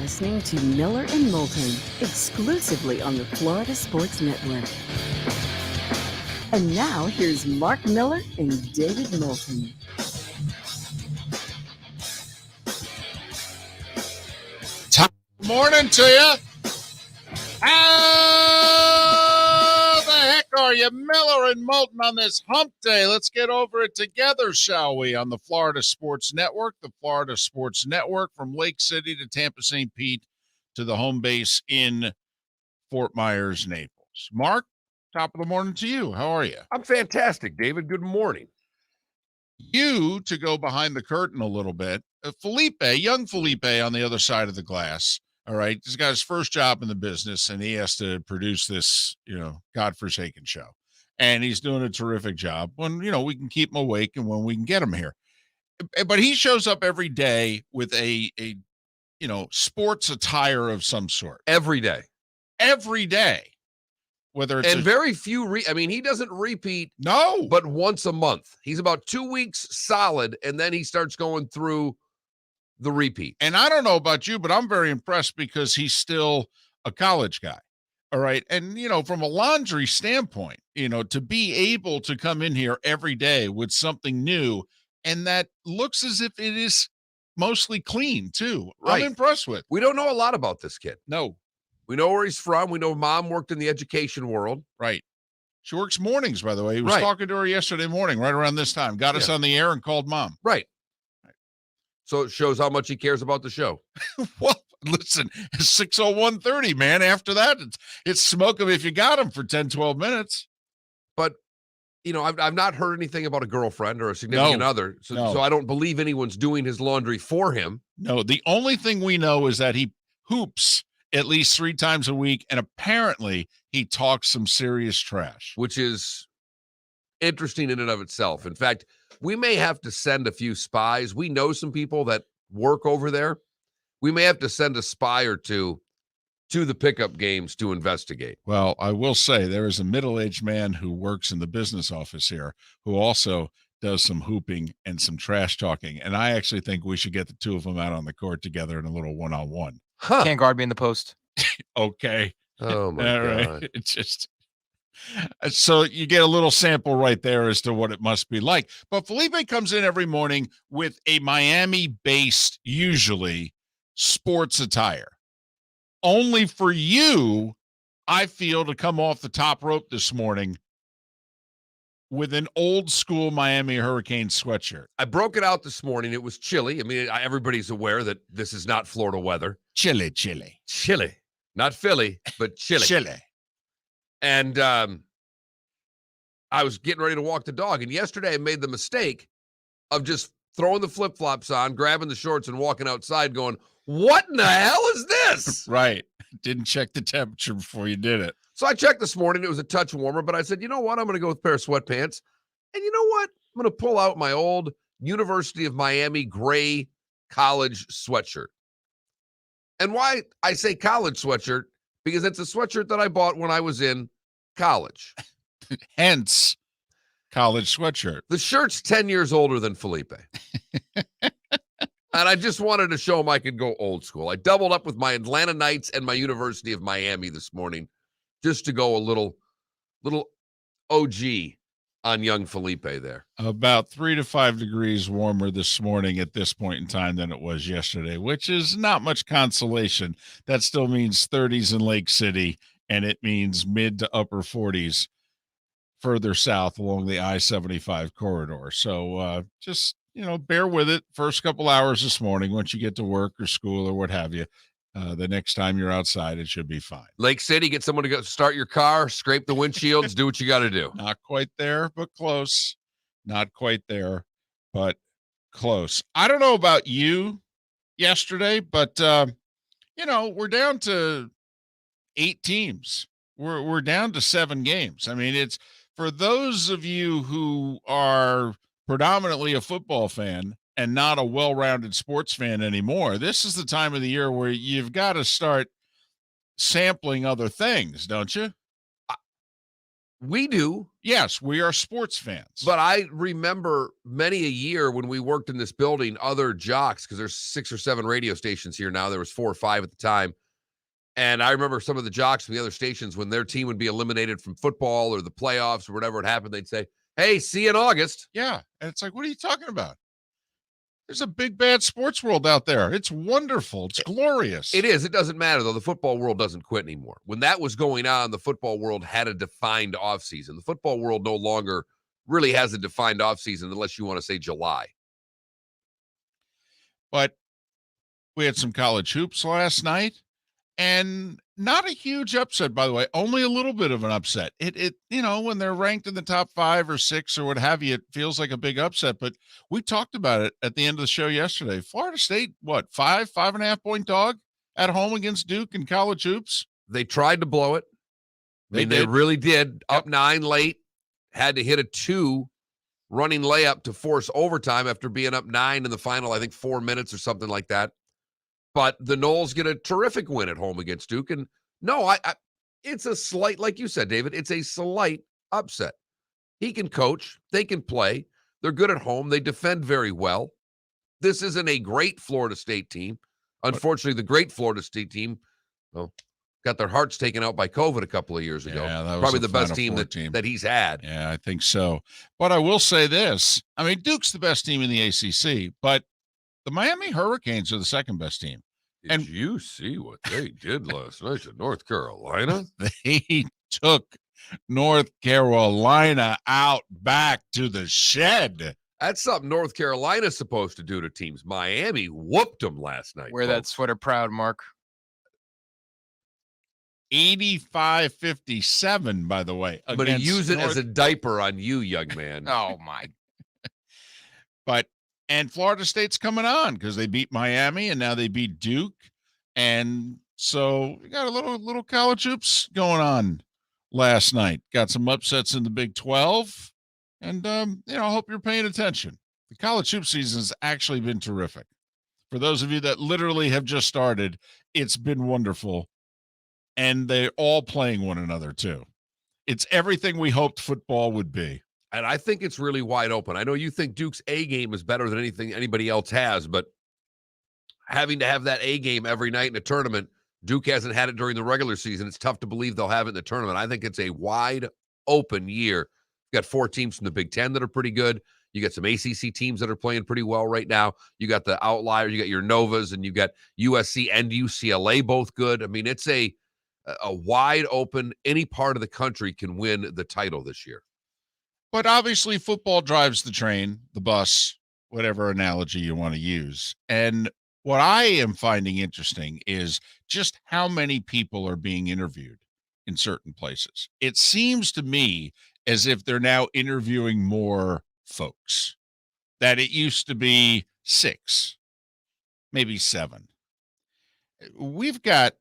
listening to Miller and Moulton, exclusively on the Florida Sports Network. And now, here's Mark Miller and David Moulton. Top morning to you. How the heck are you, Miller and Moulton, on this hump day? Let's get over it together, shall we, on the Florida Sports Network. The Florida Sports Network, from Lake City to Tampa St. Pete to the home base in Fort Myers, Naples. Mark, top of the morning to you. How are you? I'm fantastic, David. Good morning. You, to go behind the curtain a little bit, young Felipe on the other side of the glass. All right. He's got his first job in the business, and he has to produce this, godforsaken show. And he's doing a terrific job when, we can keep him awake and when we can get him here. But he shows up every day with a sports attire of some sort. Every day. Whether it's very few, he doesn't repeat. No. But once a month. He's about 2 weeks solid, and then he starts going through the repeat. And I don't know about you, but I'm very impressed because he's still a college guy. All right. And, from a laundry standpoint, to be able to come in here every day with something new and that looks as if it is mostly clean too. Right. I'm impressed with. We don't know a lot about this kid. No. We know where he's from. We know mom worked in the education world. Right. She works mornings, by the way. He was talking to her yesterday morning, right around this time. Got us on the air and called mom. Right. So it shows how much he cares about the show. Well, listen, 6:01:30, man. After that, it's smoke him if you got him for 10, 12 minutes. But, I've not heard anything about a girlfriend or a significant other. So I don't believe anyone's doing his laundry for him. No, the only thing we know is that he hoops at least 3 times a week. And apparently he talks some serious trash, which is interesting in and of itself. In fact, we may have to send a few spies. We know some people that work over there. We may have to send a spy or two to the pickup games to investigate. Well, I will say there is a middle-aged man who works in the business office here who also does some hooping and some trash talking. And I actually think we should get the two of them out on the court together in a little one-on-one. Huh. Can't guard me in the post. Okay. Oh, my God. Right. It's just... So you get a little sample right there as to what it must be like. But Felipe comes in every morning with a Miami-based, usually, sports attire. Only for you, I feel, to come off the top rope this morning with an old-school Miami Hurricane sweatshirt. I broke it out this morning. It was chilly. I mean, everybody's aware that this is not Florida weather. Chilly. Chilly. Not Philly, but chilly. Chilly. And I was getting ready to walk the dog. And yesterday I made the mistake of just throwing the flip-flops on, grabbing the shorts, and walking outside going, what in the hell is this? Right. Didn't check the temperature before you did it. So I checked this morning. It was a touch warmer, but I said, you know what? I'm going to go with a pair of sweatpants. And you know what? I'm going to pull out my old University of Miami gray college sweatshirt. And why I say college sweatshirt? Because it's a sweatshirt that I bought when I was in college. Hence, college sweatshirt. The shirt's 10 years older than Felipe. And I just wanted to show him I could go old school. I doubled up with my Atlanta Knights and my University of Miami this morning just to go a little OG on young Felipe there. About 3 to 5 degrees warmer this morning at this point in time than it was yesterday, which is not much consolation. That still means 30s in Lake City, and it means mid to upper 40s further south along the I-75 corridor. So just, bear with it. First couple hours this morning, once you get to work or school or what have you, the next time you're outside, it should be fine. Lake City, get someone to go start your car, scrape the windshields, do what you got to do. Not quite there, but close. Not quite there, but close. I don't know about you yesterday, but, we're down to 8 teams. We're down to 7 games. I mean, it's for those of you who are predominantly a football fan and not a well-rounded sports fan anymore, this is the time of the year where you've got to start sampling other things, don't you? We do. Yes, we are sports fans. But I remember many a year when we worked in this building, other jocks, because there's 6 or 7 radio stations here now. There was 4 or 5 at the time. And I remember some of the jocks from the other stations, when their team would be eliminated from football or the playoffs or whatever had happened, they'd say, hey, see you in August. Yeah. And it's like, what are you talking about? There's a big, bad sports world out there. It's wonderful. It's glorious. It is. It doesn't matter, though. The football world doesn't quit anymore. When that was going on, the football world had a defined offseason. The football world no longer really has a defined offseason unless you want to say July. But we had some college hoops last night, and not a huge upset, by the way, only a little bit of an upset. It when they're ranked in the top 5 or 6 or what have you, it feels like a big upset, but we talked about it at the end of the show yesterday. Florida State, 5.5 point dog at home against Duke in college hoops? They tried to blow it. They really did. Up 9 late, had to hit a 2 running layup to force overtime after being up 9 in the final, I think 4 minutes or something like that. But the Noles get a terrific win at home against Duke. And no, it's a slight, like you said, David, it's a slight upset. He can coach. They can play. They're good at home. They defend very well. This isn't a great Florida State team. Unfortunately, the great Florida State team, got their hearts taken out by COVID a couple of years ago. Yeah, that was probably the best team that he's had. Yeah, I think so. But I will say this. I mean, Duke's the best team in the ACC, but the Miami Hurricanes are the second best team. Did you see what they did last night at North Carolina? They took North Carolina out back to the shed. That's something North Carolina's supposed to do to teams. Miami whooped them last night. Wear that sweater proud, Mark. 85-57, by the way. I'm going to use it as a diaper on you, young man. Oh, my. And Florida State's coming on because they beat Miami and now they beat Duke. And so we got a little college hoops going on last night. Got some upsets in the Big 12. And, I hope you're paying attention. The college hoop season has actually been terrific. For those of you that literally have just started, it's been wonderful. And they're all playing one another, too. It's everything we hoped football would be. And I think it's really wide open. I know you think Duke's A game is better than anything anybody else has, but having to have that A game every night in a tournament, Duke hasn't had it during the regular season. It's tough to believe they'll have it in the tournament. I think it's a wide open year. You've got 4 teams from the Big Ten that are pretty good. You got some ACC teams that are playing pretty well right now. You got the outliers. You got your Novas, and you got USC and UCLA both good. I mean, it's a wide open, any part of the country can win the title this year. But obviously football drives the train, the bus, whatever analogy you want to use. And what I am finding interesting is just how many people are being interviewed in certain places. It seems to me as if they're now interviewing more folks, that it used to be 6, maybe 7. We've got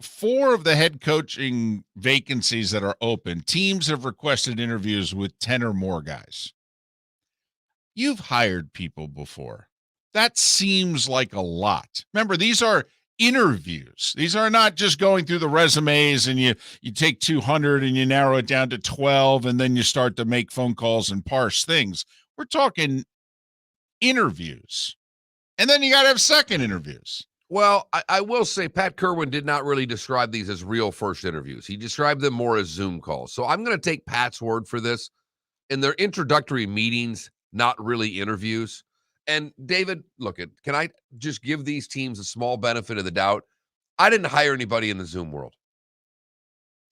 4 of the head coaching vacancies that are open. Teams have requested interviews with 10 or more guys. You've hired people before. That seems like a lot. Remember, these are interviews. These are not just going through the resumes and you take 200 and you narrow it down to 12 and then you start to make phone calls and parse things. We're talking interviews. And then you got to have second interviews. Well, I will say Pat Kerwin did not really describe these as real first interviews. He described them more as Zoom calls. So I'm going to take Pat's word for this. In their introductory meetings, not really interviews. And David, can I just give these teams a small benefit of the doubt? I didn't hire anybody in the Zoom world.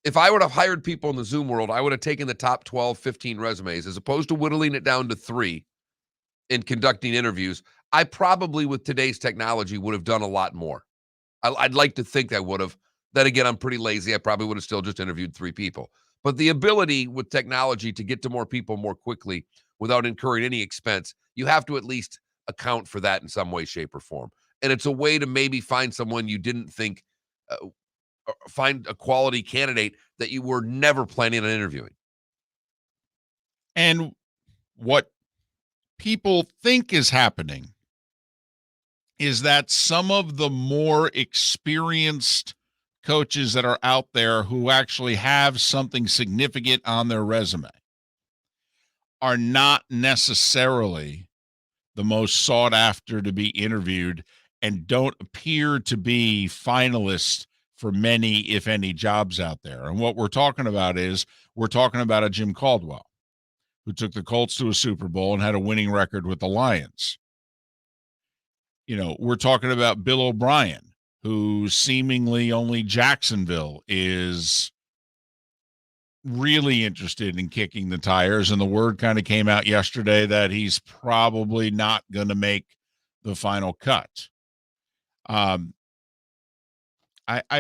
If I would have hired people in the Zoom world, I would have taken the top 12, 15 resumes, as opposed to whittling it down to 3 in conducting interviews. I probably, with today's technology, would have done a lot more. I'd like to think I would have. Then again, I'm pretty lazy. I probably would have still just interviewed 3 people. But the ability with technology to get to more people more quickly without incurring any expense, you have to at least account for that in some way, shape, or form. And it's a way to maybe find someone you didn't think, find a quality candidate that you were never planning on interviewing. And what people think is happening is that some of the more experienced coaches that are out there who actually have something significant on their resume are not necessarily the most sought after to be interviewed and don't appear to be finalists for many, if any, jobs out there. And what we're talking about is we're talking about a Jim Caldwell who took the Colts to a Super Bowl and had a winning record with the Lions. We're talking about Bill O'Brien, who seemingly only Jacksonville is really interested in kicking the tires. And the word kind of came out yesterday that he's probably not going to make the final cut. I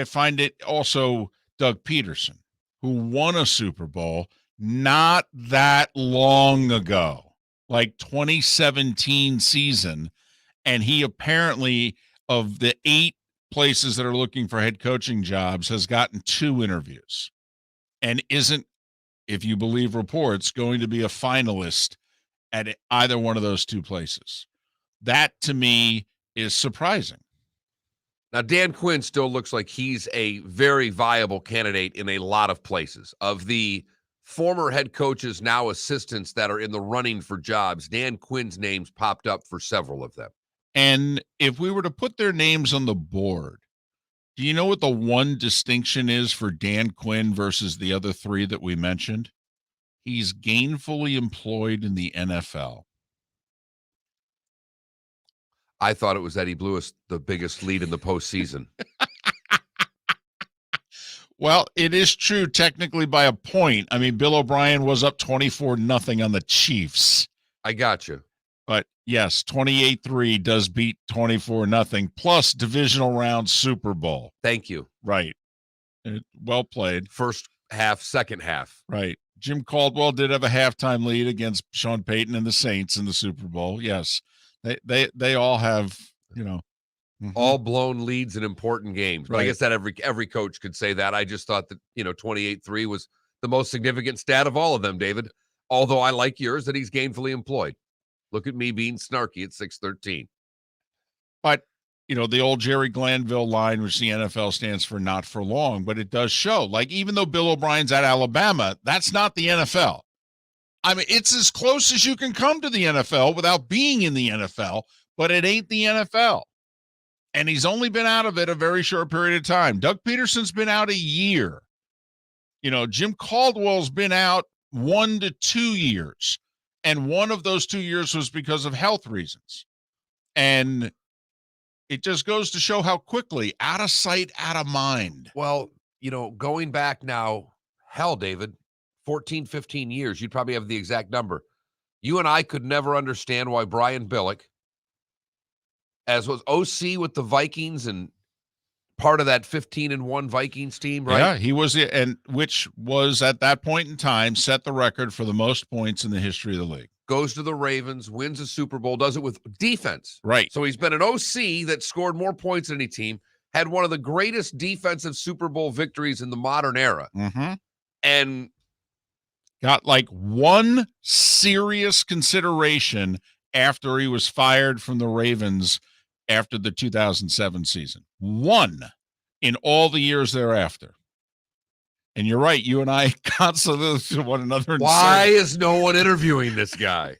find it also Doug Peterson, who won a Super Bowl not that long ago, like 2017 season. And he apparently, of the 8 places that are looking for head coaching jobs, has gotten 2 interviews and isn't, if you believe reports, going to be a finalist at either one of those 2 places. That, to me, is surprising. Now, Dan Quinn still looks like he's a very viable candidate in a lot of places. Of the former head coaches, now assistants that are in the running for jobs, Dan Quinn's name's popped up for several of them. And if we were to put their names on the board, do you know what the one distinction is for Dan Quinn versus the other 3 that we mentioned? He's gainfully employed in the NFL. I thought it was that he blew us the biggest lead in the postseason. Well, it is true technically by a point. I mean, Bill O'Brien was up 24-0 on the Chiefs. I got you. But yes, 28-3 does beat 24-0 plus divisional round Super Bowl. Thank you. Right. Well played. First half, second half. Right. Jim Caldwell did have a halftime lead against Sean Payton and the Saints in the Super Bowl. Yes. They all have, all blown leads in important games. But right. I guess that every coach could say that. I just thought that, 28-3 was the most significant stat of all of them, David. Although I like yours that he's gainfully employed. Look at me being snarky at 613. But, the old Jerry Glanville line, which the NFL stands for not for long, but it does show, like, even though Bill O'Brien's at Alabama, that's not the NFL. I mean, it's as close as you can come to the NFL without being in the NFL, but it ain't the NFL. And he's only been out of it a very short period of time. Doug Peterson's been out a year. Jim Caldwell's been out 1 to 2 years. And one of those 2 years was because of health reasons. And it just goes to show how quickly, out of sight, out of mind. Well, going back now, hell, David, 14, 15 years, you'd probably have the exact number. You and I could never understand why Brian Billick, as was OC with the Vikings and part of that 15-1 Vikings team, right? Yeah, he was, and which was at that point in time set the record for the most points in the history of the league. Goes to the Ravens, wins a Super Bowl, does it with defense. Right. So he's been an OC that scored more points than any team, had one of the greatest defensive Super Bowl victories in the modern era. Mm-hmm. And got like one serious consideration after he was fired from the Ravens after the 2007 season. One in all the years thereafter. And you're right. You and I constantly to one another. Why is no one interviewing this guy?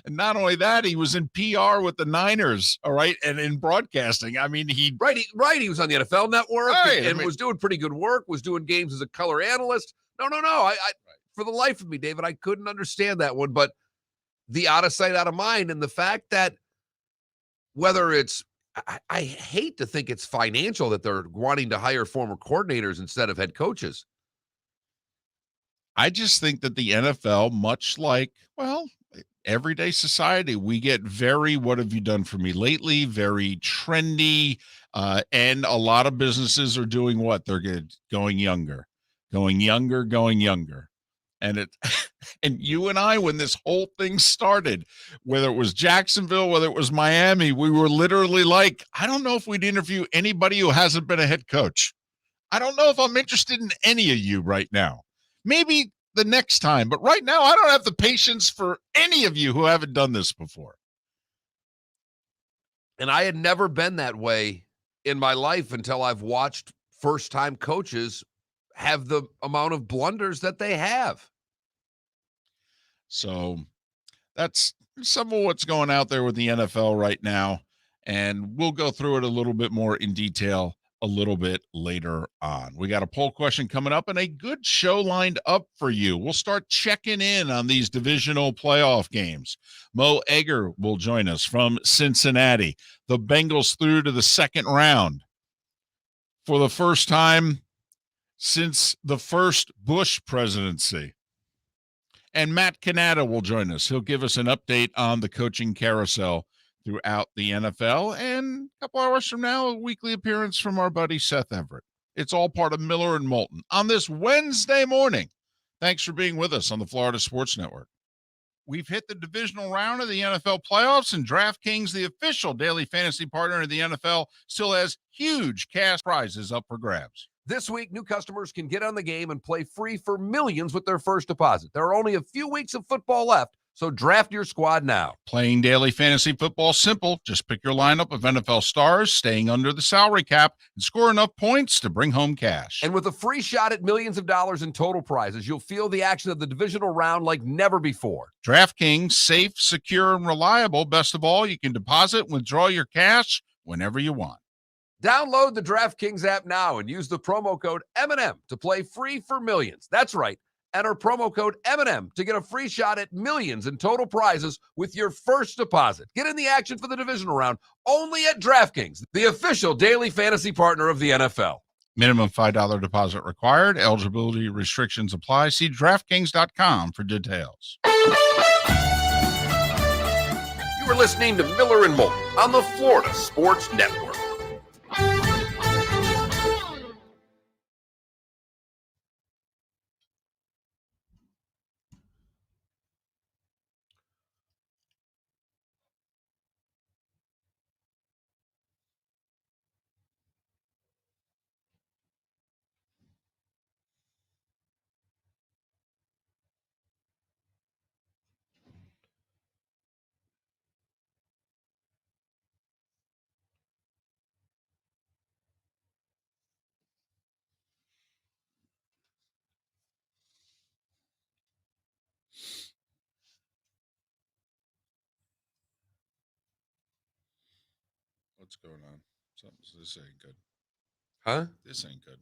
And not only that, he was in PR with the Niners. All right. And in broadcasting. I mean, he was on the NFL Network right, and was doing pretty good work, was doing games as a color analyst. No. I for the life of me, David, I couldn't understand that one. But the out of sight, out of mind, and the fact that whether it's, I hate to think it's financial that they're wanting to hire former coordinators instead of head coaches. I just think that the NFL, much like, everyday society, we get very, what have you done for me lately? Very trendy. And a lot of businesses are doing what? They're going younger. And and you and I, when this whole thing started, whether it was Jacksonville, whether it was Miami, we were literally like, I don't know if we'd interview anybody who hasn't been a head coach. I don't know if I'm interested in any of you right now. Maybe the next time, but right now I don't have the patience for any of you who haven't done this before. And I had never been that way in my life until I've watched first-time coaches have the amount of blunders that they have. So that's some of what's going out there with the NFL right now. And we'll go through it a little bit more in detail a little bit later on. We got a poll question coming up and a good show lined up for you. We'll start checking in on these divisional playoff games. Mo Egger will join us from Cincinnati. The Bengals through to the second round for the first time since the first Bush presidency. And Matt Cannata will join us. He'll give us an update on the coaching carousel throughout the NFL. And a couple hours from now, a weekly appearance from our buddy Seth Everett. It's all part of Miller and Moulton on this Wednesday morning. Thanks for being with us on the Florida Sports Network. We've hit the divisional round of the NFL playoffs, and DraftKings, the official daily fantasy partner of the NFL, still has huge cash prizes up for grabs. This week, new customers can get on the game and play free for millions with their first deposit. There are only a few weeks of football left, so draft your squad now. Playing daily fantasy football simple. Just pick your lineup of NFL stars, staying under the salary cap, and score enough points to bring home cash. And with a free shot at millions of dollars in total prizes, you'll feel the action of the divisional round like never before. DraftKings, safe, secure, and reliable. Best of all, you can deposit and withdraw your cash whenever you want. Download the DraftKings app now and use the promo code M&M to play free for millions. That's right. Enter promo code M&M to get a free shot at millions in total prizes with your first deposit. Get in the action for the divisional round only at DraftKings, the official daily fantasy partner of the NFL. Minimum $5 deposit required. Eligibility restrictions apply. See DraftKings.com for details. You are listening to Miller and Moulton on the Florida Sports Network. What's going on? This ain't good. Huh? This ain't good.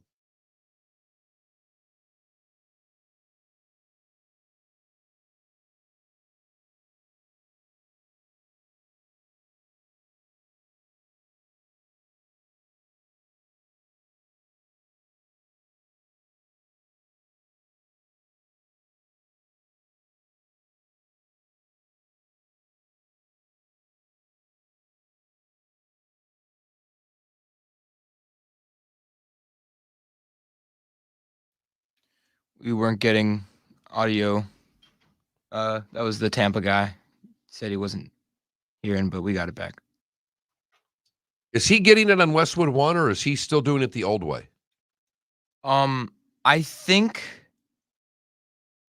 We weren't getting audio. That was the Tampa guy. Said he wasn't hearing, but we got it back. Is he getting it on Westwood 1 or is he still doing it the old way? I think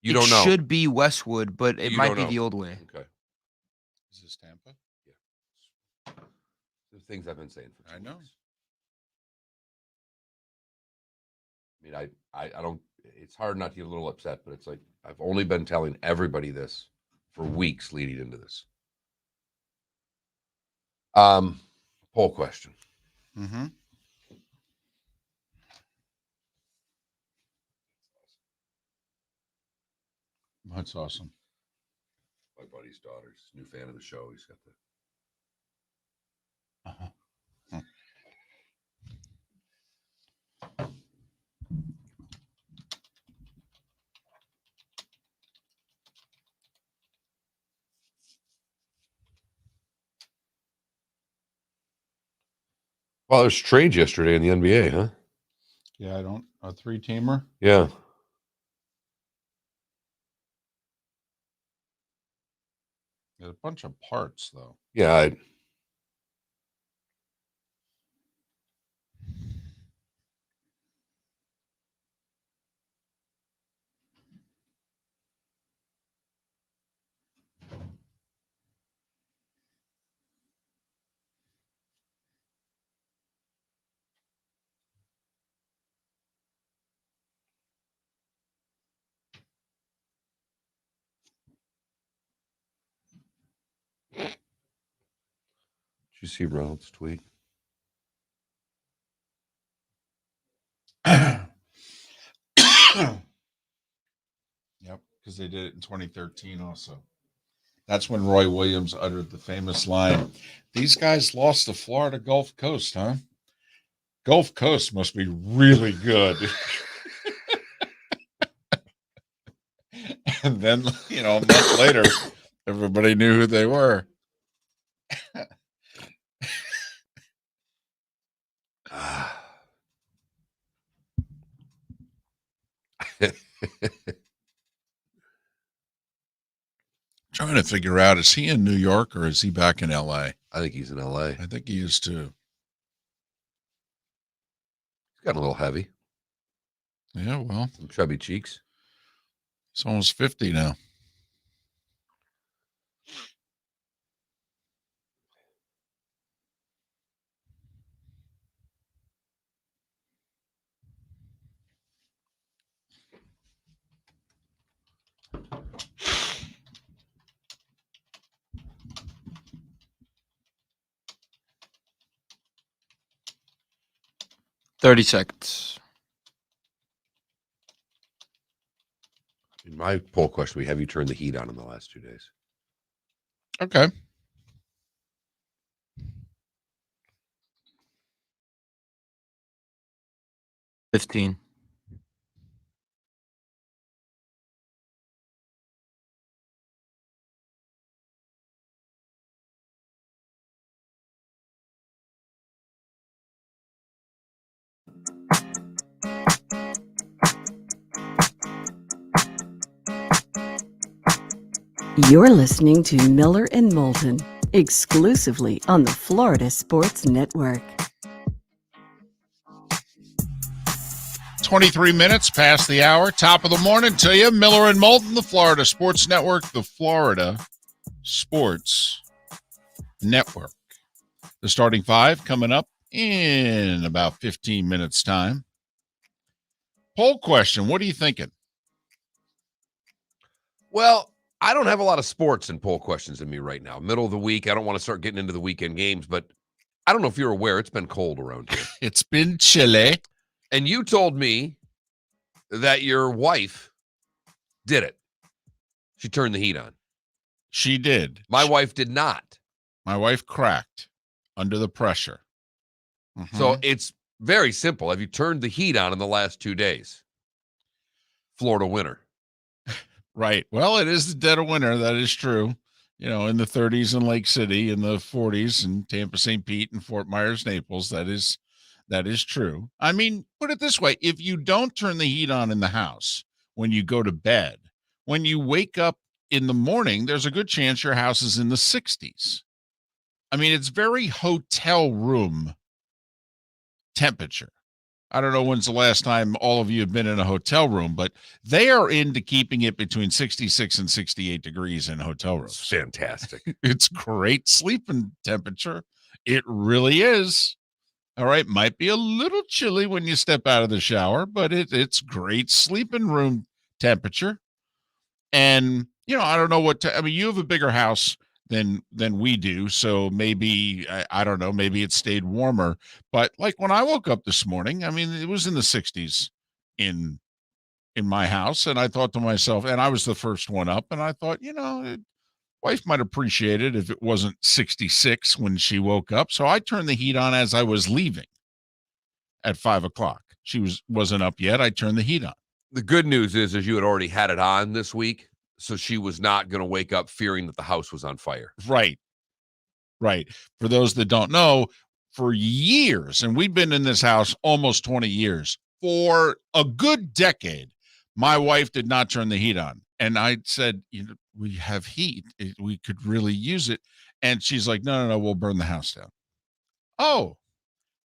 You don't know. It should be Westwood, but it You might don't be know. the old way. Okay. Is this Tampa? The things I've been saying for 2 I know. weeks. I mean, I don't, it's hard not to get a little upset, but it's like, I've only been telling everybody this for weeks leading into this. Poll question. Mm-hmm. That's awesome. My buddy's daughter's new fan of the show. He's got the. Uh-huh. Well, there's trades yesterday in the NBA, huh? Yeah, a 3-teamer. Yeah. There's a bunch of parts, though. Yeah. Did you see Ronald's tweet? Yep, because they did it in 2013 also. That's when Roy Williams uttered the famous line, "These guys lost the Florida Gulf Coast, huh? Gulf Coast must be really good." And then, a month later, everybody knew who they were. Trying to figure out, is he in New York or is he back in LA? I think he's in LA. I think he is too. He's gotten a little heavy. Yeah, well, Some chubby cheeks. he's almost 50 now. $30 seconds. In my poll question, we have you turned the heat on in the last 2 days. Okay. $15. You're listening to Miller and Moulton, exclusively on the Florida Sports Network. 23 minutes past the hour, top of the morning to you. Miller and Moulton, the Florida Sports Network, the Florida Sports Network. The starting five coming up in about 15 minutes' time. Poll question, what are you thinking? Well, I don't have a lot of sports and poll questions in me right now. Middle of the week, I don't want to start getting into the weekend games, but I don't know if you're aware, it's been cold around here. It's been chilly. And you told me that your wife did it. She turned the heat on. She did. My wife did not. My wife cracked under the pressure. So it's very simple. Have you turned the heat on in the last 2 days? Florida winter. Right. Well, it is the dead of winter. That is true. In the 30s in Lake City, in the 40s in Tampa, St. Pete, and Fort Myers, Naples. That is true. I mean, put it this way. If you don't turn the heat on in the house when you go to bed, when you wake up in the morning, there's a good chance your house is in the 60s. I mean, it's very hotel room temperature. I don't know when's the last time all of you have been in a hotel room, but they are into keeping it between 66 and 68 degrees in hotel rooms. It's fantastic. It's great sleeping temperature. It really is. All right. Might be a little chilly when you step out of the shower, but it's great sleeping room temperature. And, I don't know you have a bigger house than we do. So maybe, I don't know, maybe it stayed warmer. But like when I woke up this morning, I mean, it was in the 60s in my house. And I thought to myself, and I was the first one up, and I thought, wife might appreciate it if it wasn't 66 when she woke up. So I turned the heat on as I was leaving at 5:00. She wasn't up yet. I turned the heat on. The good news is you had already had it on this week. So she was not going to wake up fearing that the house was on fire. Right. For those that don't know, for years, and we've been in this house almost 20 years, for a good decade, my wife did not turn the heat on. And I said, we have heat. We could really use it. And she's like, no, we'll burn the house down. Oh,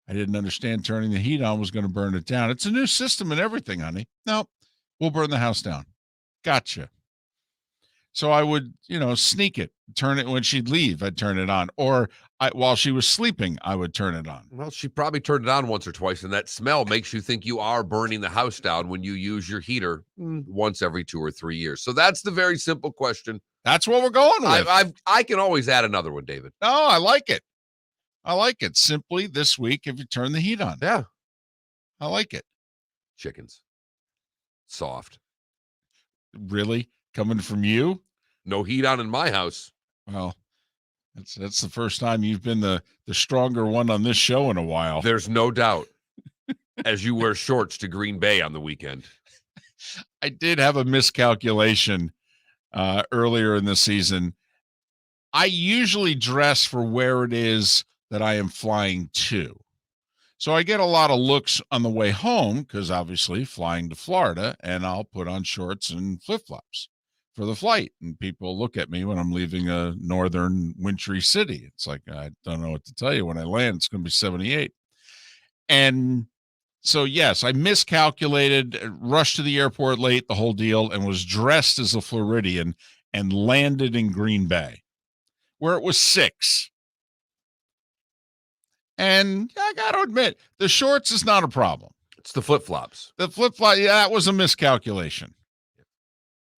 I didn't understand turning the heat on was going to burn it down. It's a new system and everything, honey. No, we'll burn the house down. Gotcha. So I would, sneak it, turn it when she'd leave. I'd turn it on. Or while she was sleeping, I would turn it on. Well, she probably turned it on once or twice, and that smell makes you think you are burning the house down when you use your heater once every 2 or 3 years. So that's the very simple question. That's what we're going with. I can always add another one, David. No, I like it. I like it. Simply this week, if you turn the heat on. Yeah. I like it. Chickens. Soft. Really? Coming from you? No heat on in my house. Well, that's the first time you've been the stronger one on this show in a while. There's no doubt. As you wear shorts to Green Bay on the weekend. I did have a miscalculation earlier in the season. I usually dress for where it is that I am flying to. So I get a lot of looks on the way home because obviously flying to Florida, and I'll put on shorts and flip-flops for the flight. And people look at me when I'm leaving a northern wintry city. It's like, I don't know what to tell you. When I land, it's going to be 78. And so, yes, I miscalculated, rushed to the airport late, the whole deal, and was dressed as a Floridian and landed in Green Bay, where it was 6. And I got to admit, the shorts is not a problem. It's the flip-flops. The flip-flop, yeah, that was a miscalculation.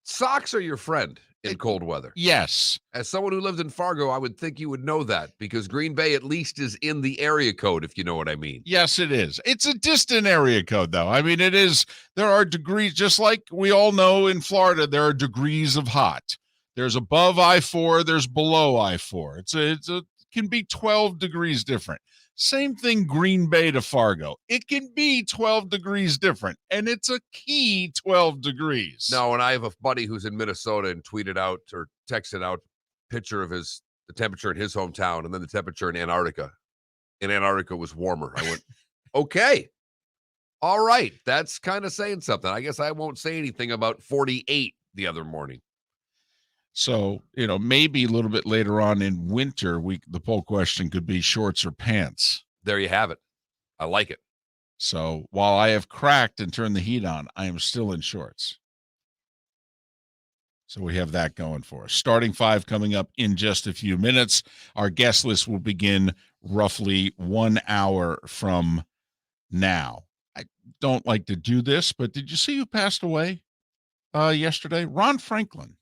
Socks are your friend in cold weather. Yes. As someone who lived in Fargo, I would think you would know that because Green Bay at least is in the area code, if you know what I mean. Yes, it is. It's a distant area code, though. I mean, it is. There are degrees, just like we all know in Florida, there are degrees of hot. There's above I-4, there's below I-4. It can be 12 degrees different. Same thing, Green Bay to Fargo. It can be 12 degrees different, and it's a key 12 degrees. No, and I have a buddy who's in Minnesota and tweeted out or texted out a picture of the temperature in his hometown and then the temperature in Antarctica. In Antarctica was warmer. I went, okay. All right. That's kind of saying something. I guess I won't say anything about 48 the other morning. So, maybe a little bit later on in winter, the poll question could be shorts or pants. There you have it. I like it. So while I have cracked and turned the heat on, I am still in shorts. So we have that going for us. Starting 5 coming up in just a few minutes. Our guest list will begin roughly 1 hour from now. I don't like to do this, but did you see who passed away yesterday? Ron Franklin.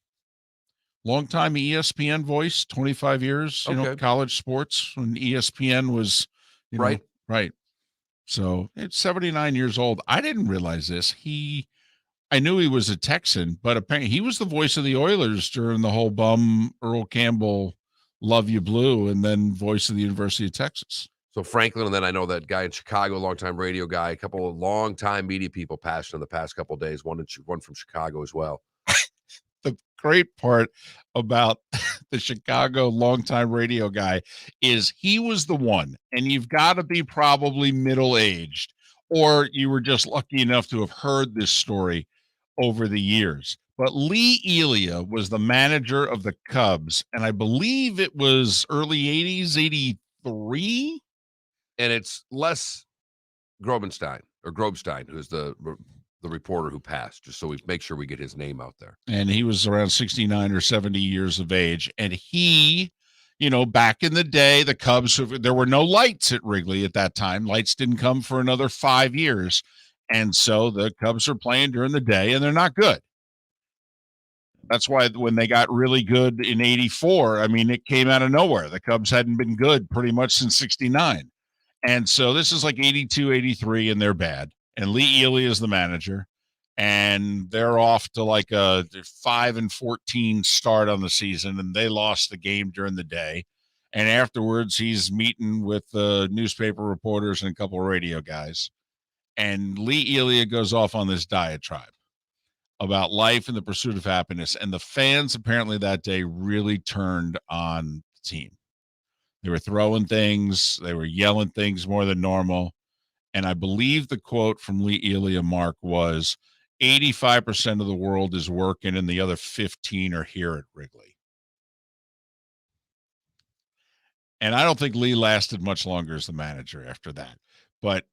Longtime ESPN voice, 25 years, college sports when ESPN was, right. Right. So it's 79 years old. I didn't realize this. I knew he was a Texan, but apparently he was the voice of the Oilers during the whole bum Earl Campbell, Love You Blue, and then voice of the University of Texas. So Franklin, and then I know that guy in Chicago, longtime radio guy, a couple of longtime media people passed in the past couple of days, one from Chicago as well. The great part about the Chicago longtime radio guy is he was the one, and you've got to be probably middle-aged, or you were just lucky enough to have heard this story over the years. But Lee Elia was the manager of the Cubs, and I believe it was early 80s, 83. And it's Les Grobstein, who's the reporter who passed, just so we make sure we get his name out there. And he was around 69 or 70 years of age. And he, back in the day, the Cubs, there were no lights at Wrigley at that time. Lights didn't come for another 5 years. And so the Cubs are playing during the day, and they're not good. That's why when they got really good in 84, I mean, it came out of nowhere. The Cubs hadn't been good pretty much since 69. And so this is like 82, 83, and they're bad. And Lee Ely is the manager, and they're off to like a 5-14 start on the season, and they lost the game during the day. And afterwards, he's meeting with newspaper reporters and a couple of radio guys. And Lee Elia goes off on this diatribe about life and the pursuit of happiness. And the fans apparently that day really turned on the team. They were throwing things. They were yelling things more than normal. And I believe the quote from Lee Elia, Mark, was 85% of the world is working and the other 15 are here at Wrigley. And I don't think Lee lasted much longer as the manager after that. But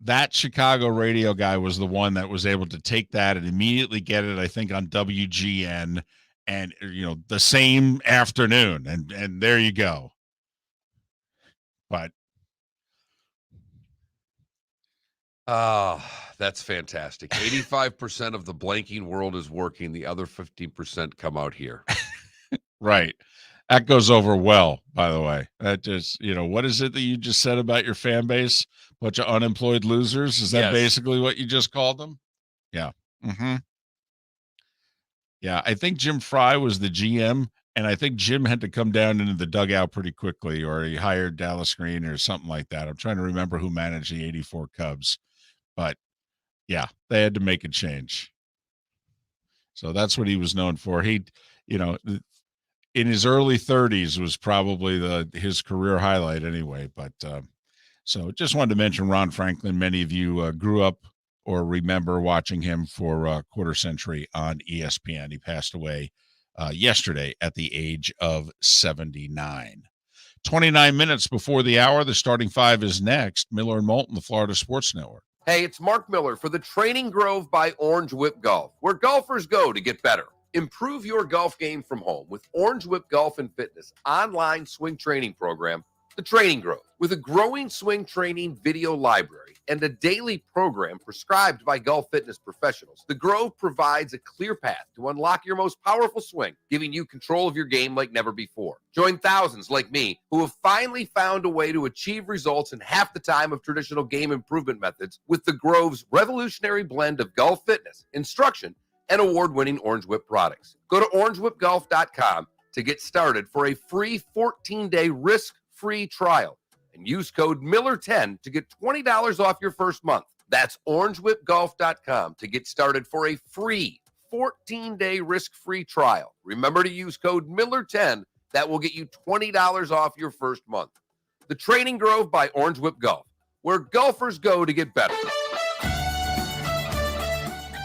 that Chicago radio guy was the one that was able to take that and immediately get it, I think, on WGN and, the same afternoon. And there you go. But that's fantastic. 85% of the blanking world is working. The other 15% come out here. Right. That goes over well, by the way. That just, what is it that you just said about your fan base? Bunch of unemployed losers? Is that Yes. basically what you just called them? Yeah. Mm-hmm. Yeah, I think Jim Fry was the GM, and I think Jim had to come down into the dugout pretty quickly, or he hired Dallas Green or something like that. I'm trying to remember who managed the 84 Cubs, but yeah, they had to make a change. So that's what he was known for. He, in his early 30s was probably his career highlight anyway. But so just wanted to mention Ron Franklin. Many of you grew up or remember watching him for a quarter century on ESPN. He passed away yesterday at the age of 79. 29 minutes before the hour, the starting five is next. Miller and Moulton, the Florida Sports Network. Hey, it's Mark Miller for the Training Grove by Orange Whip Golf, where golfers go to get better. Improve your golf game from home with Orange Whip Golf and Fitness online swing training program, The Training Grove. With a growing swing training video library and a daily program prescribed by golf fitness professionals, The Grove provides a clear path to unlock your most powerful swing, giving you control of your game like never before. Join thousands like me who have finally found a way to achieve results in half the time of traditional game improvement methods with The Grove's revolutionary blend of golf fitness, instruction, and award-winning Orange Whip products. Go to orangewhipgolf.com to get started for a free 14-day risk-free trial and use code Miller10 to get $20 off your first month. That's orangewhipgolf.com to get started for a free 14-day risk-free trial. Remember to use code Miller10. That will get you $20 off your first month. The Training Grove by Orange Whip Golf, where golfers go to get better.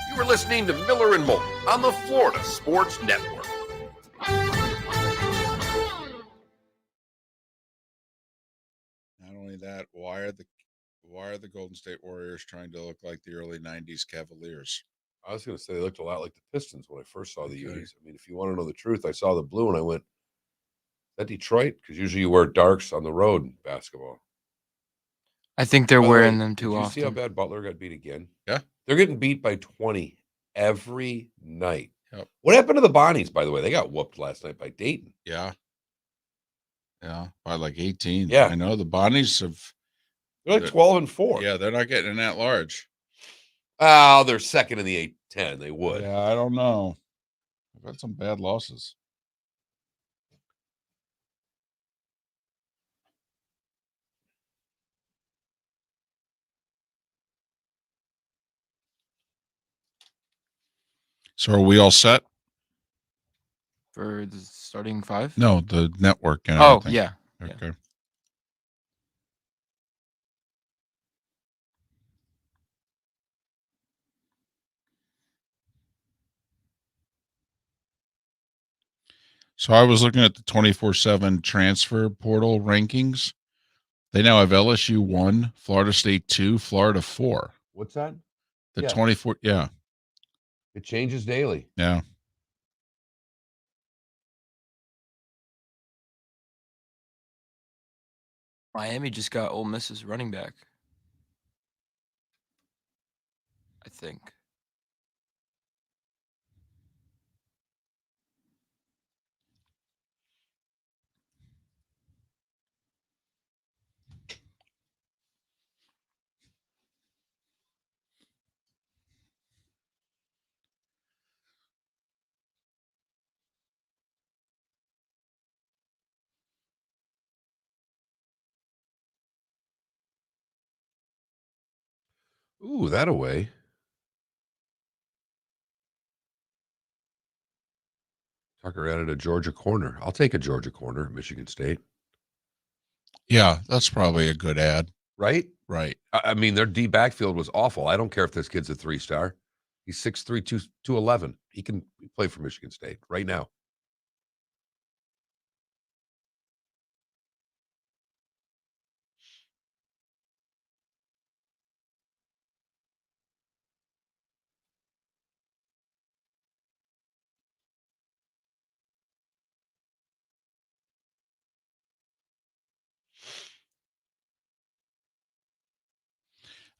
You are listening to Miller and Moulton on the Florida Sports Network. Not only that, why are the Golden State Warriors trying to look like the early 90s Cavaliers? I was going to say they looked a lot like the Pistons when I first saw the unis. I mean, if you want to know the truth, I saw the blue and I went, is that Detroit? Because usually you wear darks on the road in basketball. I think they're wearing them too often. Did you see how bad Butler got beat again? Yeah. They're getting beat by 20 every night. Yep. What happened to the Bonnies, by the way? They got whooped last night by Dayton. Yeah. Yeah, by like 18. Yeah. I know the Bonnies have. They're like 12-4. Yeah, they're not getting that large. Oh, they're second in the A-10. They would. Yeah, I don't know. I've had some bad losses. So are we all set? For the starting five? No, the network. And Oh, everything. yeah. Okay. So I was looking at the 24/7 transfer portal rankings. They now have LSU 1, Florida State 2, Florida 4. What's that? The Yeah. 24, yeah. It changes daily. Yeah. Miami just got Ole Miss's running back, I think. Ooh, that away. Tucker added a Georgia corner. I'll take a Georgia corner at Michigan State. Yeah, that's probably a good ad. Right? Right. I mean, their D backfield was awful. I don't care if this kid's a 3-star. He's 6'3", 211. He can play for Michigan State right now.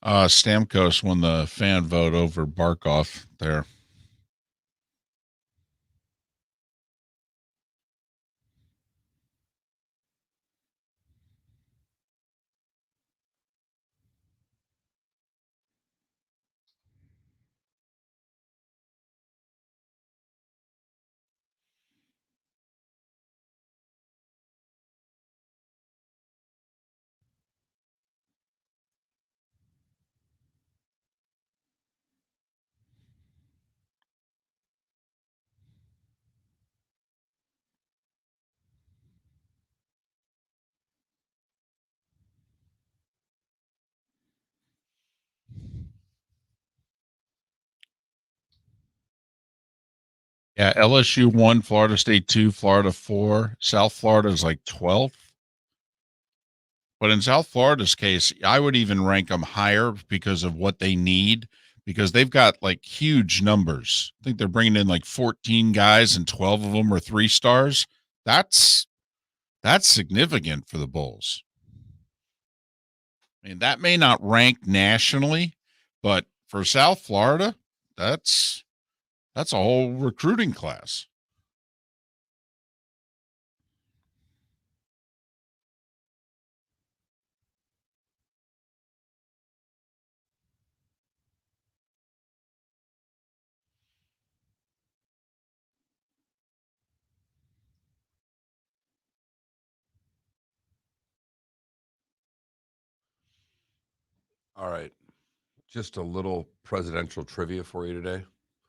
Stamkos won the fan vote over Barkov there. – Yeah, LSU 1, Florida State 2, Florida 4. South Florida is like 12th. But in South Florida's case, I would even rank them higher because of what they need, because they've got like huge numbers. I think they're bringing in like 14 guys and 12 of them are 3-stars. That's significant for the Bulls. I mean, that may not rank nationally, but for South Florida, that's a whole recruiting class. All right. Just a little presidential trivia for you today.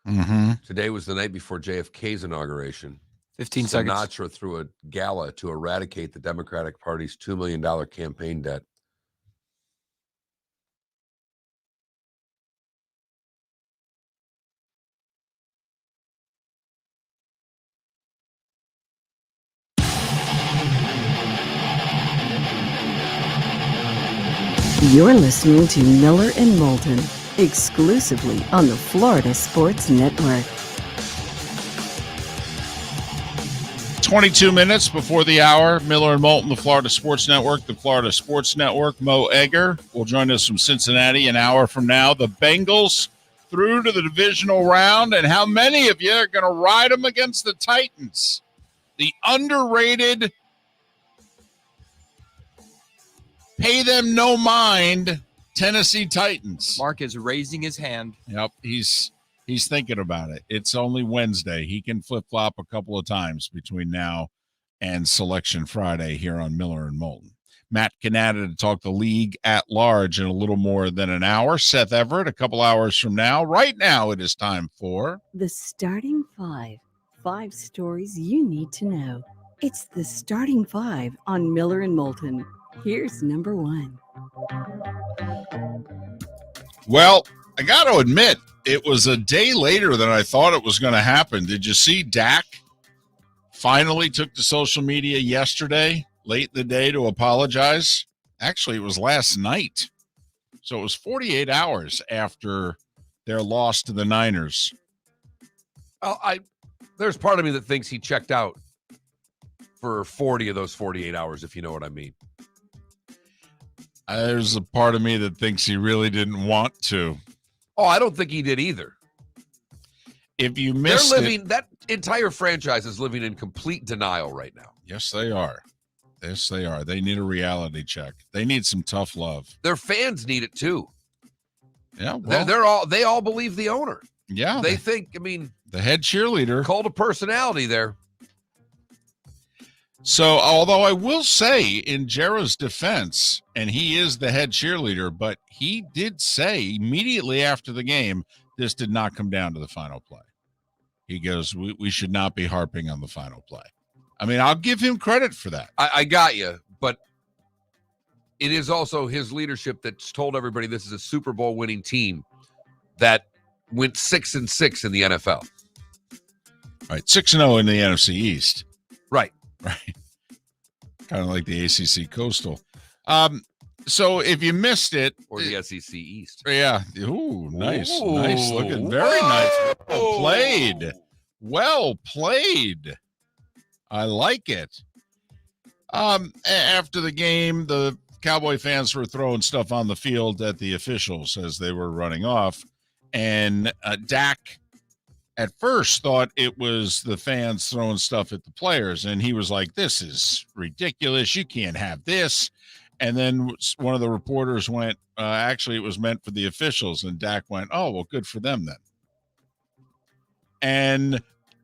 Mm-hmm. Today was the night before JFK's inauguration. 15 seconds. Sinatra threw a gala to eradicate the Democratic Party's $2 million campaign debt. You're listening to Miller and Moulton, exclusively on the Florida Sports Network. 22 minutes before the hour. Miller and Moulton, the Florida Sports Network. The Florida Sports Network. Mo Egger will join us from Cincinnati an hour from now. The Bengals through to the divisional round, and how many of you are going to ride them against the Titans? The underrated, pay them no mind Tennessee Titans. Mark is raising his hand. Yep, he's thinking about it. It's only Wednesday. He can flip-flop a couple of times between now and Selection Friday here on Miller and Moulton. Matt Cannata to talk the league at large in a little more than an hour. Seth Everett a couple hours from now. Right now it is time for The Starting Five. 5 stories you need to know. It's the Starting Five on Miller and Moulton. Here's number 1. Well, I got to admit, it was a day later than I thought it was going to happen. Did you see Dak finally took to social media yesterday, late in the day, to apologize? Actually, it was last night. So it was 48 hours after their loss to the Niners. There's part of me that thinks he checked out for 40 of those 48 hours, if you know what I mean. There's a part of me that thinks he really didn't want to. Oh, I don't think he did either. If you missed that entire franchise is living in complete denial right now. Yes, they are. Yes, they are. They need a reality check. They need some tough love. Their fans need it too. Yeah, well, they all believe the owner. Yeah, They think, the head cheerleader. cult of personality there. So, although I will say in Jarrah's defense, and he is the head cheerleader, but he did say immediately after the game, this did not come down to the final play. He goes, we should not be harping on the final play. I mean, I'll give him credit for that. I got you, but it is also his leadership that's told everybody this is a Super Bowl winning team that went 6-6 in the NFL. Right, 6-0 in the NFC East. Right. Right. Kind of like the ACC Coastal. So if you missed it. Or the SEC East. Yeah. Ooh, nice. Ooh. Nice looking. Very nice. Well played. Well played. I like it. After the game, the Cowboy fans were throwing stuff on the field at the officials as they were running off. And Dak at first thought it was the fans throwing stuff at the players. And he was like, this is ridiculous. You can't have this. And then one of the reporters went, actually, it was meant for the officials. And Dak went, oh, well, good for them then. And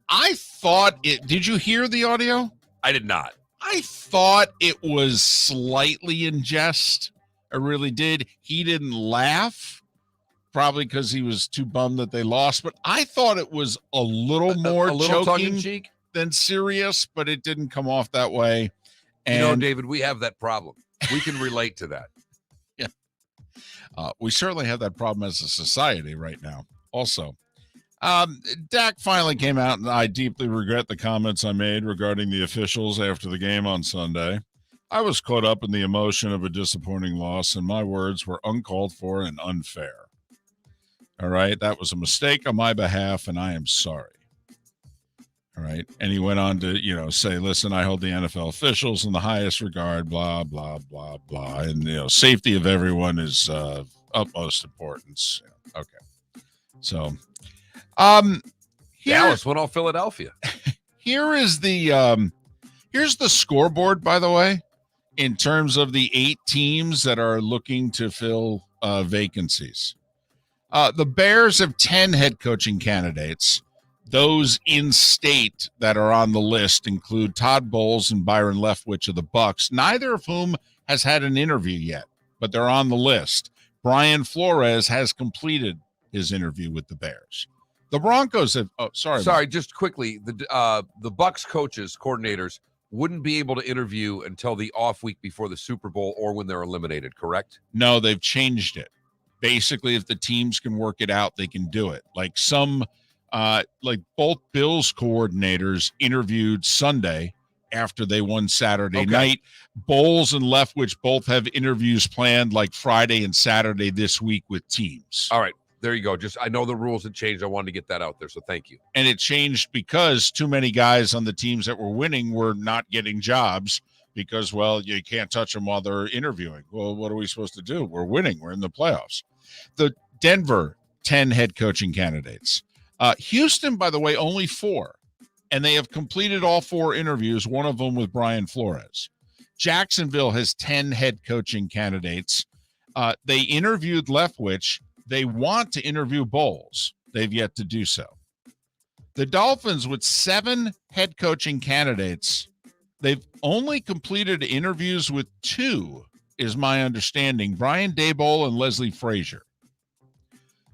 I thought did you hear the audio? I did not. I thought it was slightly in jest. I really did. He didn't laugh, probably because he was too bummed that they lost. But I thought it was a little more little joking tongue-in-cheek than serious, but it didn't come off that way. And David, we have that problem. We can relate to that. Yeah. We certainly have that problem as a society right now. Also, Dak finally came out, and I deeply regret the comments I made regarding the officials after the game on Sunday. I was caught up in the emotion of a disappointing loss, and my words were uncalled for and unfair. All right, that was a mistake on my behalf, and I am sorry. All right, and he went on to, say, listen, I hold the NFL officials in the highest regard, blah, blah, blah, blah, and, safety of everyone is of utmost importance. Okay, so, Dallas went off Philadelphia. Here's the scoreboard, by the way, in terms of the 8 teams that are looking to fill vacancies. The Bears have 10 head coaching candidates. Those in state that are on the list include Todd Bowles and Byron Leftwich of the Bucks, neither of whom has had an interview yet, but they're on the list. Brian Flores has completed his interview with the Bears. The Broncos have. Oh, sorry. Just quickly, the Bucks coordinators wouldn't be able to interview until the off week before the Super Bowl or when they're eliminated. Correct? No, they've changed it. Basically, if the teams can work it out, they can do it. Like both Bills coordinators interviewed Sunday after they won Saturday night. Bowles and Leftwich both have interviews planned like Friday and Saturday this week with teams. All right. There you go. I know the rules had changed. I wanted to get that out there, so thank you. And it changed because too many guys on the teams that were winning were not getting jobs because, well, you can't touch them while they're interviewing. Well, what are we supposed to do? We're winning. We're in the playoffs. The Denver, 10 head coaching candidates. Houston, by the way, only 4. And they have completed all 4 interviews, one of them with Brian Flores. Jacksonville has 10 head coaching candidates. They interviewed Leftwich. They want to interview Bowles. They've yet to do so. The Dolphins, with 7 head coaching candidates, they've only completed interviews with 2, is my understanding, Brian Daboll and Leslie Frazier.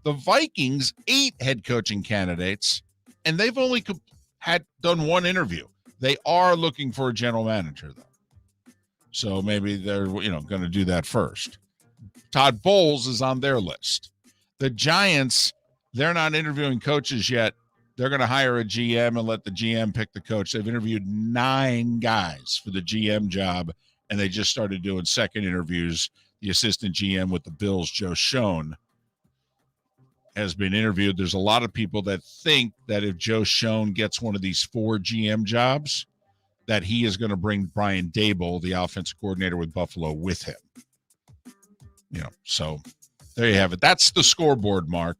The Vikings, 8 head coaching candidates, and they've only done 1 interview. They are looking for a general manager, though. So maybe they're going to do that first. Todd Bowles is on their list. The Giants, they're not interviewing coaches yet. They're going to hire a GM and let the GM pick the coach. They've interviewed 9 guys for the GM job, and they just started doing second interviews. The assistant GM with the Bills, Joe Schoen, has been interviewed. There's a lot of people that think that if Joe Schoen gets one of these 4 GM jobs, that he is going to bring Brian Daboll, the offensive coordinator with Buffalo, with him. So there you have it. That's the scoreboard, Mark,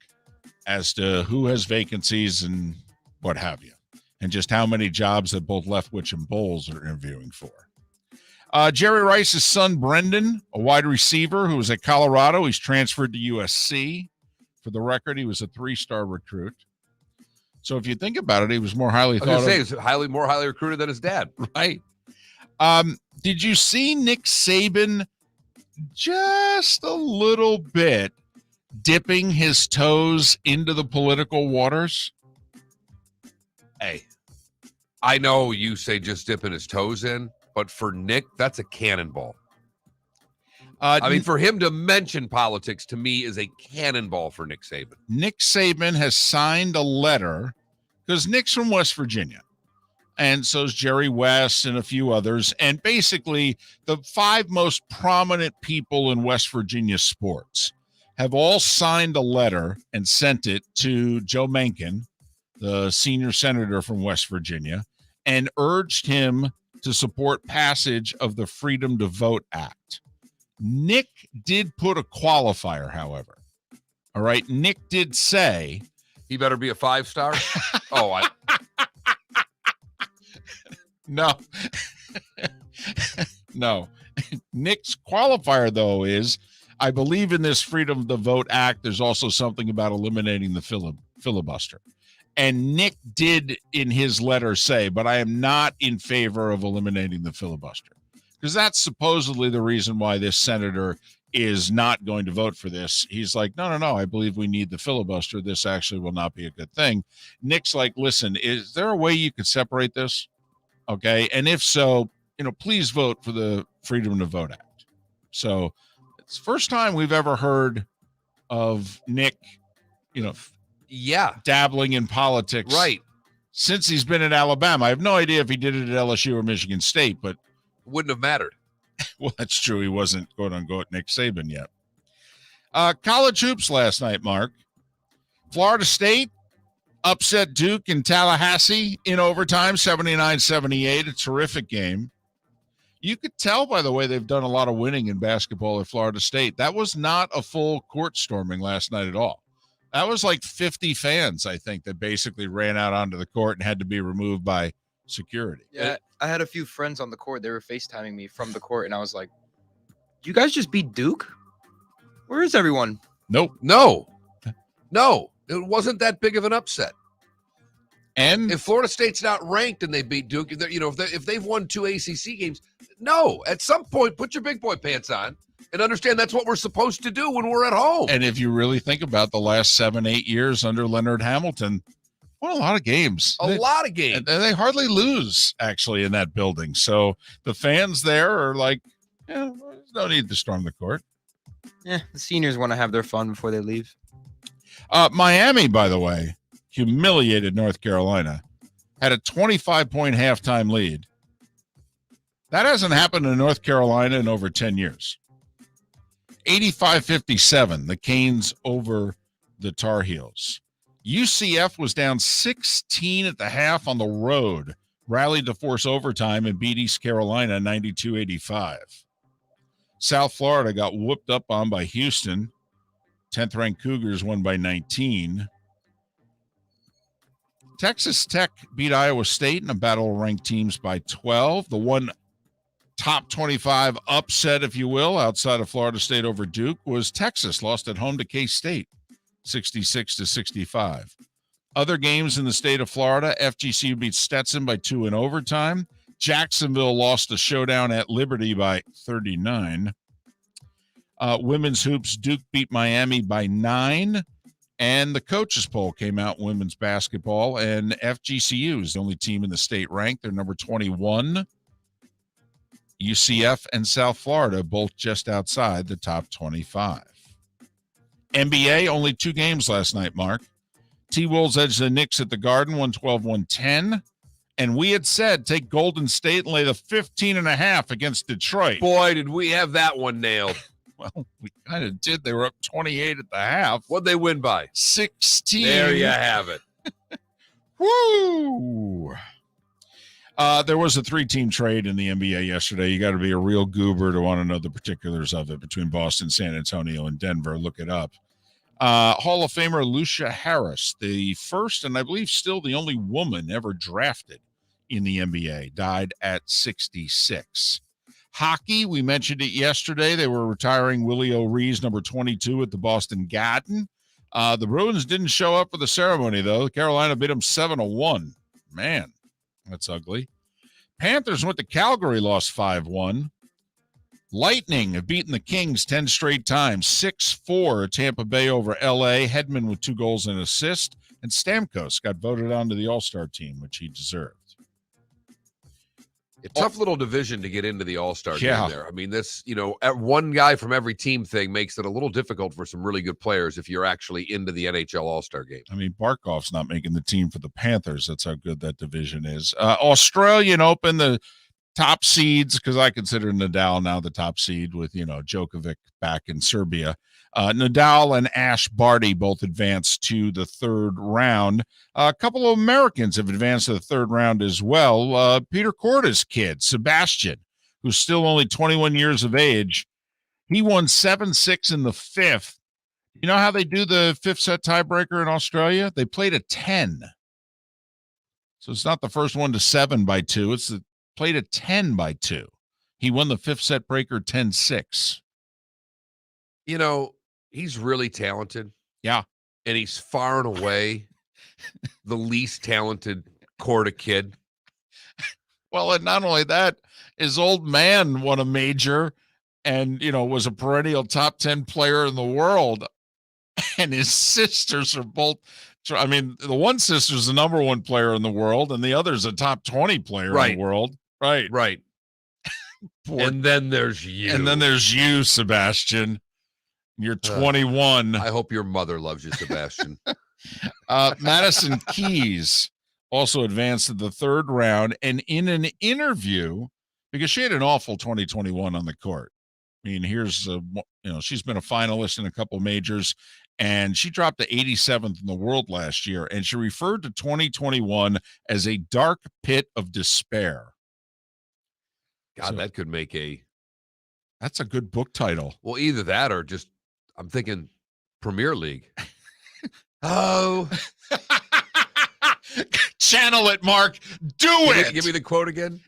as to who has vacancies and what have you, and just how many jobs that both Leftwich and Bowles are interviewing for. Jerry Rice's son, Brendan, a wide receiver who was at Colorado. He's transferred to USC. For the record, he was a 3-star recruit. So if you think about it, he was more highly thought of. He was more highly recruited than his dad. Right. Did you see Nick Saban just a little bit dipping his toes into the political waters? Hey, I know you say just dipping his toes in, but for Nick, that's a cannonball. For him to mention politics, to me, is a cannonball for Nick Saban. Nick Saban has signed a letter, because Nick's from West Virginia, and so is Jerry West and a few others. And basically, the 5 most prominent people in West Virginia sports have all signed a letter and sent it to Joe Manchin, the senior senator from West Virginia, and urged him to support passage of the Freedom to Vote Act. Nick did put a qualifier, however. All right. Nick did say he better be a 5-star. No. No. Nick's qualifier, though, is I believe in this Freedom to Vote Act. There's also something about eliminating the filibuster. And Nick did in his letter say, but I am not in favor of eliminating the filibuster. Because that's supposedly the reason why this senator is not going to vote for this. He's like, no, I believe we need the filibuster. This actually will not be a good thing. Nick's like, listen, is there a way you could separate this? Okay. And if so, please vote for the Freedom to Vote Act. So it's the first time we've ever heard of Nick, dabbling in politics. Right. Since he's been at Alabama. I have no idea if he did it at LSU or Michigan State, but wouldn't have mattered. Well, that's true. He wasn't quote unquote Nick Saban yet. College hoops last night, Mark. Florida State upset Duke in Tallahassee in overtime, 79-78. A terrific game. You could tell by the way they've done a lot of winning in basketball at Florida State. That was not a full court storming last night at all. That was like 50 fans, I think, that basically ran out onto the court and had to be removed by security. Yeah, I had a few friends on the court. They were FaceTiming me from the court, and I was like, you guys just beat Duke? Where is everyone? Nope. No. It wasn't that big of an upset. And if Florida State's not ranked and they beat Duke, if they've won 2 ACC games, no. At some point, put your big boy pants on and understand that's what we're supposed to do when we're at home. And if you really think about the last 7-8 years under Leonard Hamilton, won a lot of games. A lot of games. And they hardly lose, actually, in that building. So the fans there are like, there's no need to storm the court. Yeah, the seniors want to have their fun before they leave. Miami, by the way, humiliated North Carolina, had a 25-point halftime lead. That hasn't happened in North Carolina in over 10 years. 85-57, the Canes over the Tar Heels. UCF was down 16 at the half on the road, rallied to force overtime and beat East Carolina 92-85. South Florida got whooped up on by Houston. 10th-ranked Cougars won by 19. Texas Tech beat Iowa State in a battle of ranked teams by 12. The one top 25 upset, if you will, outside of Florida State over Duke was Texas, lost at home to K-State, 66-65. Other games in the state of Florida, FGCU beat Stetson by 2 in overtime. Jacksonville lost a showdown at Liberty by 39. Women's hoops, Duke beat Miami by 9. And the coaches poll came out in women's basketball, and FGCU is the only team in the state ranked. They're number 21. UCF and South Florida both just outside the top 25. NBA, only 2 games last night, Mark. T-Wolves edged the Knicks at the Garden, 112-110. And we had said take Golden State and lay the 15.5 against Detroit. Boy, did we have that one nailed. Well, we kind of did. They were up 28 at the half. What'd they win by? 16. There you have it. Woo! There was a 3-team trade in the NBA yesterday. You got to be a real goober to want to know the particulars of it between Boston, San Antonio, and Denver. Look it up. Hall of Famer Lucia Harris, the first and I believe still the only woman ever drafted in the NBA, died at 66. Hockey, we mentioned it yesterday. They were retiring Willie O'Ree's number 22 at the Boston Garden. The Bruins didn't show up for the ceremony, though. Carolina beat them 7-1. Man, that's ugly. Panthers went to Calgary, lost 5-1. Lightning have beaten the Kings 10 straight times, 6-4 Tampa Bay over L.A. Hedman with 2 goals and assist. And Stamkos got voted onto the All-Star team, which he deserved. A tough little division to get into the All-Star game Yeah. there. I mean, this, one guy from every team thing makes it a little difficult for some really good players if you're actually into the NHL All-Star game. I mean, Barkov's not making the team for the Panthers. That's how good that division is. Australian Open, the top seeds, because I consider Nadal now the top seed with, Djokovic back in Serbia. Nadal and Ash Barty both advanced to the 3rd round. A couple of Americans have advanced to the 3rd round as well. Peter Korda's kid, Sebastian, who's still only 21 years of age, he won 7-6 in the 5th. You know how they do the 5th set tiebreaker in Australia? They played a 10. So it's not the first one to 7 by 2. It's played a 10 by 2. He won the 5th set breaker 10-6. He's really talented. Yeah. And he's far and away the least talented Korda kid. Well, and not only that, his old man won a major and, was a perennial top 10 player in the world. And his sisters are both, the one sister's the number 1 player in the world and the other's a top 20 player in the world. Right. Right. And then there's you. And then there's you, Sebastian. You're 21. I hope your mother loves you, Sebastian. Madison Keys also advanced to the third round, and in an interview, because she had an awful 2021 on the court. I mean, she's been a finalist in a couple majors, and she dropped to 87th in the world last year, and she referred to 2021 as a dark pit of despair. God, So, that could make that's a good book title. Well, either that or just, I'm thinking Premier League. Oh. Channel it, Mark. Do it. Give me the quote again.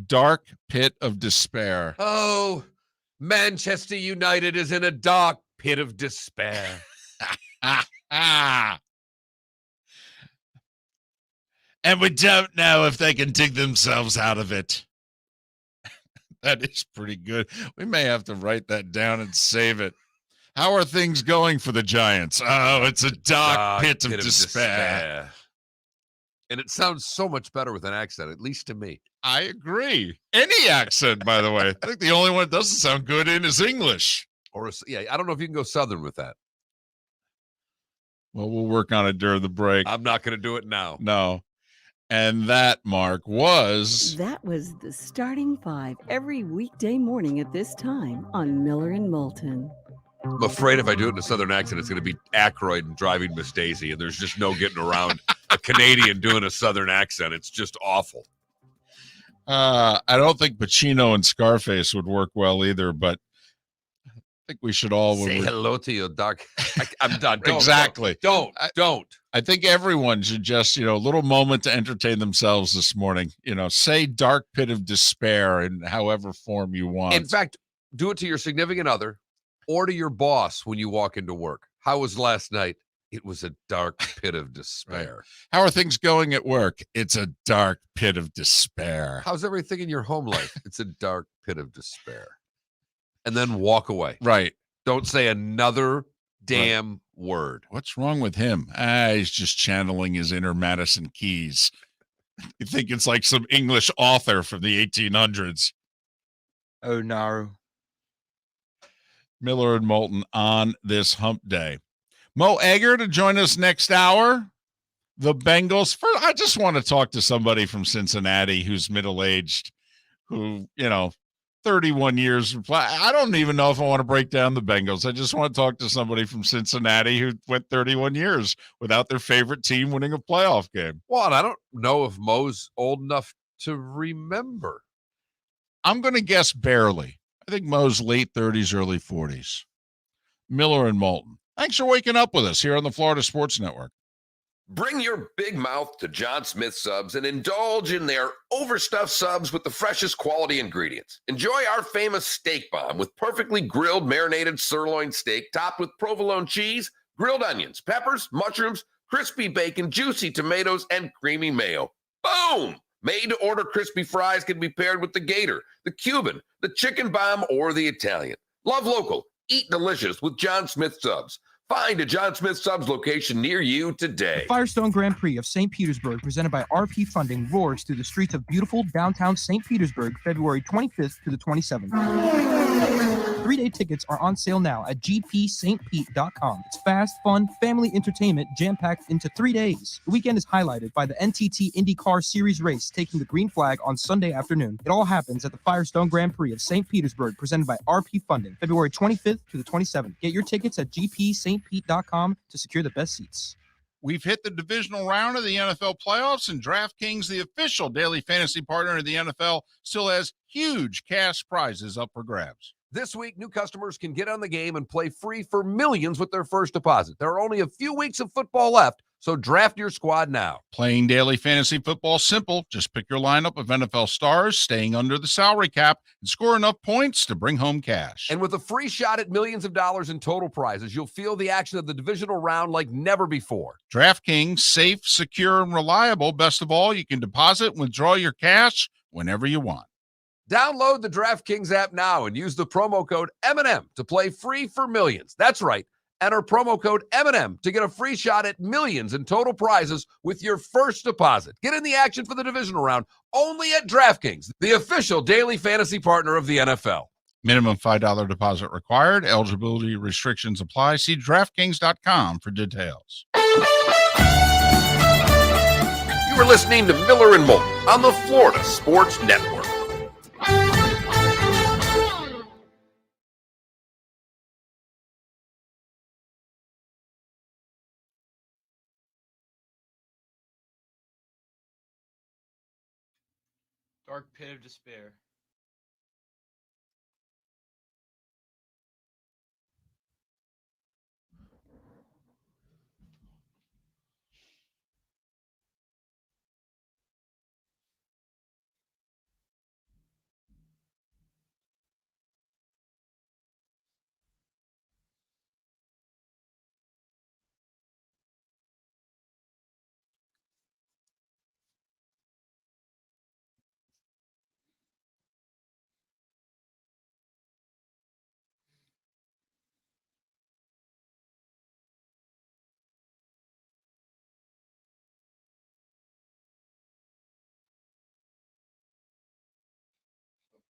Dark pit of despair. Oh, Manchester United is in a dark pit of despair. And we don't know if they can dig themselves out of it. That is pretty good. We may have to write that down and save it. How are things going for the Giants? Oh, it's a dark pit of despair. And it sounds so much better with an accent, at least to me. I agree. Any accent, by the way. I think the only one it doesn't sound good in is English. I don't know if you can go Southern with that. Well, we'll work on it during the break. I'm not going to do it now. No. And that, Mark, was... That was the Starting Five every weekday morning at this time on Miller and Moulton. I'm afraid if I do it in a Southern accent, it's going to be Aykroyd and Driving Miss Daisy, and there's just no getting around a Canadian doing a Southern accent. It's just awful. I don't think Pacino and Scarface would work well either, but I think we should all... Say hello to your dark... I'm done. Exactly. Don't. I think everyone should just, a little moment to entertain themselves this morning. Say dark pit of despair in however form you want. In fact, do it to your significant other or to your boss when you walk into work. How was last night? It was a dark pit of despair. Right. How are things going at work? It's a dark pit of despair. How's everything in your home life? It's a dark pit of despair. And then walk away. Right. Don't say another damn word. What's wrong with him? He's just channeling his inner Madison Keys. You think it's like some English author from the 1800s. Oh, Naru. Miller and Moulton on this hump day. Mo Egger to join us next hour. The Bengals. I just want to talk to somebody from Cincinnati who's middle-aged, who, 31 years. I don't even know if I want to break down the Bengals. I just want to talk to somebody from Cincinnati who went 31 years without their favorite team winning a playoff game. Well, and I don't know if Mo's old enough to remember. I'm going to guess barely. I think Mo's late 30s, early 40s. Miller and Moulton. Thanks for waking up with us here on the Florida Sports Network. Bring your big mouth to John Smith Subs and indulge in their overstuffed subs with the freshest quality ingredients. Enjoy our famous steak bomb with perfectly grilled marinated sirloin steak topped with provolone cheese, grilled onions, peppers, mushrooms, crispy bacon, juicy tomatoes, and creamy mayo. Boom! Made-to-order crispy fries can be paired with the Gator, the Cuban, the Chicken Bomb, or the Italian. Love local. Eat delicious with John Smith Subs. Find a John Smith Subs location near you today. The Firestone Grand Prix of St. Petersburg, presented by RP Funding, roars through the streets of beautiful downtown St. Petersburg, February 25th to the 27th. 3-day tickets are on sale now at gpstpete.com. It's fast, fun, family entertainment jam-packed into 3 days. The weekend is highlighted by the NTT IndyCar Series race taking the green flag on Sunday afternoon. It all happens at the Firestone Grand Prix of St. Petersburg, presented by RP Funding, February 25th to the 27th. Get your tickets at gpstpete.com to secure the best seats. We've hit the divisional round of the NFL playoffs, and DraftKings, the official daily fantasy partner of the NFL, still has huge cash prizes up for grabs. This week, new customers can get on the game and play free for millions with their first deposit. There are only a few weeks of football left, so draft your squad now. Playing daily fantasy football simple. Just pick your lineup of NFL stars, staying under the salary cap, and score enough points to bring home cash. And with a free shot at millions of dollars in total prizes, you'll feel the action of the divisional round like never before. DraftKings, safe, secure, and reliable. Best of all, you can deposit and withdraw your cash whenever you want. Download the DraftKings app now and use the promo code M&M to play free for millions. That's right. Enter promo code M&M to get a free shot at millions in total prizes with your first deposit. Get in the action for the divisional round only at DraftKings, the official daily fantasy partner of the NFL. Minimum $5 deposit required. Eligibility restrictions apply. See DraftKings.com for details. You are listening to Miller and Moulton on the Florida Sports Network. Dark pit of despair.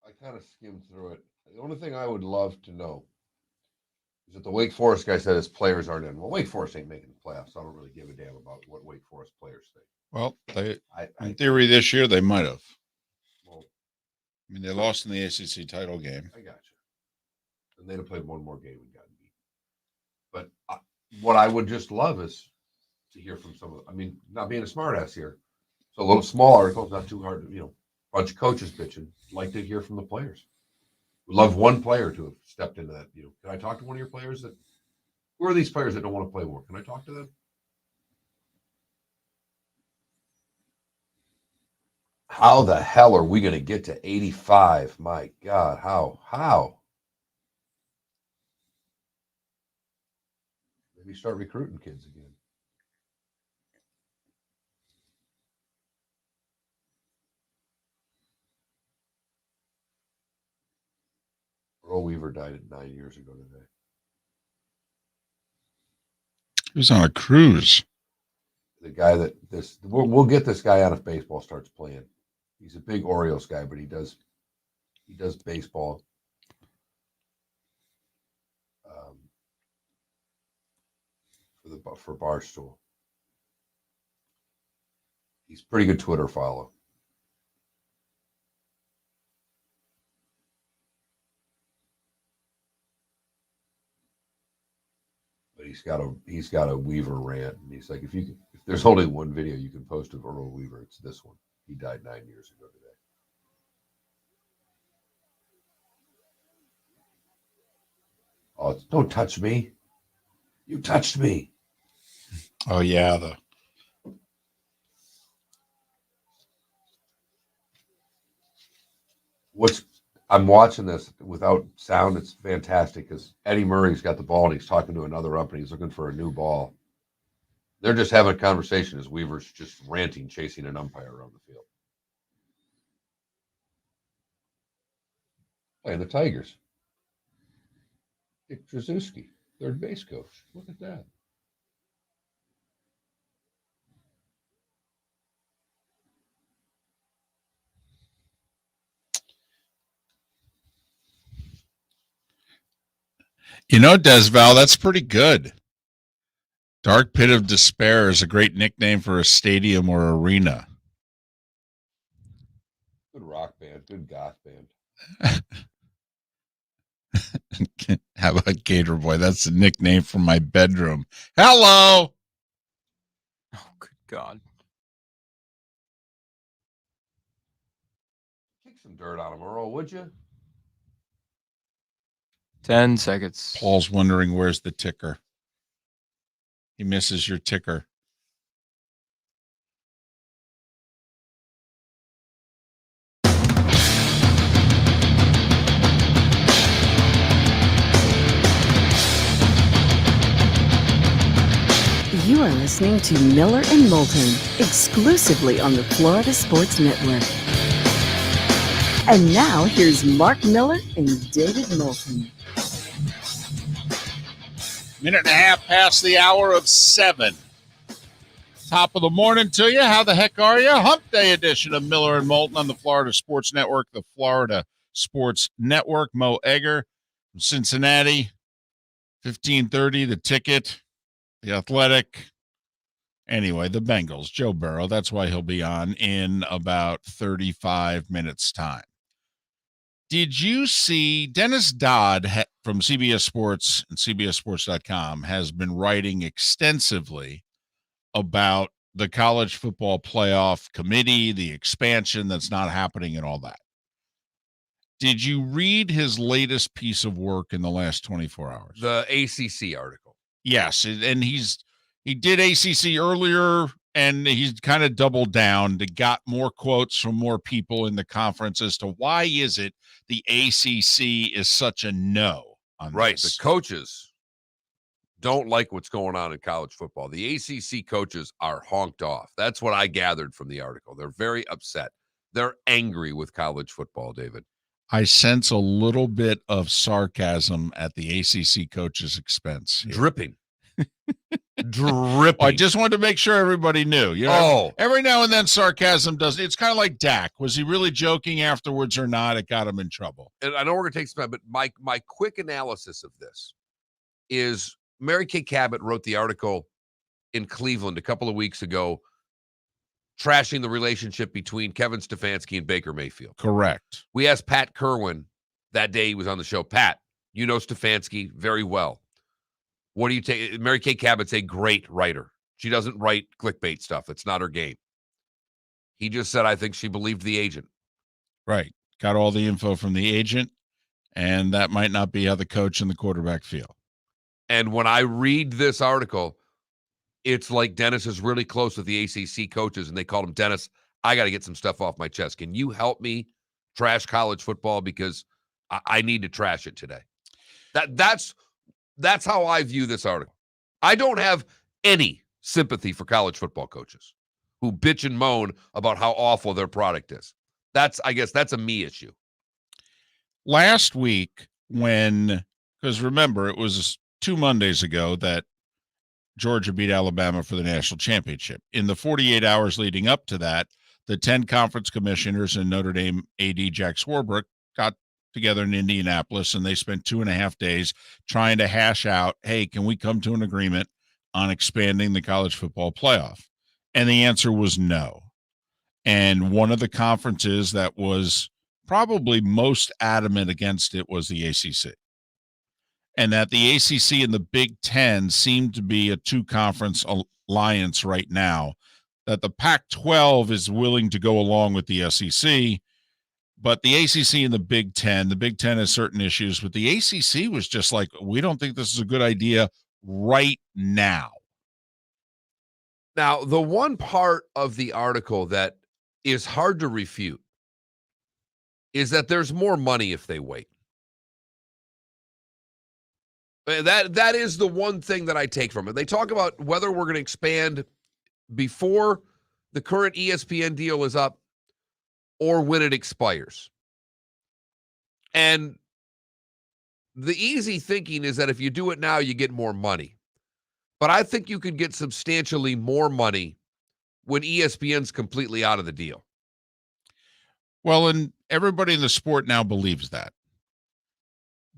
I kind of skimmed through it. The only thing I would love to know is that the Wake Forest guy said his players aren't in. Well, Wake Forest ain't making the playoffs. So I don't really give a damn about what Wake Forest players think. Well, I in theory, this year they might have. well, I mean, they lost in the ACC title game. I got you. And they'd have played one more game and gotten beat. But what I would just love is to hear from some of I mean, not being a smartass here. So a little small article, not too hard to, bunch of coaches bitching. Like to hear from the players. We'd love one player to have stepped into that. Can I talk to one of your players who are these players that don't want to play more? Can I talk to them? How the hell are we going to get to 85? My God, how? Maybe start recruiting kids again. Earl Weaver died 9 years ago today. He was on a cruise. The guy we'll get this guy on if baseball starts playing. He's a big Orioles guy, but he does baseball. For Barstool. He's pretty good Twitter follow. But he's got a Weaver rant, and he's like, if there's only one video you can post of Earl Weaver, it's this one. He died 9 years ago today. Oh, don't touch me! You touched me. Oh yeah, I'm watching this without sound. It's fantastic because Eddie Murray's got the ball and he's talking to another ump and he's looking for a new ball. They're just having a conversation as Weaver's just ranting, chasing an umpire around the field. Playing the Tigers. Dick Trzaskowski, third base coach. Look at that. Desval, that's pretty good. Dark Pit of Despair is a great nickname for a stadium or arena. Good rock band, good goth band. How about Gator Boy? That's a nickname for my bedroom. Hello. Oh, good God. Kick some dirt on him, Earl, would you? 10 seconds. Paul's wondering where's the ticker. He misses your ticker. You are listening to Miller and Moulton, exclusively on the Florida Sports Network. And now, here's Mark Miller and David Moulton. Minute and a half past the hour of 7. Top of the morning to you. How the heck are you? Hump Day edition of Miller and Moulton on the Florida Sports Network, the Florida Sports Network. Mo Egger from Cincinnati, 15:30, The Ticket, The Athletic. Anyway, the Bengals, Joe Burrow. That's why he'll be on in about 35 minutes' time. Did you see Dennis Dodd from CBS Sports and CBSSports.com has been writing extensively about the college football playoff committee, the expansion that's not happening and all that. Did you read his latest piece of work in the last 24 hours? The ACC article. Yes, and he did ACC earlier, and he's kind of doubled down to got more quotes from more people in the conference as to why is it the ACC is such a no on Right. this. The coaches don't like what's going on in college football. The ACC coaches are honked off. That's what I gathered from the article. They're very upset. They're angry with college football, David. I sense a little bit of sarcasm at the ACC coaches' expense here. Dripping. Dripping. I just wanted to make sure everybody knew. You know, every now and then sarcasm does. It's kind of like Dak. Was he really joking afterwards or not? It got him in trouble. And I know we're going to take some time, but my quick analysis of this is Mary Kay Cabot wrote the article in Cleveland a couple of weeks ago, trashing the relationship between Kevin Stefanski and Baker Mayfield. Correct. We asked Pat Kerwin that day he was on the show. Pat, you know Stefanski very well. What do you take? Mary Kay Cabot's a great writer. She doesn't write clickbait stuff. It's not her game. He just said, I think she believed the agent. Right. Got all the info from the agent, and that might not be how the coach and the quarterback feel. And when I read this article, it's like Dennis is really close with the ACC coaches, and they called him, Dennis, I got to get some stuff off my chest. Can you help me trash college football? Because I need to trash it today. That's how I view this article. I don't have any sympathy for college football coaches who bitch and moan about how awful their product is. I guess that's a me issue. Last week because remember, it was 2 Mondays ago that Georgia beat Alabama for the national championship. In the 48 hours leading up to that, the 10 conference commissioners and Notre Dame AD Jack Swarbrick got together in Indianapolis, and they spent 2.5 days trying to hash out, hey, can we come to an agreement on expanding the college football playoff? And the answer was no. And one of the conferences that was probably most adamant against it was the ACC. And that the ACC and the Big Ten seem to be a two-conference alliance right now, that the Pac-12 is willing to go along with the SEC, but the ACC and the Big Ten has certain issues, but the ACC was just like, we don't think this is a good idea right now. Now, the one part of the article that is hard to refute is that there's more money if they wait. That is the one thing that I take from it. They talk about whether we're going to expand before the current ESPN deal is up or when it expires. And the easy thinking is that if you do it now, you get more money. But I think you could get substantially more money when ESPN's completely out of the deal. Well, and everybody in the sport now believes that.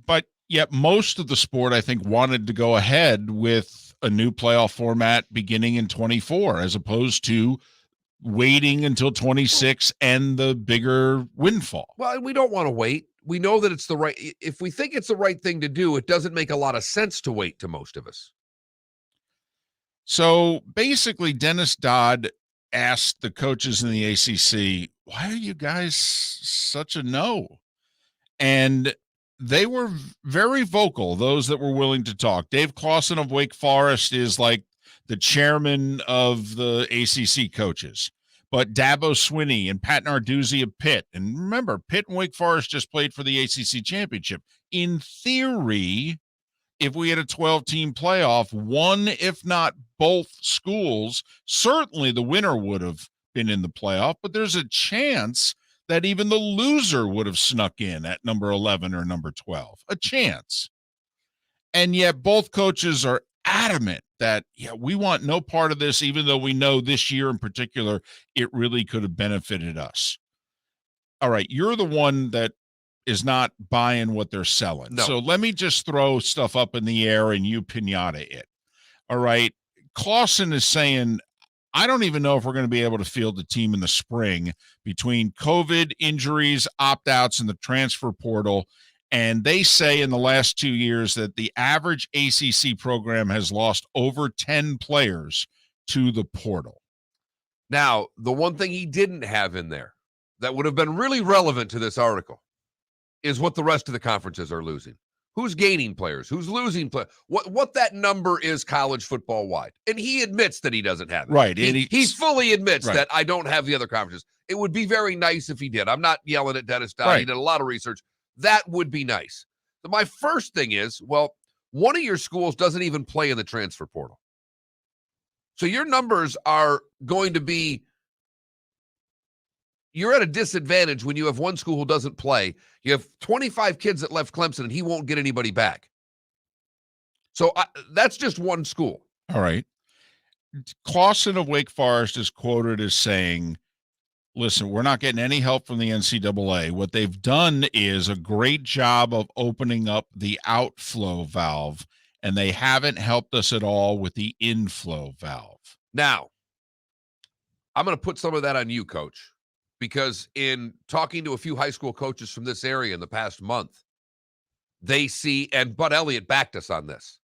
But yet most of the sport, I think, wanted to go ahead with a new playoff format beginning in 24, as opposed to waiting until 26 and the bigger windfall. Well, we don't want to wait. We know that it's the right. If we think it's the right thing to do, it doesn't make a lot of sense to wait to most of us. So basically, Dennis Dodd asked the coaches in the ACC, why are you guys such a no? And they were very vocal, those that were willing to talk. Dave Clawson of Wake Forest is like the chairman of the ACC coaches. But Dabo Swinney and Pat Narduzzi of Pitt. And remember, Pitt and Wake Forest just played for the ACC championship. In theory, if we had a 12-team playoff, one, if not both schools, certainly the winner would have been in the playoff. But there's a chance that even the loser would have snuck in at number 11 or number 12. A chance. And yet both coaches are adamant that, yeah, we want no part of this, even though we know this year in particular, it really could have benefited us. All right, you're the one that is not buying what they're selling. No. So let me just throw stuff up in the air and you pinata it. All right. Clausen is saying, I don't even know if we're going to be able to field the team in the spring between COVID, injuries, opt-outs, and the transfer portal. And they say in the last 2 years that the average ACC program has lost over 10 players to the portal. Now, the one thing he didn't have in there that would have been really relevant to this article is what the rest of the conferences are losing. Who's gaining players? Who's losing players? What that number is college football wide. And he admits that he doesn't have it. Right. He fully admits right. that I don't have the other conferences. It would be very nice if he did. I'm not yelling at Dennis Dodd. Right. He did a lot of research. That would be nice. So my first thing is, well, one of your schools doesn't even play in the transfer portal. So your numbers are going to be, you're at a disadvantage when you have one school who doesn't play. You have 25 kids that left Clemson, and he won't get anybody back. So that's just one school. All right. Clausen of Wake Forest is quoted as saying, listen, we're not getting any help from the NCAA. What they've done is a great job of opening up the outflow valve, and they haven't helped us at all with the inflow valve. Now, I'm going to put some of that on you, Coach, because in talking to a few high school coaches from this area in the past month, they see, and Bud Elliott backed us on this,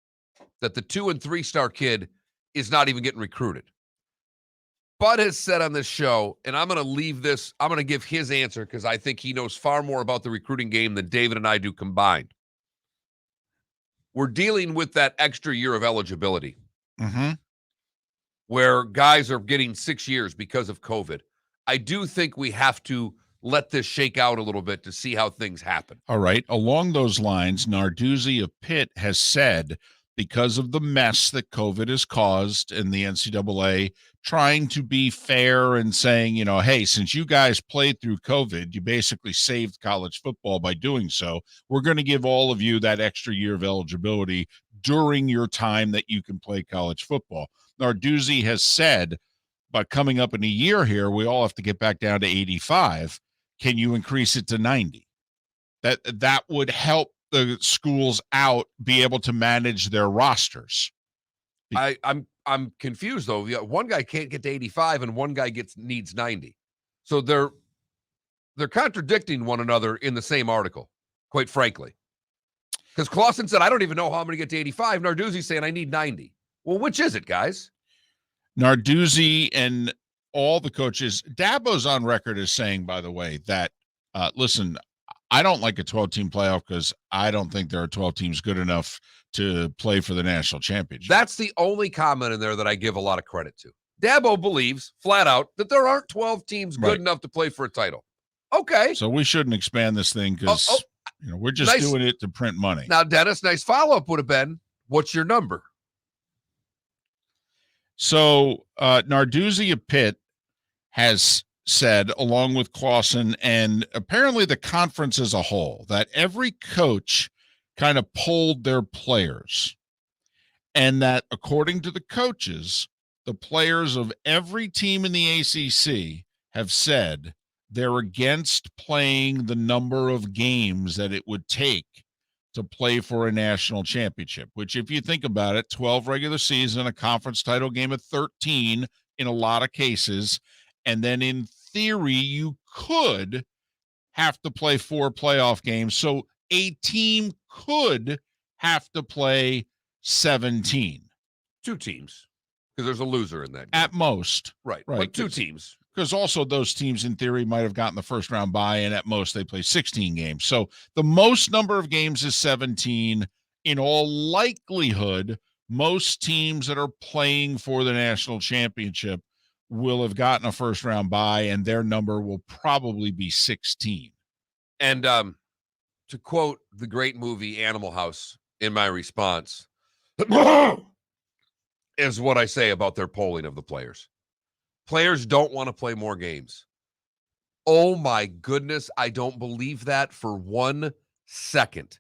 that the 2- and 3-star kid is not even getting recruited. Bud has said on this show, and I'm going to leave this, I'm going to give his answer because I think he knows far more about the recruiting game than David and I do combined. We're dealing with that extra year of eligibility where guys are getting 6 years because of COVID. I do think we have to let this shake out a little bit to see how things happen. All right. Along those lines, Narduzzi of Pitt has said, because of the mess that COVID has caused and the NCAA trying to be fair and saying, you know, hey, since you guys played through COVID, you basically saved college football by doing so. We're going to give all of you that extra year of eligibility during your time that you can play college football. Narduzzi has said, but coming up in a year here, we all have to get back down to 85. Can you increase it to 90? That would help the schools out be able to manage their rosters. I'm confused though. One guy can't get to 85 and one guy needs 90. So they're contradicting one another in the same article, quite frankly. Because Clausen said, I don't even know how I'm going to get to 85. Narduzzi's saying I need 90. Well, which is it, guys? Narduzzi and all the coaches, Dabo's on record as saying, by the way, that, listen, I don't like a 12-team playoff because I don't think there are 12 teams good enough to play for the national championship. That's the only comment in there that I give a lot of credit to. Dabo believes, flat out, that there aren't 12 teams good enough to play for a title. Okay. So we shouldn't expand this thing because we're just doing it to print money. Now, Dennis, nice follow-up would have been, what's your number? So Narduzzi of Pitt has said, along with Clausen and apparently the conference as a whole, that every coach kind of polled their players, and that according to the coaches, the players of every team in the ACC have said they're against playing the number of games that it would take to play for a national championship, which if you think about it, 12 regular season, a conference title game of 13 in a lot of cases. And then in theory, you could have to play 4 playoff games. So a team could have to play 17. 2 teams, because there's a loser in that game. At most. Right. Right. But 2 teams. Because also those teams in theory might have gotten the first round bye, and at most they play 16 games. So the most number of games is 17. In all likelihood, most teams that are playing for the national championship will have gotten a first round bye, and their number will probably be 16. And to quote the great movie Animal House in my response is what I say about their polling of the players. Players don't want to play more games. Oh my goodness, I don't believe that for 1 second.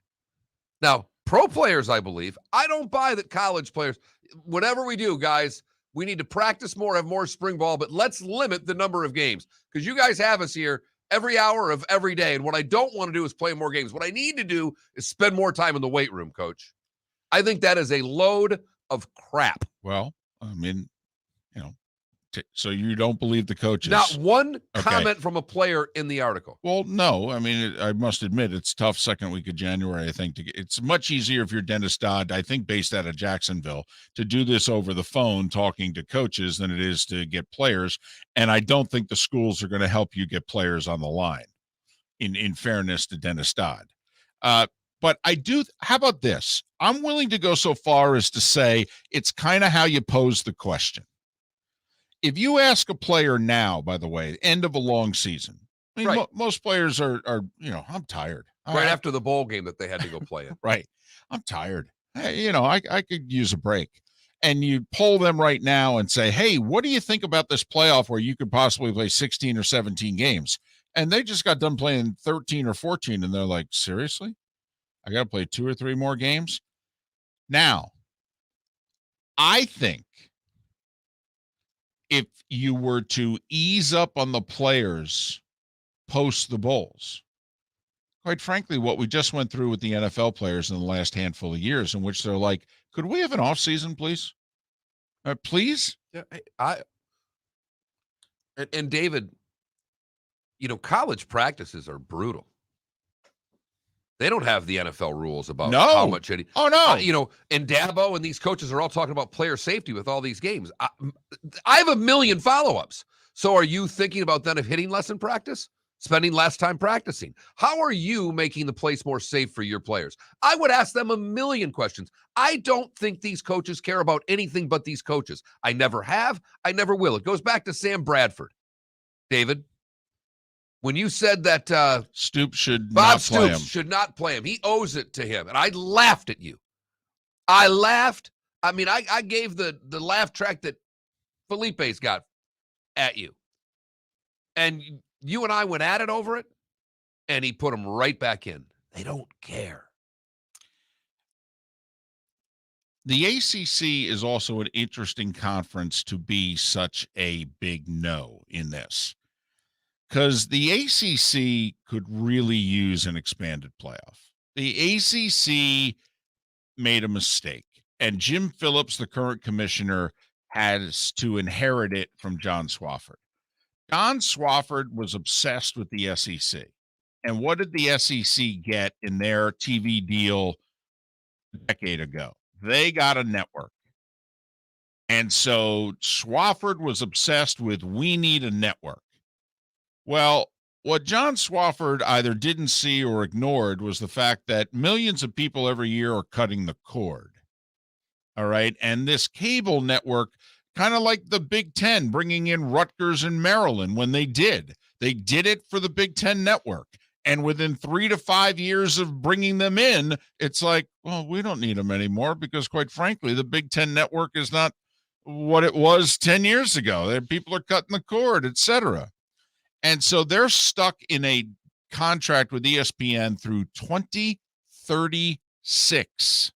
Now, pro players, I believe. I don't buy that college players, whatever we do, guys, we need to practice more, have more spring ball, but let's limit the number of games because you guys have us here every hour of every day. And what I don't want to do is play more games. What I need to do is spend more time in the weight room, Coach. I think that is a load of crap. Well, I mean, you know, so you don't believe the coaches? Not one comment from a player in the article. Well, no. I mean, I must admit, it's tough second week of January, I think. It's much easier if you're Dennis Dodd, I think based out of Jacksonville, to do this over the phone talking to coaches than it is to get players. And I don't think the schools are going to help you get players on the line, in fairness to Dennis Dodd. But I do. How about this? I'm willing to go so far as to say it's kind of how you pose the question. If you ask a player now, by the way, end of a long season, I mean, most players are, I'm tired. Right after the bowl game that they had to go play in. Right. I'm tired. Hey, I could use a break. And you poll them right now and say, hey, what do you think about this playoff where you could possibly play 16 or 17 games? And they just got done playing 13 or 14. And they're like, seriously? I got to play 2 or 3 more games? Now, I think if you were to ease up on the players post the bowls, quite frankly, what we just went through with the NFL players in the last handful of years, in which they're like, could we have an off season, please? Please? Yeah, and David, college practices are brutal. They don't have the NFL rules about how much. Oh, no. And Dabo and these coaches are all talking about player safety with all these games. I have a million follow-ups. So are you thinking about then of hitting less in practice? Spending less time practicing? How are you making the place more safe for your players? I would ask them a million questions. I don't think these coaches care about anything but these coaches. I never have. I never will. It goes back to Sam Bradford. David, when you said that Stoops should Bob not play him. Stoops should not play him, he owes it to him. And I laughed at you. I laughed. I mean, I gave the laugh track that Felipe's got at you. And you and I went at it over it, and he put him right back in. They don't care. The ACC is also an interesting conference to be such a big no in this, because the ACC could really use an expanded playoff. The ACC made a mistake, and Jim Phillips, the current commissioner, has to inherit it from John Swofford. John Swofford was obsessed with the SEC. And what did the SEC get in their TV deal a decade ago? They got a network. And so Swofford was obsessed with, we need a network. Well, what John Swofford either didn't see or ignored was the fact that millions of people every year are cutting the cord. All right. And this cable network, kind of like the Big Ten, bringing in Rutgers and Maryland when they did it for the Big Ten network. And within 3 to 5 years of bringing them in, it's like, well, we don't need them anymore because, quite frankly, the Big Ten network is not what it was 10 years ago. People are cutting the cord, et cetera. And so they're stuck in a contract with ESPN through 2036,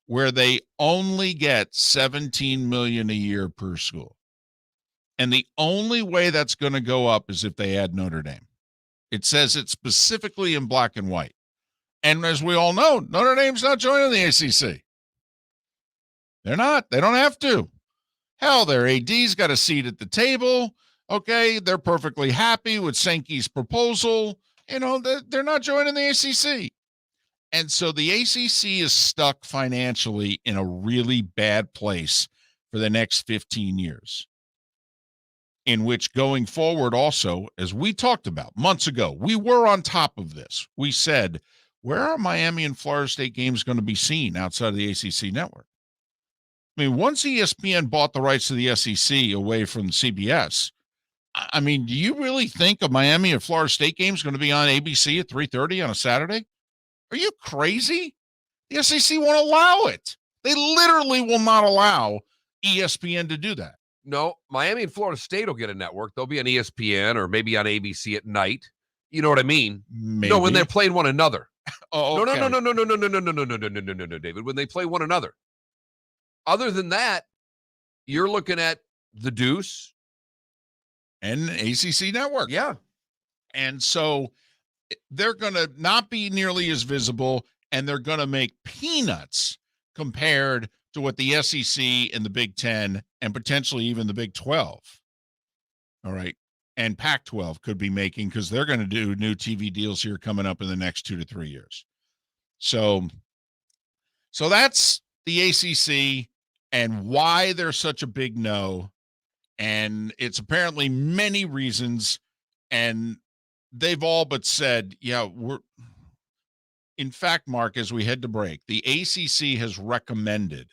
where they only get $17 million a year per school. And the only way that's going to go up is if they add Notre Dame. It says it specifically in black and white. And as we all know, Notre Dame's not joining the ACC. They're not. They don't have to. Hell, their AD's got a seat at the table. Okay, they're perfectly happy with Sankey's proposal. They're not joining the ACC. And so the ACC is stuck financially in a really bad place for the next 15 years. In which going forward also, as we talked about months ago, we were on top of this. We said, where are Miami and Florida State games going to be seen outside of the ACC network? I mean, once ESPN bought the rights to the SEC away from CBS, I mean, do you really think a Miami and Florida State game is going to be on ABC at 3:30 on a Saturday? Are you crazy? The SEC won't allow it. They literally will not allow ESPN to do that. No, Miami and Florida State will get a network. They'll be on ESPN or maybe on ABC at night. You know what I mean? Maybe. No, when they're playing one another. Oh, okay. No, David. When they play one another. Other than that, you're looking at the Deuce and ACC network. Yeah. And so they're going to not be nearly as visible, and they're going to make peanuts compared to what the SEC and the Big Ten and potentially even the Big 12. All right. And Pac 12 could be making, because they're going to do new TV deals here coming up in the next 2 to 3 years. So that's the ACC and why they're such a big no. And it's apparently many reasons. And they've all but said, yeah, in fact, Mark, as we head to break, the ACC has recommended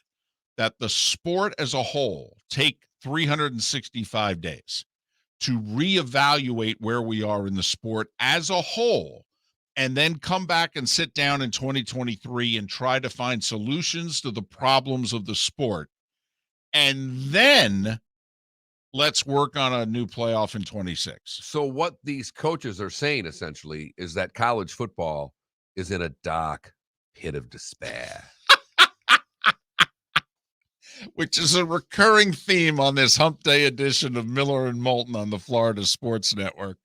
that the sport as a whole take 365 days to reevaluate where we are in the sport as a whole, and then come back and sit down in 2023 and try to find solutions to the problems of the sport. And then let's work on a new playoff in 26. So what these coaches are saying essentially is that college football is in a dark pit of despair. Which is a recurring theme on this hump day edition of Miller and Moulton on the Florida Sports Network.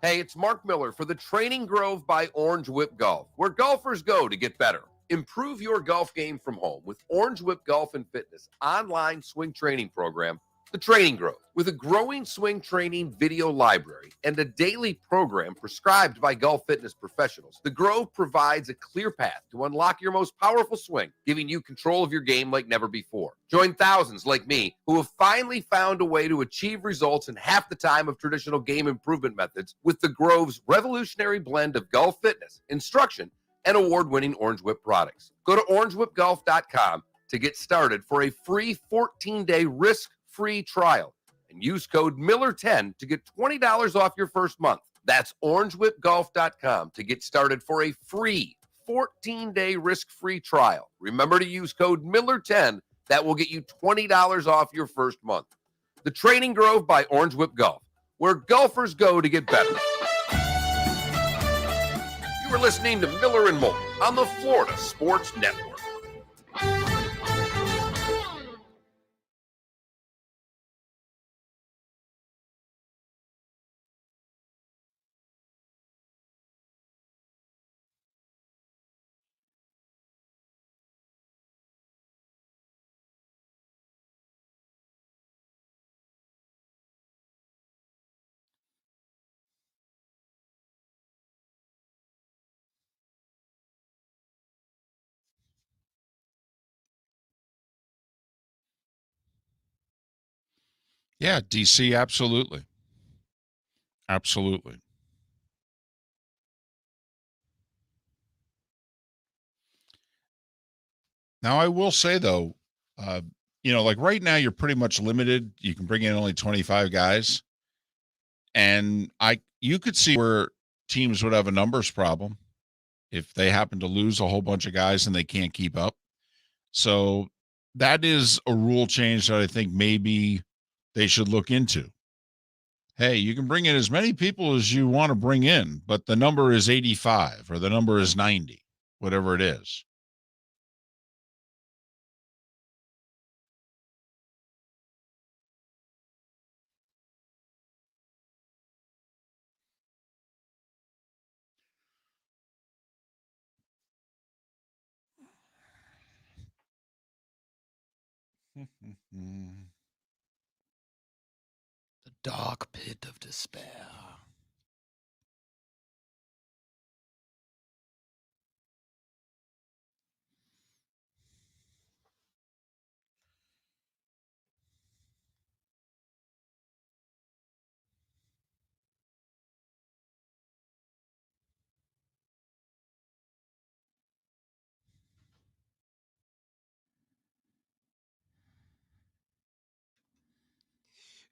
Hey, it's Mark Miller for the Training Grove by Orange Whip Golf, where golfers go to get better. Improve your golf game from home with Orange Whip Golf and Fitness online swing training program, The Training Grove. With a growing swing training video library and a daily program prescribed by golf fitness professionals, The Grove provides a clear path to unlock your most powerful swing, giving you control of your game like never before. Join thousands like me who have finally found a way to achieve results in half the time of traditional game improvement methods with The Grove's revolutionary blend of golf fitness, instruction, and award-winning Orange Whip products. Go to orangewhipgolf.com to get started for a free 14-day risk-free trial and use code Miller10 to get $20 off your first month. That's orangewhipgolf.com to get started for a free 14-day risk-free trial. Remember to use code Miller10. That will get you $20 off your first month. The Training Grove by Orange Whip Golf, where golfers go to get better. You are listening to Miller and Moulton on the Florida Sports Network. Yeah, DC, absolutely. Absolutely. Now, I will say, though, like right now, you're pretty much limited. You can bring in only 25 guys. And you could see where teams would have a numbers problem if they happen to lose a whole bunch of guys and they can't keep up. So that is a rule change that I think maybe they should look into. Hey, you can bring in as many people as you want to bring in, but the number is 85 or the number is 90, whatever it is. The dark pit of despair.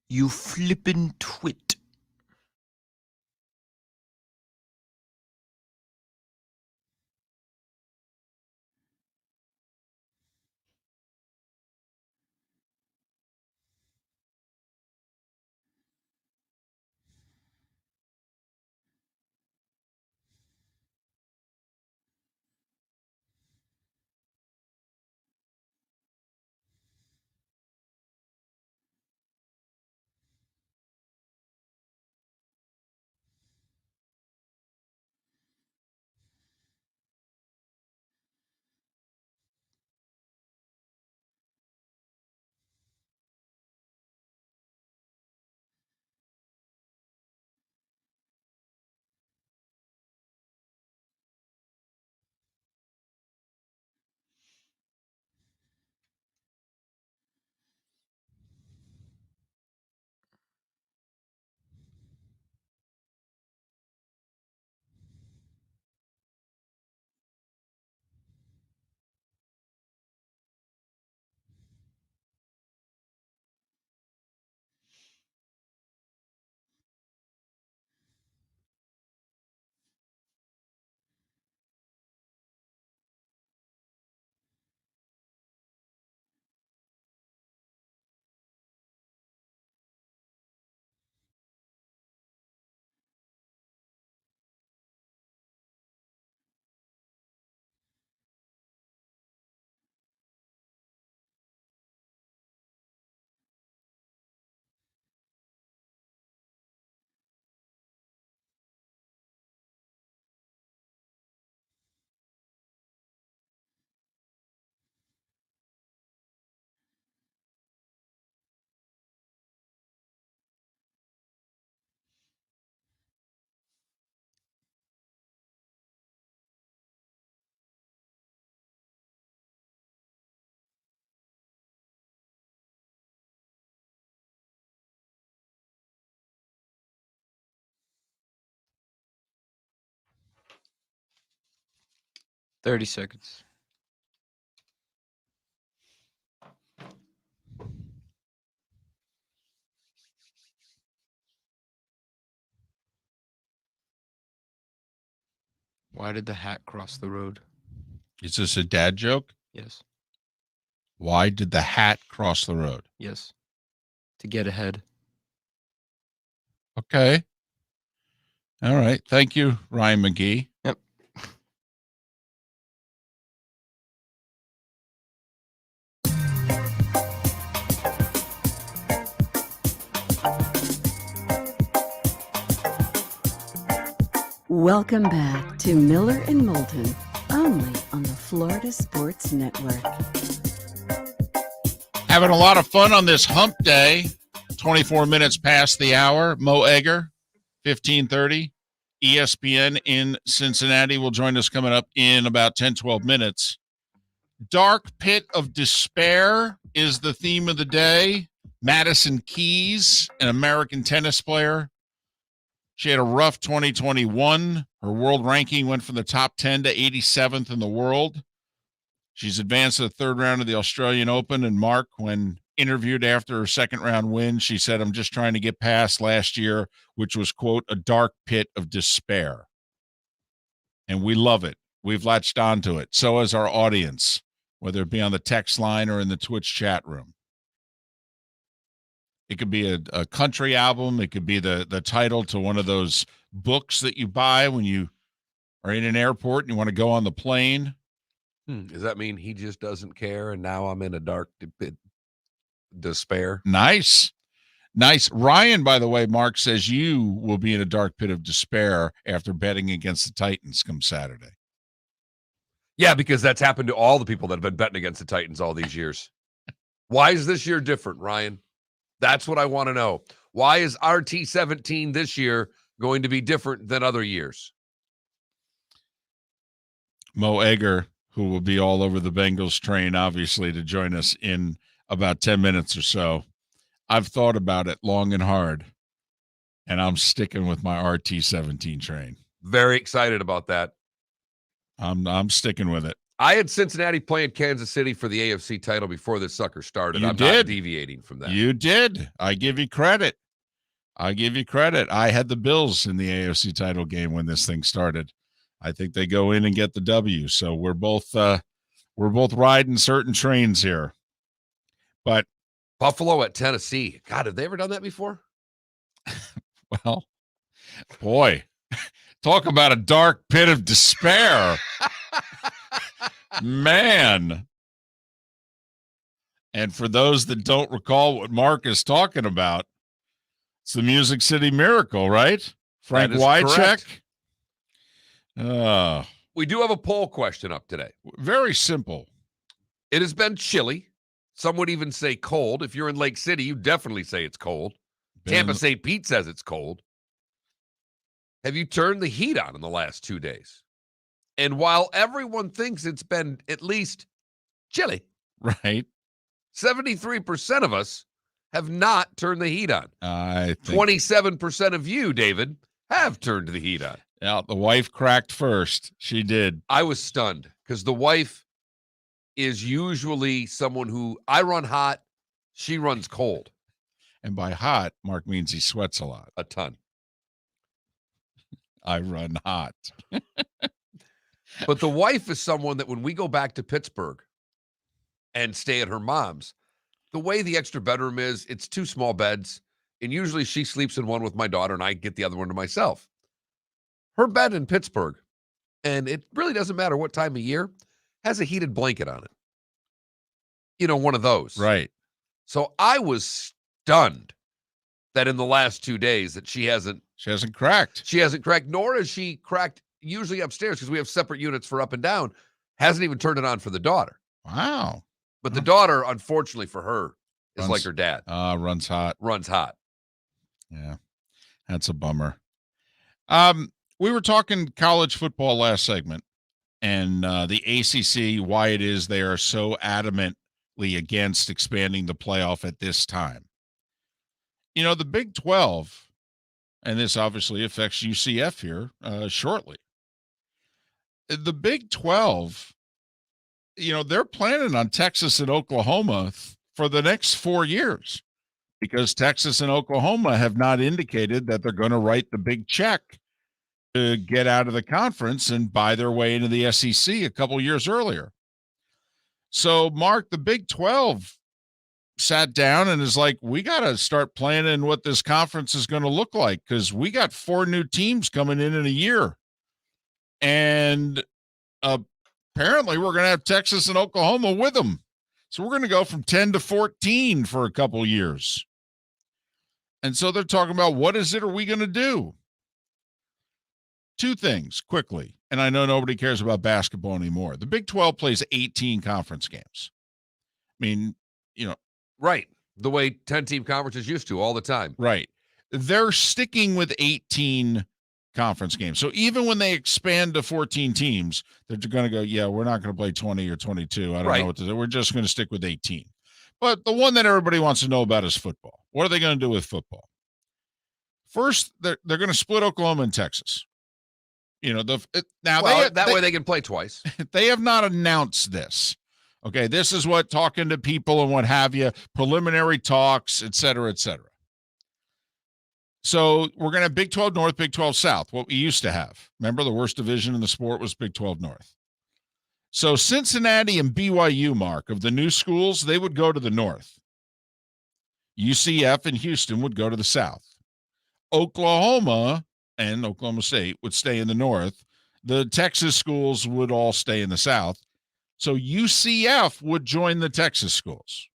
You flippin' twit. 30 seconds. Why did the hat cross the road? Is this a dad joke? Yes. Why did the hat cross the road? Yes. To get ahead. Okay. All right. Thank you, Ryan McGee. Yep. Welcome back to Miller and Moulton, only on the Florida Sports Network. Having a lot of fun on this hump day. 24 minutes past the hour. Mo Egger, 1530. ESPN in Cincinnati will join us coming up in about 10, 12 minutes. Dark Pit of Despair is the theme of the day. Madison Keys, an American tennis player. She had a rough 2021. Her world ranking went from the top 10 to 87th in the world. She's advanced to the third round of the Australian Open. And Mark, when interviewed after her second round win, she said, "I'm just trying to get past last year, which was, quote, a dark pit of despair." And we love it. We've latched onto it. So has our audience, whether it be on the text line or in the Twitch chat room. It could be a country album. It could be the title to one of those books that you buy when you are in an airport and you want to go on the plane. Does that mean he just doesn't care and now I'm in a dark pit despair? Nice. Nice. Ryan, by the way, Mark says you will be in a dark pit of despair after betting against the Titans come Saturday. Yeah, because that's happened to all the people that have been betting against the Titans all these years. Why is this year different, Ryan? That's what I want to know. Why is RT17 this year going to be different than other years? Mo Egger, who will be all over the Bengals train, obviously, to join us in about 10 minutes or so. I've thought about it long and hard, and I'm sticking with my RT17 train. Very excited about that. I'm sticking with it. I had Cincinnati playing Kansas City for the AFC title before this sucker started. You I'm did. not deviating from that. You did. I give you credit. I had the Bills in the AFC title game when this thing started. I think they go in and get the W. So we're both riding certain trains here. But Buffalo at Tennessee. God, have they ever done that before? well, boy, talk about a dark pit of despair. Man. And for those that don't recall what Mark is talking about, it's the Music City Miracle, right? Frank Wycheck. We do have a poll question up today. Very simple. It has been chilly. Some would even say cold. If you're in Lake City, you definitely say it's cold. Tampa St. Pete says it's cold. Have you turned the heat on in the last 2 days? And while everyone thinks it's been at least chilly, Right. 73% of us have not turned the heat on. I think 27% of you, David, have turned the heat on. yeah, the wife cracked first. She did. I was stunned because the wife is usually someone who I run hot, she runs cold. And by hot, Mark means he sweats a lot. A ton. I run hot. But the wife is someone that when we go back to Pittsburgh and stay at her mom's, the way the extra bedroom is, it's 2 small beds. And usually she sleeps in one with my daughter and I get the other one to myself. Her bed in Pittsburgh, and it really doesn't matter what time of year, has a heated blanket on it. You know, one of those. Right. So I was stunned that in the last 2 days that she hasn't cracked. She hasn't cracked, nor has she cracked usually upstairs because we have separate units for up and down. Hasn't even turned it on for the daughter. Wow. But the daughter, unfortunately for her, is like her dad. Runs hot. Runs hot. Yeah. That's a bummer. We were talking college football last segment and the ACC, why it is they are so adamantly against expanding the playoff at this time. You know, the Big 12, and this obviously affects UCF here shortly. the Big 12, they're planning on Texas and Oklahoma for the next 4 years because Texas and Oklahoma have not indicated that they're going to write the big check to get out of the conference and buy their way into the SEC a couple years earlier. So, Mark, the Big 12 sat down and is like, we got to start planning what this conference is going to look like because we got 4 new teams coming in a year. And apparently we're going to have Texas and Oklahoma with them. So we're going to go from 10 to 14 for a couple of years. And so they're talking about what are we going to do? 2 things quickly. And I know nobody cares about basketball anymore. The Big 12 plays 18 conference games. I mean, Right. The way 10-team conferences used to all the time. Right. They're sticking with 18 conference games. So even when they expand to 14 teams, they're going to go, yeah, we're not going to play 20 or 22. I don't know what to do. We're just going to stick with 18. But the one that everybody wants to know about is football. What are they going to do with football? First, they're going to split Oklahoma and Texas. That way they can play twice. They have not announced this. Okay, this is what talking to people and what have you, preliminary talks, et cetera, et cetera. So we're going to have Big 12 North, Big 12 South, what we used to have. Remember, the worst division in the sport was Big 12 North. So Cincinnati and BYU, Mark, of the new schools, they would go to the north. UCF and Houston would go to the south. Oklahoma and Oklahoma State would stay in the north. The Texas schools would all stay in the south. So UCF would join the Texas schools,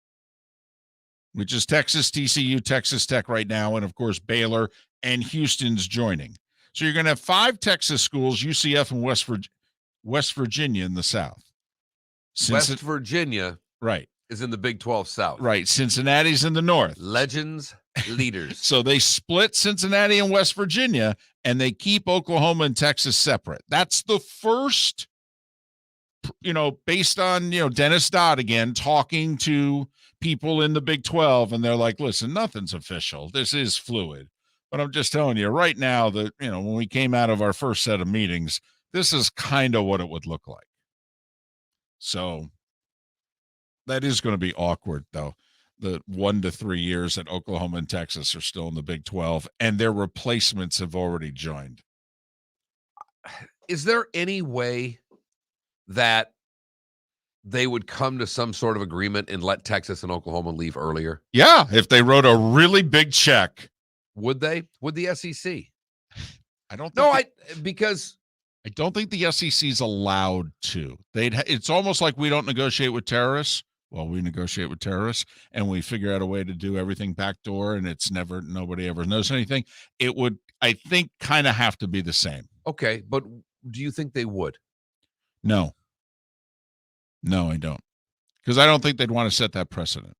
which is Texas, TCU, Texas Tech right now, and, of course, Baylor and Houston's joining. So you're going to have 5 Texas schools, UCF and West Virginia in the south. West Virginia right, is in the Big 12 South. Right. Cincinnati's in the north. Legends, leaders. So they split Cincinnati and West Virginia, and they keep Oklahoma and Texas separate. That's the first, based on, Dennis Dodd again, talking to people in the Big 12, and they're like, listen, nothing's official. This is fluid. But I'm just telling you right now that, when we came out of our first set of meetings, this is kind of what it would look like. So that is going to be awkward, though. The 1 to 3 years that Oklahoma and Texas are still in the Big 12, and their replacements have already joined. Is there any way that they would come to some sort of agreement and let Texas and Oklahoma leave earlier? Yeah, if they wrote a really big check. Would they? Would the SEC? I don't think because I don't think the SEC is allowed to. It's almost like we don't negotiate with terrorists. Well, we negotiate with terrorists and we figure out a way to do everything backdoor, and nobody ever knows anything. It would, I think, kind of have to be the same. Okay, but do you think they would? No, I don't. Because I don't think they'd want to set that precedent.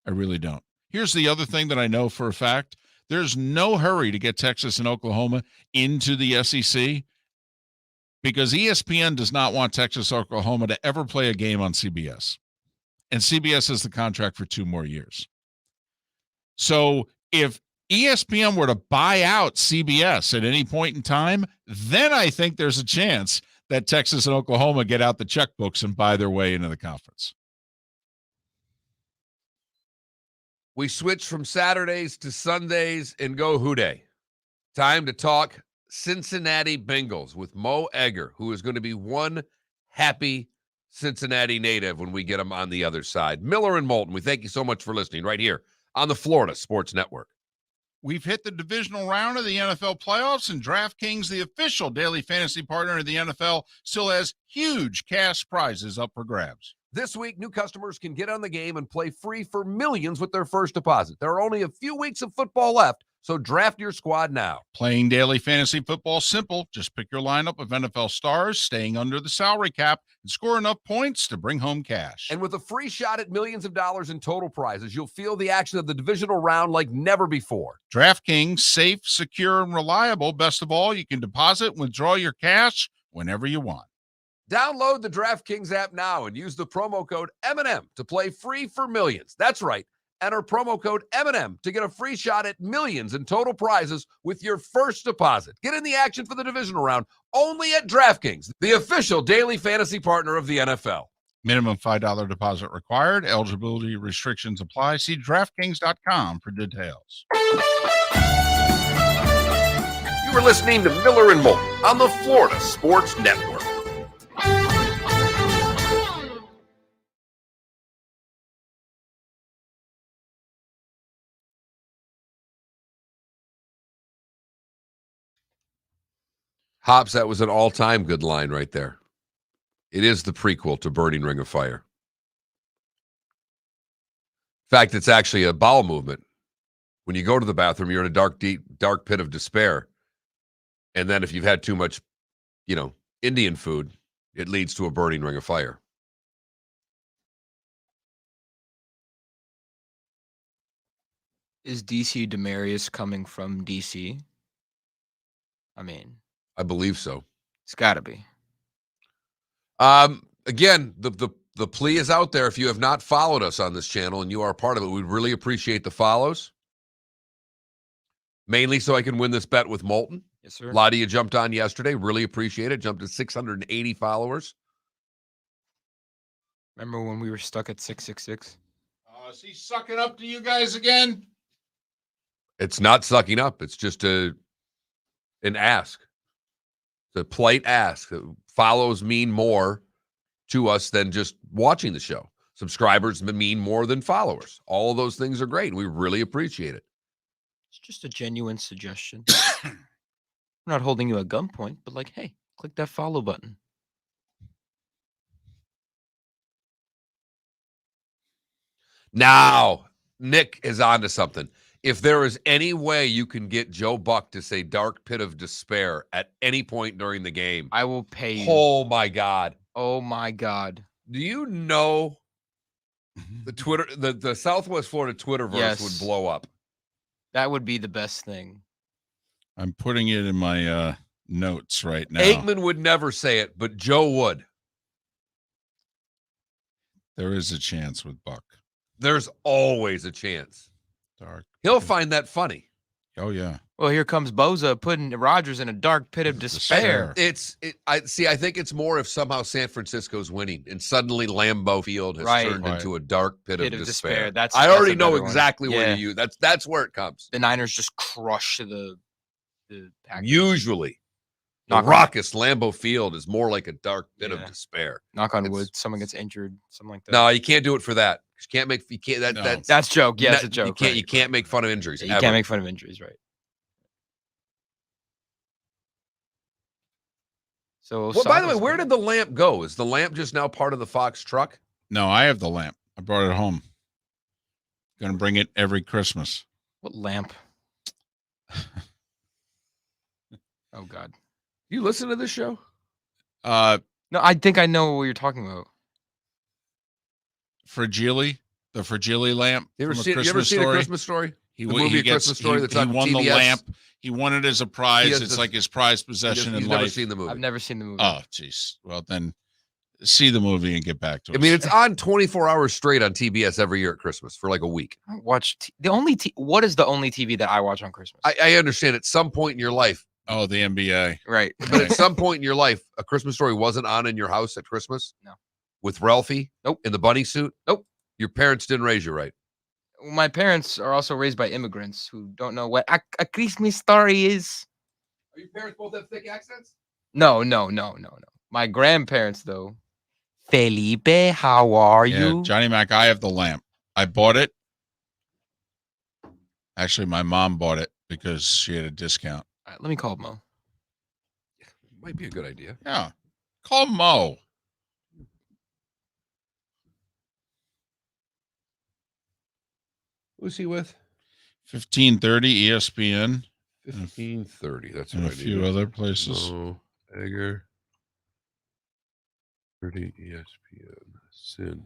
I really don't. Here's the other thing that I know for a fact. There's no hurry to get Texas and Oklahoma into the SEC because ESPN does not want Texas, Oklahoma to ever play a game on CBS. And CBS has the contract for 2 more years. So if ESPN were to buy out CBS at any point in time, then I think there's a chance that Texas and Oklahoma get out the checkbooks and buy their way into the conference. We switch from Saturdays to Sundays and go Who Dey. Time to talk Cincinnati Bengals with Mo Egger, who is going to be one happy Cincinnati native when we get him on the other side. Miller and Moulton, we thank you so much for listening right here on the Florida Sports Network. We've hit the divisional round of the NFL playoffs, and DraftKings, the official daily fantasy partner of the NFL, still has huge cash prizes up for grabs. This week, new customers can get on the game and play free for millions with their first deposit. There are only a few weeks of football left, so draft your squad now. Playing daily fantasy football is simple. Just pick your lineup of NFL stars, staying under the salary cap, and score enough points to bring home cash. And with a free shot at millions of dollars in total prizes, you'll feel the action of the divisional round like never before. DraftKings, safe, secure, and reliable. Best of all, you can deposit and withdraw your cash whenever you want. Download the DraftKings app now and use the promo code M&M to play free for millions. That's right, Enter promo code M&M to get a free shot at millions in total prizes with your first deposit. Get in the action for the divisional round only at DraftKings, the official daily fantasy partner of the NFL. Minimum $5 deposit required. Eligibility restrictions apply. See DraftKings.com for details. You are listening to Miller and Moulton on the Florida Sports Network. Hobbs, that was an all-time good line right there. It is the prequel to Burning Ring of Fire. In fact, it's actually a bowel movement. When you go to the bathroom, you're in a dark, deep, dark pit of despair. And then if you've had too much, Indian food, it leads to a burning ring of fire. Is DC Demarius coming from DC? I mean, I believe so. it's got to be. Again, the plea is out there. If you have not followed us on this channel and you are a part of it, we'd really appreciate the follows. Mainly so I can win this bet with Moulton. Yes, sir. A lot of you jumped on yesterday. Really appreciate it. Jumped to 680 followers. Remember when we were stuck at 666? Is he sucking up to you guys again? It's not sucking up. It's just an ask. It's a polite ask. Follows mean more to us than just watching the show. Subscribers mean more than followers. All of those things are great. We really appreciate it. It's just a genuine suggestion. I'm not holding you at gunpoint, but like, hey, click that follow button. Now, Nick is onto something. If there is any way you can get Joe Buck to say dark pit of despair at any point during the game, I will pay you. oh my God. Oh my God. Do you know the Twitter, the Southwest Florida Twitterverse Yes. would blow up? That would be the best thing. I'm putting it in my notes right now. Aikman would never say it, but Joe would. There is a chance with Buck. There's always a chance. Dark. He'll find that funny. Oh, yeah. Well, here comes Boza putting Rodgers in a dark pit of despair. I think it's more if somehow San Francisco's winning and suddenly Lambeau Field has turned into a dark pit of despair. I already know exactly where you use. That's where it comes. The Niners just crush the Packers. Usually, the raucous Lambeau Field is more like a dark pit of despair. Knock on wood. Someone gets injured. Something like that. No, you can't do it for that. That's joke. Yeah, it's a joke. You can't make fun of injuries. Yeah, you can't make fun of injuries, right? So, well, by the way, where did the lamp go? Is the lamp just now part of the Fox truck? No, I have the lamp. I brought it home. Gonna bring it every Christmas. What lamp? Oh God. You listen to this show? No, I think I know what you're talking about. Fragile, the Fragile lamp. You ever seen A Christmas Story? He won the lamp. He won it as a prize. It's like his prized possession in life. Never seen the movie. I've never seen the movie. Oh, jeez. Well, then see the movie and get back to us. I mean, it's on 24 hours straight on TBS every year at Christmas for like a week. I don't watch what is the only TV that I watch on Christmas? I understand at some point in your life. Oh, the NBA. Right. But at some point in your life, A Christmas Story wasn't on in your house at Christmas? No. With Ralphie? Nope. In the bunny suit? Nope. Your parents didn't raise you right. My parents are also raised by immigrants who don't know what a Christmas story is. Are your parents both have thick accents? No. My grandparents, though. Felipe, how are you? Johnny Mac, I have the lamp. I bought it. Actually, my mom bought it because she had a discount. All right, let me call Mo. Might be a good idea. Yeah. Call Mo. Who's he with? 1530 ESPN. 1530. That's and what a few other places. Mo Egger. 30 ESPN. Sin.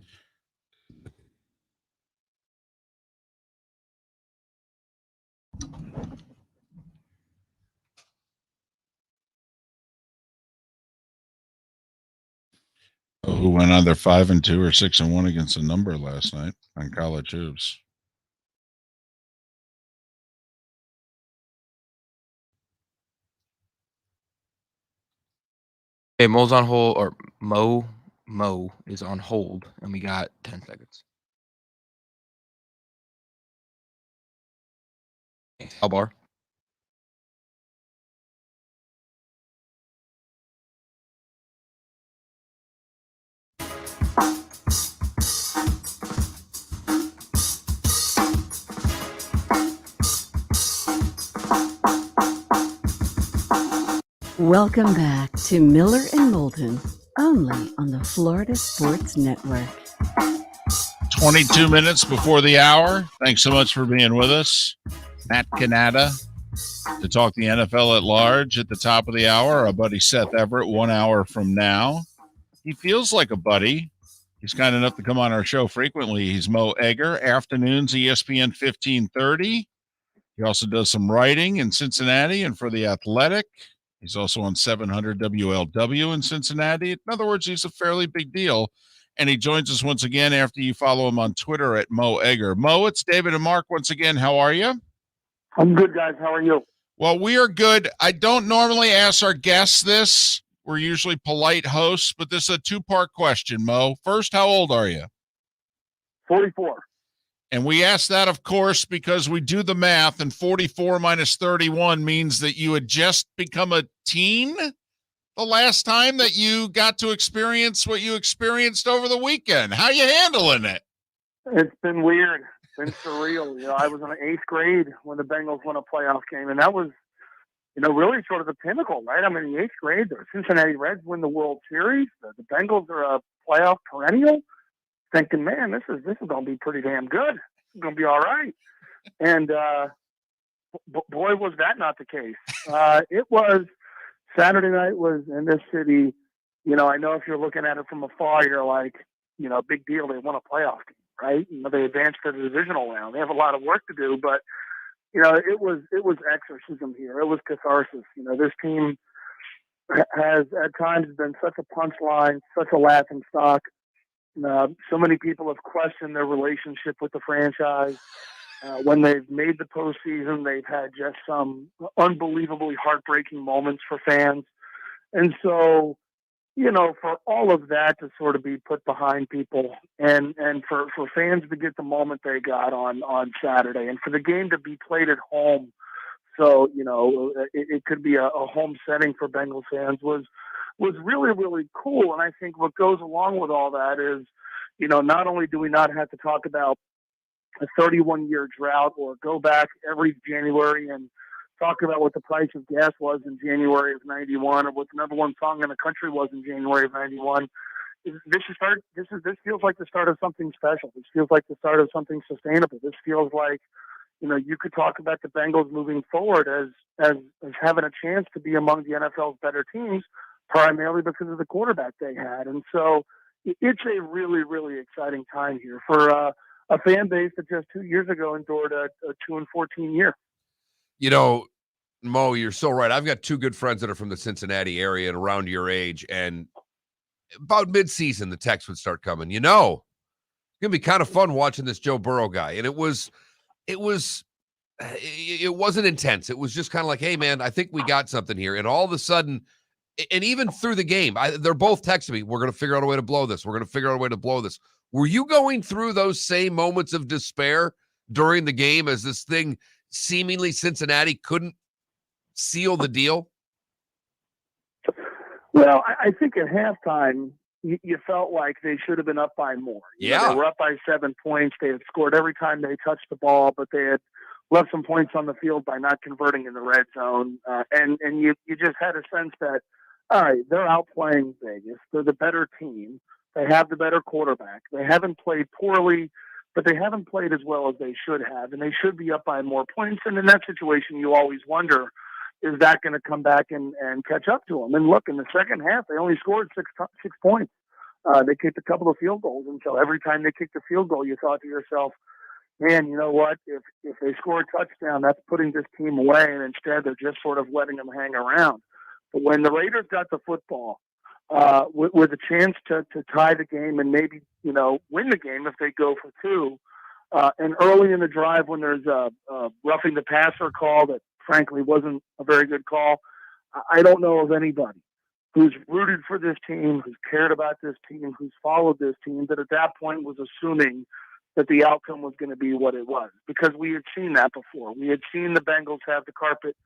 Who went either 5-2 or 6-1 against a number last night on college hoops. Hey, Mo's on hold, or Mo is on hold, and we got 10 seconds. Albar. Welcome back to Miller and Moulton, only on the Florida Sports Network. 22 minutes before the hour. Thanks so much for being with us. Matt Cannata to talk the NFL at large at the top of the hour. Our buddy Seth Everett 1 hour from now. He feels like a buddy. He's kind enough to come on our show frequently. He's Mo Egger, afternoons, ESPN 1530. He also does some writing in Cincinnati and for The Athletic. He's also on 700 WLW in Cincinnati. In other words, he's a fairly big deal. And he joins us once again after you follow him on Twitter at Mo Egger. Mo, it's David and Mark once again. How are you? I'm good, guys. How are you? Well, we are good. I don't normally ask our guests this. We're usually polite hosts, but this is a two-part question, Mo. First, how old are you? 44. And we ask that, of course, because we do the math, and 44 minus 31 means that you had just become a teen the last time that you got to experience what you experienced over the weekend. How you handling it? It's been weird. It's been surreal. I was in the 8th grade when the Bengals won a playoff game, and that was, really sort of the pinnacle, right? I'm in the 8th grade. The Cincinnati Reds win the World Series. The Bengals are a playoff perennial. Thinking, man, this is going to be pretty damn good. It's going to be all right. And boy, was that not the case. It was Saturday night was in this city. I know if you're looking at it from afar, you're like, big deal. They won a playoff game, right? They advanced to the divisional round. They have a lot of work to do, but it was exorcism here. It was catharsis. This team has at times been such a punchline, such a laughing stock. So many people have questioned their relationship with the franchise. When they've made the postseason, they've had just some unbelievably heartbreaking moments for fans. And so, for all of that to sort of be put behind people and for fans to get the moment they got on Saturday and for the game to be played at home. So, it could be a home setting for Bengals fans was really, really cool. And I think what goes along with all that is, not only do we not have to talk about a 31-year drought or go back every January and talk about what the price of gas was in January of 91 or what the number one song in the country was in January of 91. This feels like the start of something special. This feels like the start of something sustainable. This feels like, you could talk about the Bengals moving forward as having a chance to be among the NFL's better teams, primarily because of the quarterback they had. And so it's a really, really exciting time here for a fan base that just 2 years ago endured a 2-14 year. Mo, you're so right. I've got two good friends that are from the Cincinnati area and around your age. And about mid-season, the text would start coming. It's going to be kind of fun watching this Joe Burrow guy. And it wasn't intense. It was just kind of like, hey, man, I think we got something here. And all of a sudden, and even through the game, they're both texting me, we're going to figure out a way to blow this. We're going to figure out a way to blow this. Were you going through those same moments of despair during the game as this thing seemingly Cincinnati couldn't seal the deal? Well, I think at halftime, you felt like they should have been up by more. They were up by 7 points. They had scored every time they touched the ball, but they had left some points on the field by not converting in the red zone. And you just had a sense that, all right, they're outplaying Vegas. They're the better team. They have the better quarterback. They haven't played poorly, but they haven't played as well as they should have, and they should be up by more points. And in that situation, you always wonder, is that going to come back and catch up to them? And look, in the second half, they only scored 6 points. They kicked a couple of field goals, and so every time they kicked a field goal, you thought to yourself, man, you know what? If they score a touchdown, that's putting this team away, and instead they're just sort of letting them hang around. But when the Raiders got the football, with a chance to tie the game and maybe, win the game if they go for 2, and early in the drive when there's a roughing the passer call that frankly wasn't a very good call, I don't know of anybody who's rooted for this team, who's cared about this team, who's followed this team, that at that point was assuming that the outcome was going to be what it was, because we had seen that before. We had seen the Bengals have the carpet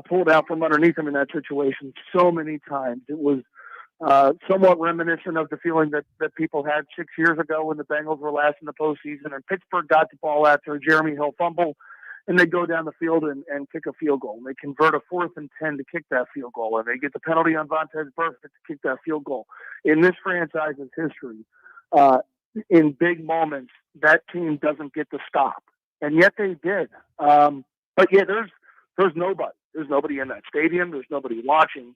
pulled out from underneath them in that situation so many times. It was somewhat reminiscent of the feeling that people had 6 years ago when the Bengals were last in the postseason and Pittsburgh got the ball after a Jeremy Hill fumble, and they go down the field and kick a field goal. And they convert a 4th and 10 to kick that field goal, and they get the penalty on Vontaze Burfict to kick that field goal. In this franchise's history, in big moments, that team doesn't get to stop, and yet they did. But yeah, there's nobody. There's nobody in that stadium. There's nobody watching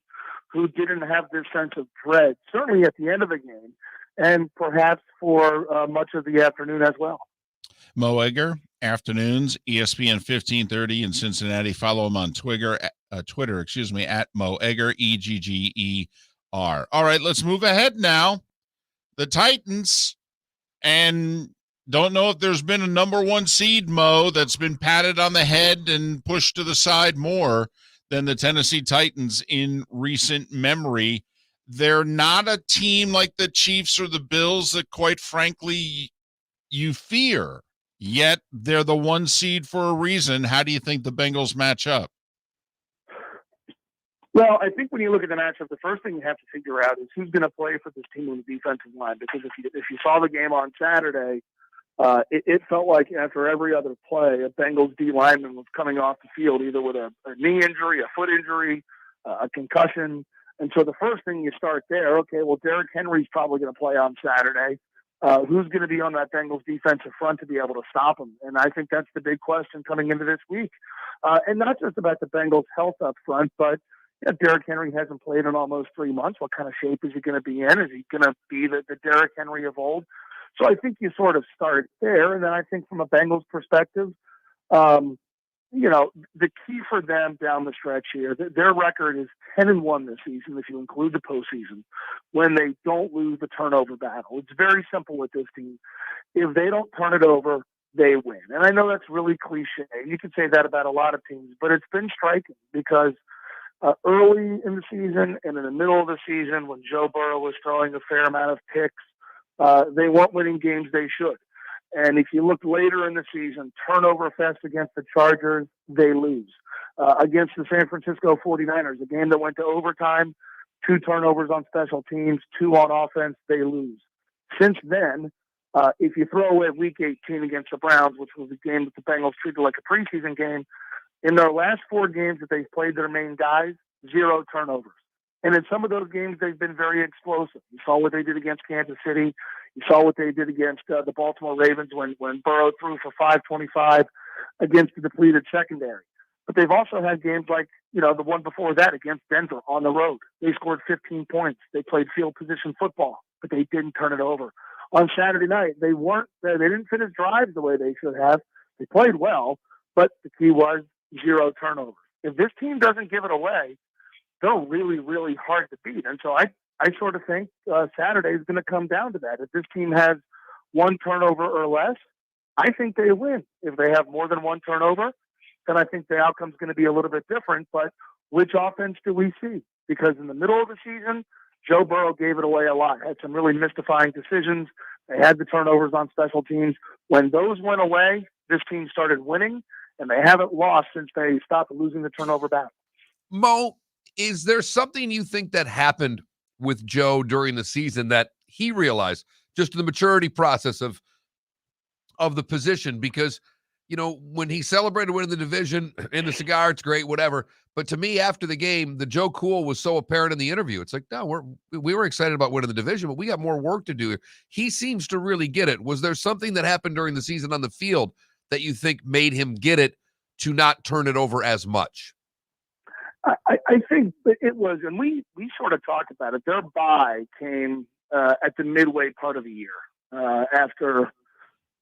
who didn't have this sense of dread, certainly at the end of the game, and perhaps for much of the afternoon as well. Mo Egger, afternoons, ESPN 1530 in Cincinnati. Follow him on Twitter, at Mo Egger, EGGER. All right, let's move ahead now. The Titans, and don't know if there's been a number 1 seed, Mo, that's been patted on the head and pushed to the side more than the Tennessee Titans in recent memory. They're not a team like the Chiefs or the Bills that, quite frankly, you fear. Yet they're the 1 seed for a reason. How do you think the Bengals match up? Well, I think when you look at the matchup, the first thing you have to figure out is who's going to play for this team on the defensive line. Because if you saw the game on Saturday, it felt like after every other play, a Bengals D lineman was coming off the field either with a knee injury, a foot injury, a concussion. And so the first thing you start there, okay, well, Derrick Henry's probably going to play on Saturday. Who's going to be on that Bengals defensive front to be able to stop him? And I think that's the big question coming into this week. And not just about the Bengals' health up front, but Derrick Henry hasn't played in almost 3 months. What kind of shape is he going to be in? Is he going to be the Derrick Henry of old? So I think you sort of start there. And then I think from a Bengals perspective, the key for them down the stretch here, their record is 10-1 this season, if you include the postseason, when they don't lose the turnover battle. It's very simple with this team. If they don't turn it over, they win. And I know that's really cliche. You can say that about a lot of teams, but it's been striking because early in the season and in the middle of the season, when Joe Burrow was throwing a fair amount of picks, they weren't winning games they should. And if you look later in the season, turnover fest against the Chargers, they lose. Against the San Francisco 49ers, a game that went to overtime, 2 turnovers on special teams, 2 on offense, they lose. Since then, if you throw away Week 18 against the Browns, which was a game that the Bengals treated like a preseason game, in their last 4 games that they've played their main guys, 0 turnovers. And in some of those games, they've been very explosive. You saw what they did against Kansas City. You saw what they did against the Baltimore Ravens when Burrow threw for 525 against the depleted secondary. But they've also had games like, the one before that against Denver on the road. They scored 15 points. They played field position football, but they didn't turn it over. On Saturday night, they didn't finish drives the way they should have. They played well, but the key was 0 turnovers. If this team doesn't give it away, they're really, really hard to beat. And so I sort of think Saturday is going to come down to that. If this team has 1 turnover or less, I think they win. If they have more than 1 turnover, then I think the outcome's going to be a little bit different. But which offense do we see? Because in the middle of the season, Joe Burrow gave it away a lot, had some really mystifying decisions. They had the turnovers on special teams. When those went away, this team started winning, and they haven't lost since they stopped losing the turnover battle. Mo, is there something you think that happened with Joe during the season that he realized, just the maturity process of the position? Because, when he celebrated winning the division in the cigar, it's great, whatever. But to me, after the game, the Joe Cool was so apparent in the interview. It's like, no, we were excited about winning the division, but we got more work to do. He seems to really get it. Was there something that happened during the season on the field that you think made him get it to not turn it over as much? I think it was, and we sort of talked about it. Their bye came at the midway part of the year after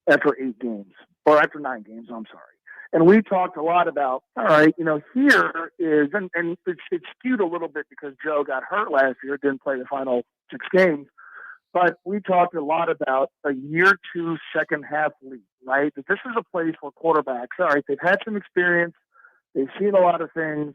8 games, or after 9 games, I'm sorry. And we talked a lot about, all right, here is, and it's skewed a little bit because Joe got hurt last year, didn't play the final 6 games. But we talked a lot about a year 2 second half lead, right? That this is a place where quarterbacks, all right, they've had some experience, they've seen a lot of things.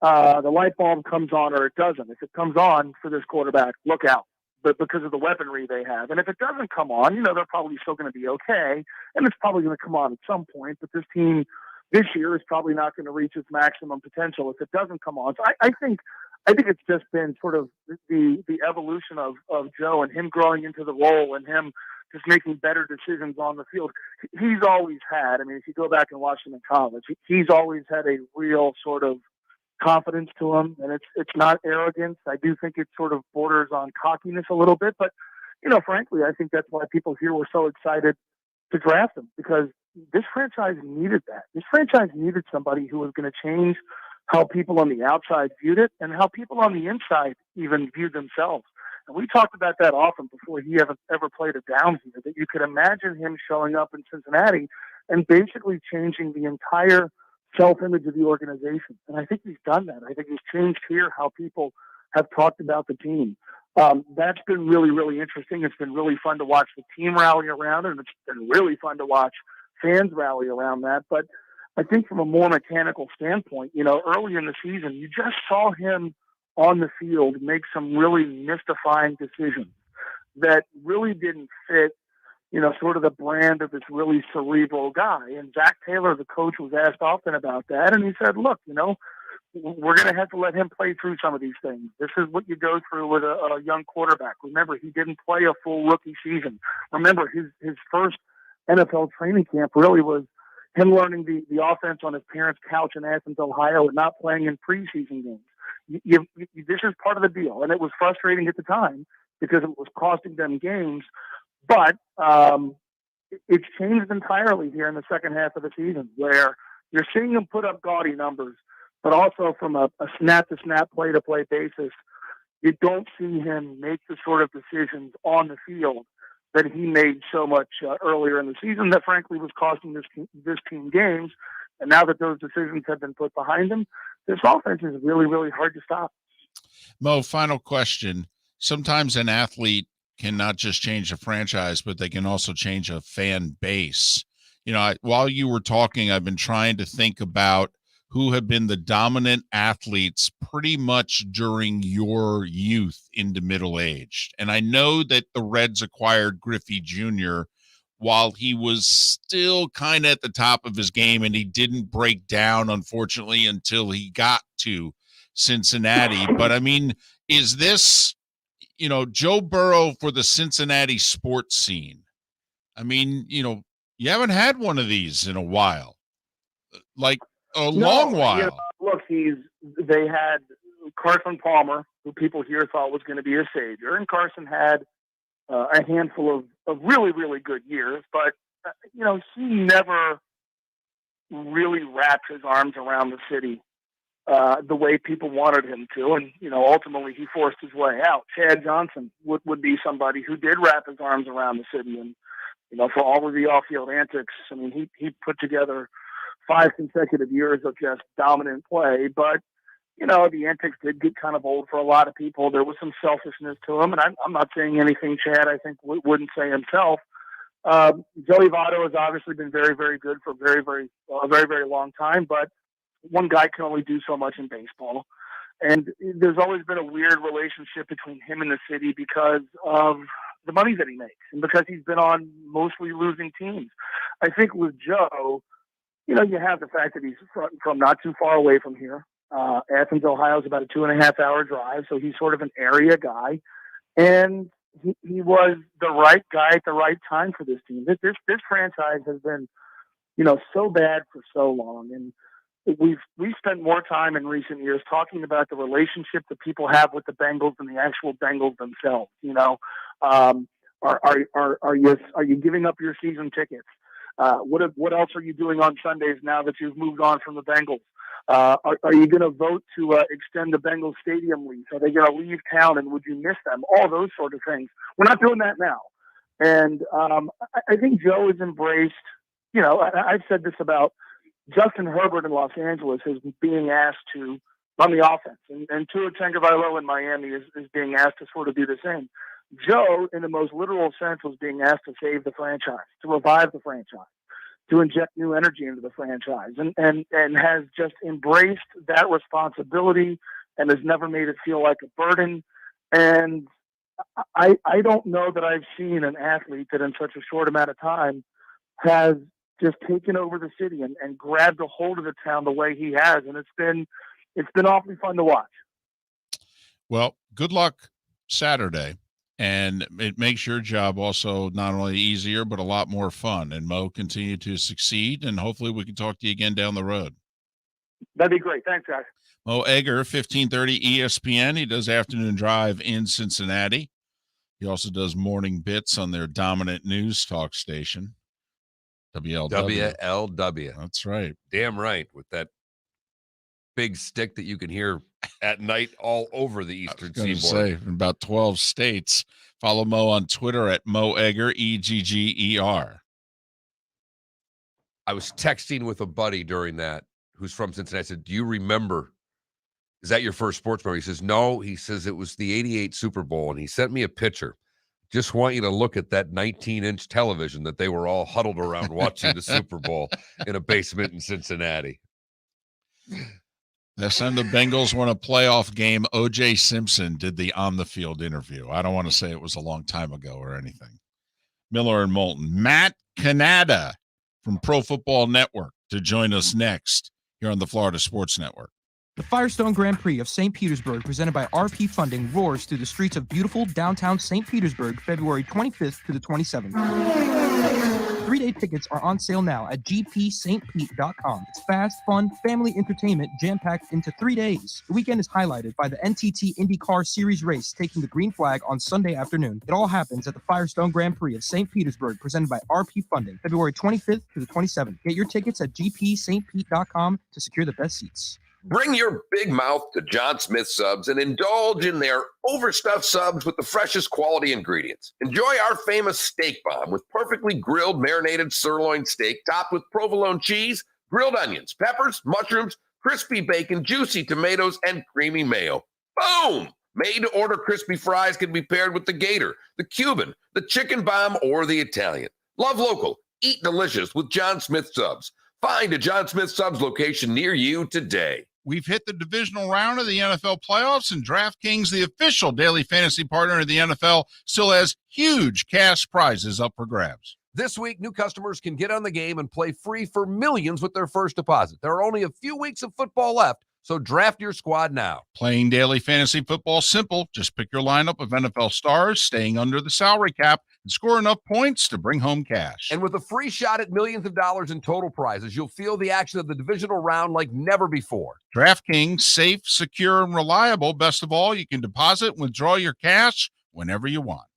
the light bulb comes on or it doesn't. If it comes on for this quarterback, look out. But because of the weaponry they have. And if it doesn't come on, they're probably still going to be okay. And it's probably going to come on at some point. But this team this year is probably not going to reach its maximum potential if it doesn't come on. So I think it's just been sort of the evolution of Joe and him growing into the role and him just making better decisions on the field. He's always had, if you go back and watch him in college, he's always had a real sort of confidence to him, and it's not arrogance. I do think it sort of borders on cockiness a little bit, but frankly, I think that's why people here were so excited to draft him, because this franchise needed that. This franchise needed somebody who was going to change how people on the outside viewed it and how people on the inside even viewed themselves. And we talked about that often before he ever played a down here, that you could imagine him showing up in Cincinnati and basically changing the entire self-image of the organization. And I think he's done that. I think he's changed here how people have talked about the team. That's been really, really interesting. It's been really fun to watch the team rally around it, and it's been really fun to watch fans rally around that. But I think from a more mechanical standpoint, early in the season, you just saw him on the field make some really mystifying decisions that really didn't fit sort of the brand of this really cerebral guy. And Zach Taylor, the coach, was asked often about that. And he said, look, we're going to have to let him play through some of these things. This is what you go through with a young quarterback. Remember, he didn't play a full rookie season. Remember, his first NFL training camp really was him learning the offense on his parents' couch in Athens, Ohio, and not playing in preseason games. This is part of the deal. And it was frustrating at the time because it was costing them games. But it's changed entirely here in the second half of the season, where you're seeing him put up gaudy numbers, but also from a snap-to-snap, play-to-play basis, you don't see him make the sort of decisions on the field that he made so much earlier in the season that, frankly, was costing this team games. And now that those decisions have been put behind him, this offense is really, really hard to stop. Mo, final question. Sometimes an athlete can not just change a franchise, but they can also change a fan base. While you were talking, I've been trying to think about who have been the dominant athletes pretty much during your youth into middle age. And I know that the Reds acquired Griffey Jr. while he was still kind of at the top of his game, and he didn't break down, unfortunately, until he got to Cincinnati. But is this, Joe Burrow for the Cincinnati sports scene? You haven't had one of these in a while, like a long while. Look, they had Carson Palmer, who people here thought was going to be a savior, and Carson had a handful of really, really good years, but he never really wrapped his arms around the city the way people wanted him to. And, ultimately he forced his way out. Chad Johnson would be somebody who did wrap his arms around the city. And, for all of the off-field antics, he put together 5 consecutive years of just dominant play. But, the antics did get kind of old for a lot of people. There was some selfishness to him. And I'm not saying anything Chad, I think, wouldn't say himself. Joey Votto has obviously been very, very good for a very, very long time. But one guy can only do so much in baseball. And there's always been a weird relationship between him and the city because of the money that he makes and because he's been on mostly losing teams. I think with Joe, you have the fact that he's from not too far away from here. Athens, Ohio is about a 2.5-hour drive. So he's sort of an area guy. And he was the right guy at the right time for this team. This franchise has been, so bad for so long. And we've spent more time in recent years talking about the relationship that people have with the Bengals and the actual Bengals themselves. Are you giving up your season tickets? What else are you doing on Sundays now that you've moved on from the Bengals? Are you going to vote to extend the Bengals stadium lease? Are they going to leave town, and would you miss them? All those sort of things. We're not doing that now. And I think Joe has embraced, I've said this about Justin Herbert in Los Angeles is being asked to run the offense, and Tua Tagovailoa in Miami is being asked to sort of do the same. Joe, in the most literal sense, was being asked to save the franchise, to revive the franchise. to inject new energy into the franchise, and has just embraced that responsibility and has never made it feel like a burden. And I don't know that I've seen an athlete that in such a short amount of time has just taken over the city and grabbed a hold of the town the way he has. And it's been awfully fun to watch. Well, good luck Saturday. And it makes your job also not only easier, but a lot more fun. And Mo, continue to succeed. And hopefully we can talk to you again down the road. That'd be great. Thanks, guys. Mo Egger, 1530 ESPN. He does Afternoon Drive in Cincinnati. He also does morning bits on their dominant news talk station, WLW. WLW. That's right. Damn right. With that big stick that you can hear at night all over the Eastern Seaboard. Say, in about 12 states. Follow Mo on Twitter at Mo Egger, EGGER. I was texting with a buddy during that who's from Cincinnati. I said, do you remember? Is that your first sports memory? He says, no. He says it was the 88 Super Bowl, and he sent me a picture. Just want you to look at that 19-inch television that they were all huddled around watching the Super Bowl in a basement in Cincinnati. Last time the Bengals won a playoff game, O.J. Simpson did the on-the-field interview. I don't want to say it was a long time ago or anything. Miller and Moulton. Matt Cannata from Pro Football Network to join us next here on the Florida Sports Network. The Firestone Grand Prix of St. Petersburg, presented by RP Funding, roars through the streets of beautiful downtown St. Petersburg, February 25th to the 27th. 3-day tickets are on sale now at gpstpete.com. It's fast, fun, family entertainment jam-packed into 3 days. The weekend is highlighted by the NTT IndyCar Series race taking the green flag on Sunday afternoon. It all happens at the Firestone Grand Prix of St. Petersburg, presented by RP Funding, February 25th to the 27th. Get your tickets at gpstpete.com to secure the best seats. Bring your big mouth to John Smith Subs and indulge in their overstuffed subs with the freshest quality ingredients. Enjoy our famous steak bomb with perfectly grilled marinated sirloin steak topped with provolone cheese, grilled onions, peppers, mushrooms, crispy bacon, juicy tomatoes, and creamy mayo. Boom! Made-to-order crispy fries can be paired with the Gator, the Cuban, the chicken bomb, or the Italian. Love local. Eat delicious with John Smith Subs. Find a John Smith Subs location near you today. We've hit the divisional round of the NFL playoffs, and DraftKings, the official daily fantasy partner of the NFL, still has huge cash prizes up for grabs. This week, new customers can get on the game and play free for millions with their first deposit. There are only a few weeks of football left, so draft your squad now. Playing daily fantasy football simple. Just pick your lineup of NFL stars, staying under the salary cap, and score enough points to bring home cash. And with a free shot at millions of dollars in total prizes, you'll feel the action of the divisional round like never before. DraftKings, safe, secure, and reliable. Best of all, you can deposit and withdraw your cash whenever you want.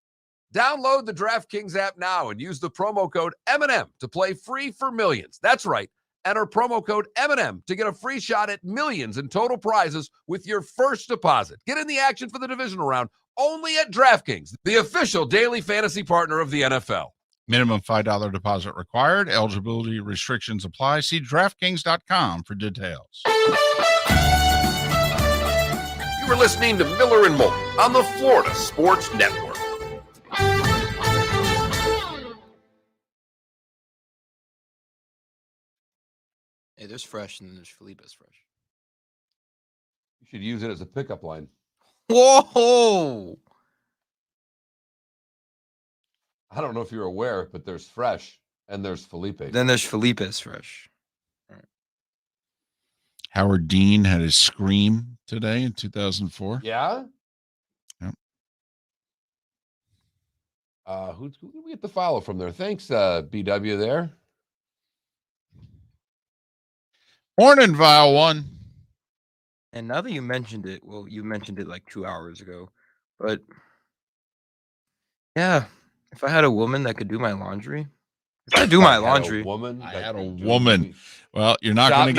Download the DraftKings app now and use the promo code M&M to play free for millions. That's right. Enter promo code M&M to get a free shot at millions in total prizes with your first deposit. Get in the action for the divisional round only at DraftKings, the official daily fantasy partner of the NFL. Minimum $5 deposit required. Eligibility restrictions apply. See DraftKings.com for details. You were listening to Miller and Moulton on the Florida Sports Network. Hey, there's Fresh and then there's Felipe's Fresh. You should use it as a pickup line. Whoa! I don't know if you're aware, but there's Fresh and there's Felipe. Then there's Felipe's Fresh. Howard Dean had his scream today in 2004. Yeah? Yep. Who did we get the follow from there? Thanks, BW there. Hornenville won. And now that you mentioned it, well, you mentioned it like 2 hours ago, but yeah, if I had a woman that could do my laundry, if I do my laundry, I had a woman. Well, you're not going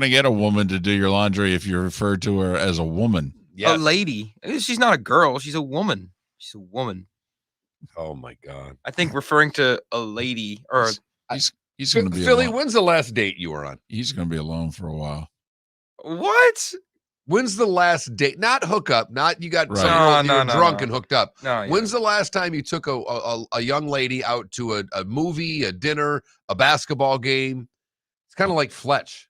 to get a woman to do your laundry if you refer to her as a woman. Yes. a lady. She's not a girl. She's a woman. She's a woman. Oh my God. I think referring to a lady or He's going to be Philly, alone. when's the last date you were on? He's going to be alone for a while. what? When's the last date? Not hookup. Not you got Right. some No, you were no, drunk no. and hooked up. No, yeah. When's the last time you took a young lady out to a movie, a dinner, a basketball game? It's kind of like Fletch.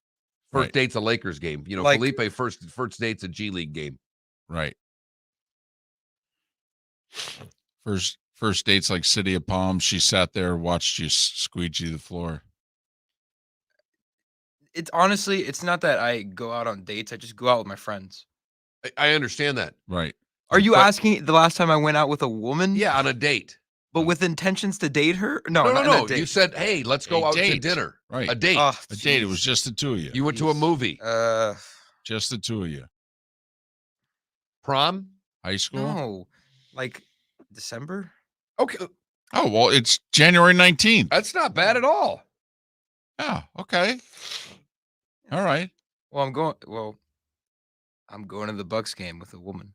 First Right. date's a Lakers game. You know, Like- Felipe first date's a G League game. Right. First dates like City of Palms. She sat there, watched you squeegee the floor. It's honestly, it's not that I go out on dates. I just go out with my friends. I understand that. Right. Are you But- asking the last time I went out with a woman? Yeah, on a date. But with intentions to date her? No, No. not a date. You said, hey, let's go A out to date. dinner. Right. A date. Oh, A date. It was jeez. just the two of you. You went to a Jeez. movie. Just the two of you. Prom? High school? No. Like December? Okay. Oh, well, it's January 19th. That's not bad at all. Oh, okay. All right. Well, I'm going to the Bucks game with a woman.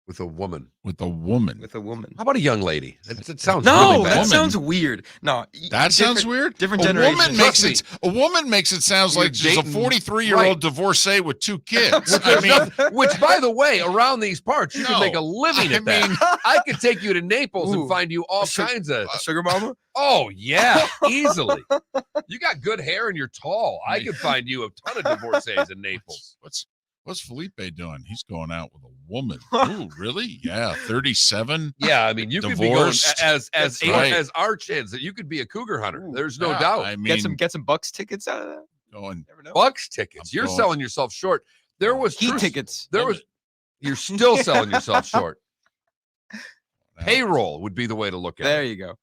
With a woman. With a woman. With a woman. How about a young lady? That sounds No, really bad. that Woman. sounds weird. No, That sounds weird. Different A generation. woman Trust makes it. A woman makes it sounds You're like she's a dating- 43-year-old right. divorcee with two kids. Which, I mean, which, by the way, around these parts, you No. can make a living I at that. mean, I could take you to Naples and Ooh. find you all Sugar- kinds of. A sugar mama? Oh yeah, easily. You got good hair and you're tall. I could find you a ton of divorcees in Naples. what's Felipe doing? He's going out with a woman. Ooh, really? Yeah, 37. Yeah, I mean, you could be going Divorced. as That's right. as Arch is that you could be a cougar hunter. Ooh, There's no Yeah, doubt. I mean, Get some Bucks tickets out of that. going. Never know. Bucks tickets. I'm You're going- selling yourself short. There was Heat true- tickets. There was. You're still selling yourself short. Now, Payroll would be the way to look at There it. you go.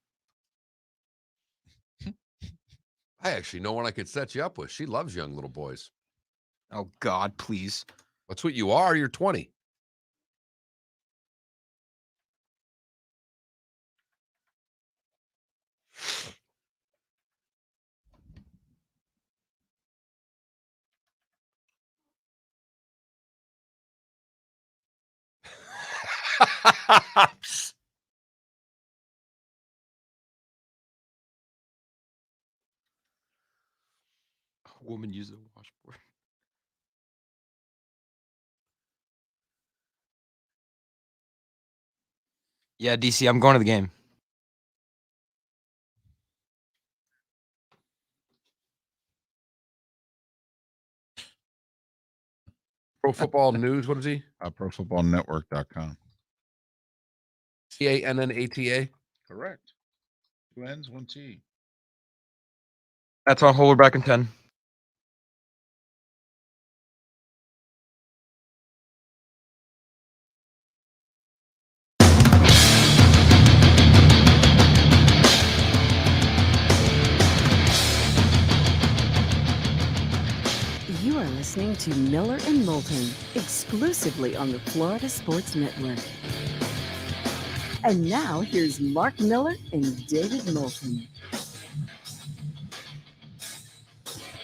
I actually know one I could set you up with. She loves young little boys. Oh God, please. That's what you are. You're 20. A woman use a washboard. Yeah, DC, I'm going to the game. Pro Football News. What is he? ProFootballNetwork.com. Cannata. Correct. 2 N's, 1 T. That's on hold. We're back in 10. You are listening to Miller and Moulton, exclusively on the Florida Sports Network. And now here's Mark Miller and David Moulton.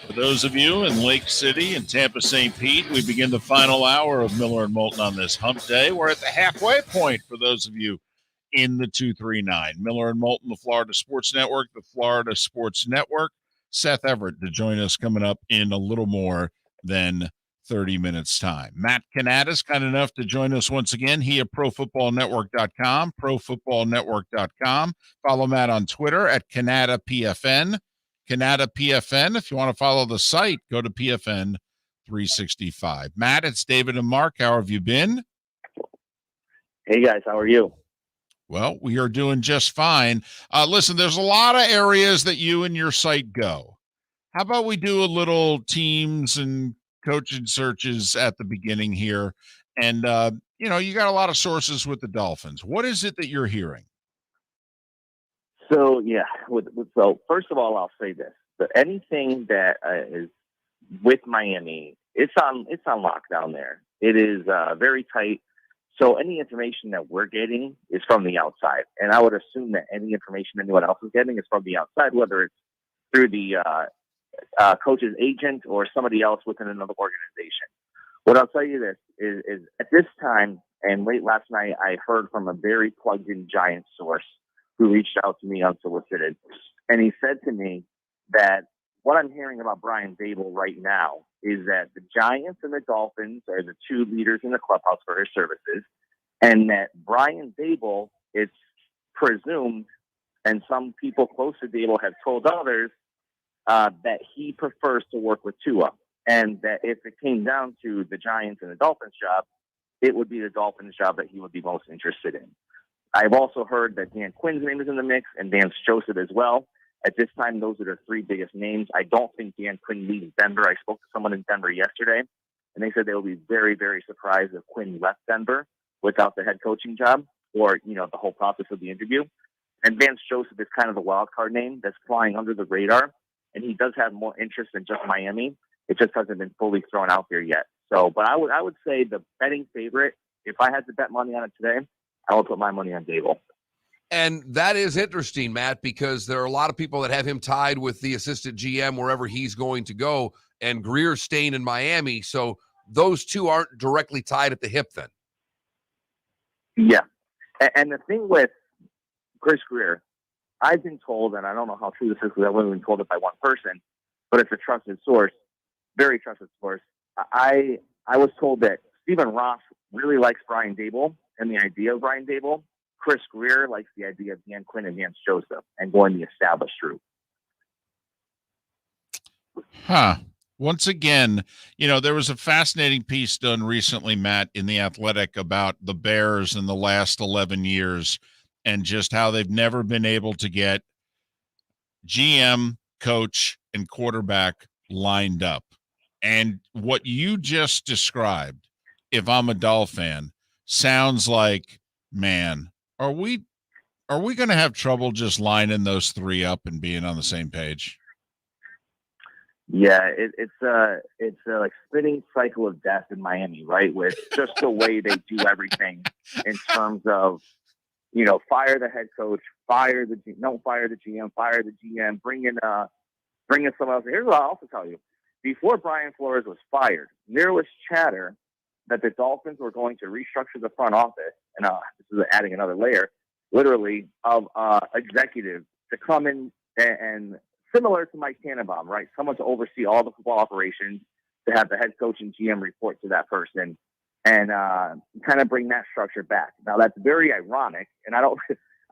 For those of you in Lake City and Tampa St. Pete, we begin the final hour of Miller and Moulton on this hump day. We're at the halfway point for those of you in the 239. Miller and Moulton, the Florida Sports Network, the Florida Sports Network. Seth Everett to join us coming up in a little more than 30 minutes time. Matt Cannata is kind enough to join us once again. He at ProFootballNetwork.com, ProFootballNetwork.com. Follow Matt on Twitter at CannataPFN. Cannata PFN. If you want to follow the site, go to PFN 365. Matt, it's David and Mark. How have you been? Hey guys, how are you? Well, we are doing just fine. Listen, there's a lot of areas that you and your site go. How about we do a little teams and coaching searches at the beginning here? And, you got a lot of sources with the Dolphins. What is it that you're hearing? So yeah, so first of all, I'll say this: anything that is with Miami, it's on lockdown there. It is very tight. So any information that we're getting is from the outside, and I would assume that any information anyone else is getting is from the outside, whether it's through the coach's agent or somebody else within another organization. What I'll tell you this is at this time, and late last night, I heard from a very plugged-in Giant source who reached out to me unsolicited. And he said to me that what I'm hearing about Brian Dable right now is that the Giants and the Dolphins are the two leaders in the clubhouse for his services, and that Brian Dable, it's presumed, and some people close to Dable have told others, that he prefers to work with Tua, and that if it came down to the Giants and the Dolphins job, it would be the Dolphins job that he would be most interested in. I've also heard that Dan Quinn's name is in the mix, and Vance Joseph as well. At this time, those are the three biggest names. I don't think Dan Quinn leaves Denver. I spoke to someone in Denver yesterday, and they said they will be very, very surprised if Quinn left Denver without the head coaching job or, the whole process of the interview. And Vance Joseph is kind of the wild card name that's flying under the radar, and he does have more interest than just Miami. It just hasn't been fully thrown out there yet. So, but I would say the betting favorite, if I had to bet money on it today, I would put my money on Dable. And that is interesting, Matt, because there are a lot of people that have him tied with the assistant GM wherever he's going to go, and Greer's staying in Miami. So those two aren't directly tied at the hip then. Yeah. And the thing with Chris Greer, I've been told, and I don't know how true this is because I've only been told it by one person, but it's a trusted source, very trusted source. I was told that Stephen Ross really likes Brian Dable and the idea of Brian Dable. Chris Greer likes the idea of Dan Quinn and Vance Joseph and going the established route. Once again, there was a fascinating piece done recently, Matt, in The Athletic about the Bears in the last 11 years and just how they've never been able to get GM, coach, and quarterback lined up. And what you just described, if I'm a Doll fan, sounds like, man, are we going to have trouble just lining those three up and being on the same page? Yeah, it's a like spinning cycle of death in Miami, right? With just the way they do everything in terms of, fire the head coach, don't fire the GM, fire the GM, bring in someone else. Here's what I'll also tell you. Before Brian Flores was fired, there was chatter that the Dolphins were going to restructure the front office, and this is adding another layer, literally, of executives to come in and similar to Mike Tannenbaum, right? Someone to oversee all the football operations, to have the head coach and GM report to that person, and kind of bring that structure back. Now, that's very ironic, and I don't